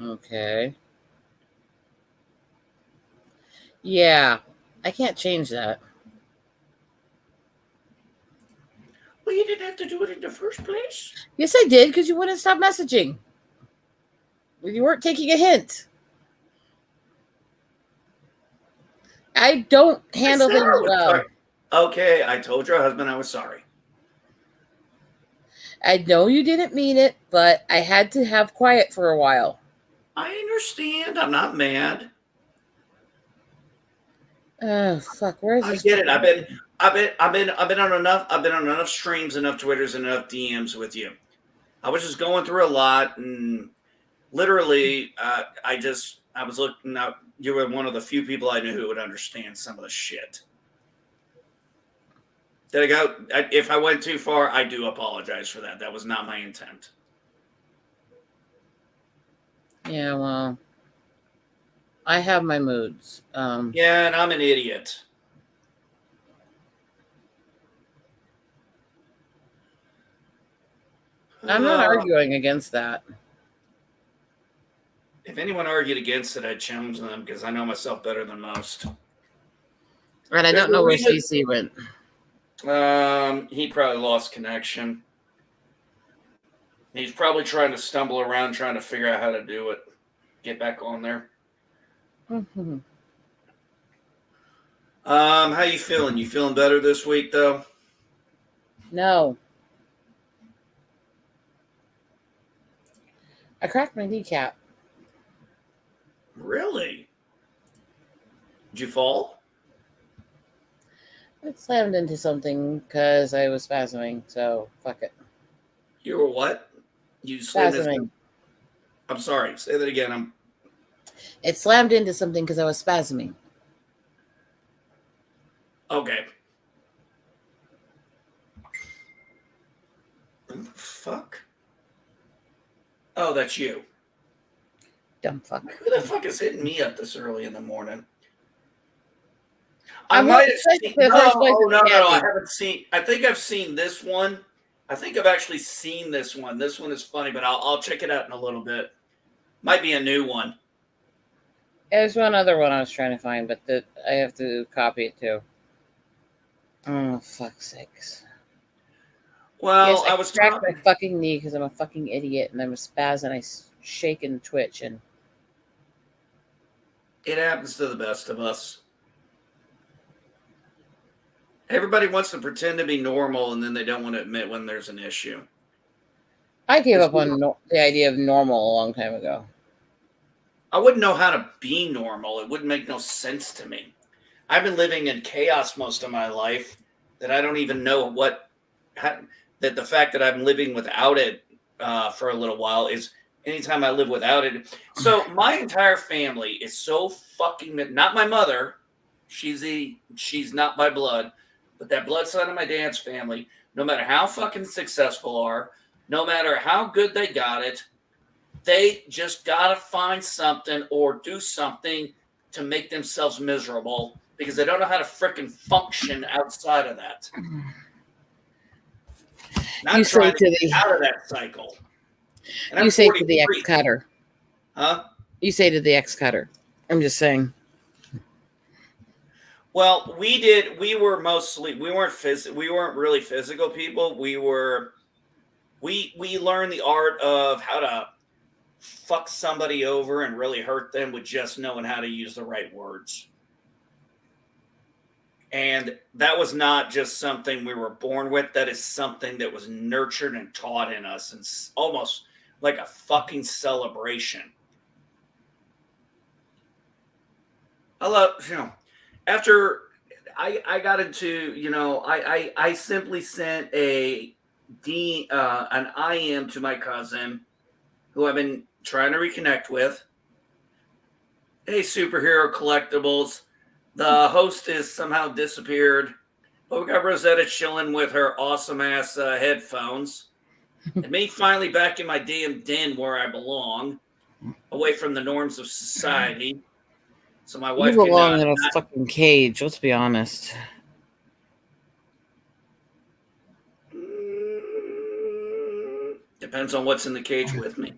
Okay. Yeah, I can't change that. Well, you didn't have to do it in the first place. Yes, I did, because you wouldn't stop messaging. You weren't taking a hint. I don't handle things well. Okay, I told your husband I was sorry. I know you didn't mean it, but I had to have quiet for a while. I understand. I'm not mad. Oh fuck! Where is this? I get it. I've been on enough streams, enough Twitters, and enough DMs with you. I was just going through a lot, and literally, I was looking out. You were one of the few people I knew who would understand some of the shit. If I went too far, I do apologize for that. That was not my intent. Yeah, well, I have my moods. Yeah, and I'm an idiot. I'm not arguing against that. If anyone argued against it, I'd challenge them because I know myself better than most. And I don't know where CC went. He probably lost connection. He's probably trying to stumble around, trying to figure out how to do it. Get back on there. Mm-hmm. How you feeling? You feeling better this week, though? No. I cracked my kneecap. Really? Did you fall? It slammed into something because I was spasming, so fuck it. You were what? You spasming. I'm sorry. Say that again. It slammed into something because I was spasming. Okay. What the fuck? Oh, that's you. Dumb fuck. Who the fuck is hitting me up this early in the morning? I might have seen. No, I haven't seen. I think I've seen this one. I think I've actually seen this one. This one is funny, but I'll check it out in a little bit. Might be a new one. There's one other one I was trying to find, but I have to copy it too. Oh, fuck's sakes. Well, Yes, I was cracked talking. my fucking knee because I'm a fucking idiot and I'm a spaz and I shake and twitch and It happens to the best of us. Everybody wants to pretend to be normal, and then they don't want to admit when there's an issue. I gave up on the idea of normal a long time ago. I wouldn't know how to be normal. It wouldn't make no sense to me. I've been living in chaos most of my life that I don't even know that the fact that I'm living without it for a little while is anytime I live without it. So my entire family is so fucking, not my mother. She's not by blood, but that blood side of my dad's family, no matter how fucking successful are, no matter how good they got it, they just gotta find something or do something to make themselves miserable because they don't know how to frickin' function outside of that. And I'm trying to get out of that cycle. You say to the ex-cutter. Huh? You say to the ex-cutter. I'm just saying. Well, we weren't really physical people. We learned the art of how to fuck somebody over and really hurt them with just knowing how to use the right words. And that was not just something we were born with. That is something that was nurtured and taught in us, and almost like a fucking celebration. After I got into, I simply sent an IM to my cousin who I've been trying to reconnect with. Hey, Superhero Collectibles. The host has somehow disappeared, but we got Rosetta chilling with her awesome ass headphones. And me finally back in my damn den where I belong, away from the norms of society. So my wife You belong in a fucking cage, let's be honest. Depends on what's in the cage with me.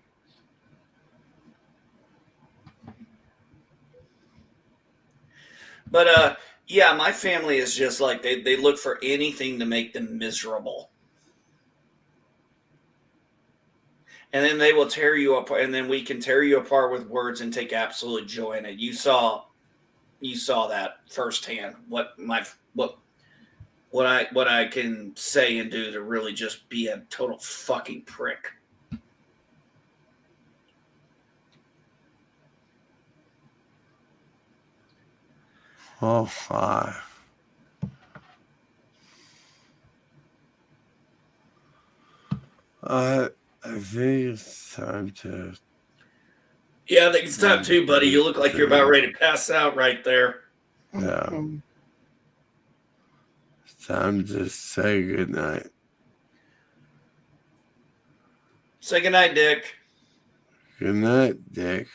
But yeah, my family is just like they look for anything to make them miserable. And then they will tear you apart, and then we can tear you apart with words and take absolute joy in it. You saw that firsthand. What I can say and do to really just be a total fucking prick. Oh, fuck. I think it's time to. Yeah, I think it's time too, buddy. You look like you're about ready to pass out right there. Yeah. It's time to say goodnight. Say goodnight, Dick. Good night, Dick.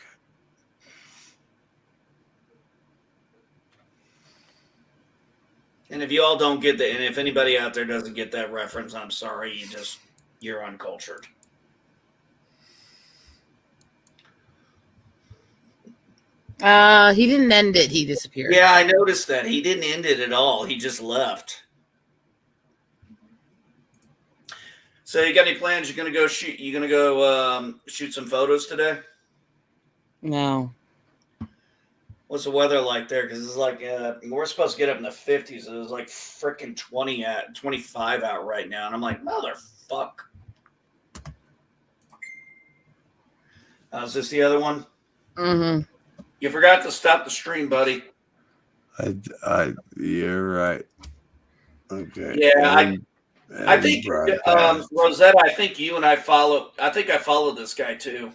And if you all don't get that, and if anybody out there doesn't get that reference, I'm sorry. You're uncultured. He didn't end it. He disappeared. Yeah, I noticed that. He didn't end it at all. He just left. So you got any plans? You're gonna go shoot? You gonna go shoot some photos today? No. What's the weather like there? Because it's like we're supposed to get up in the 50s. It was like freaking 25 out right now, and I'm like, motherfuck. Is this the other one? Mm-hmm. You forgot to stop the stream, buddy. You're right. Okay. Yeah, I think Rosetta. I think you and I follow. I think I followed this guy too.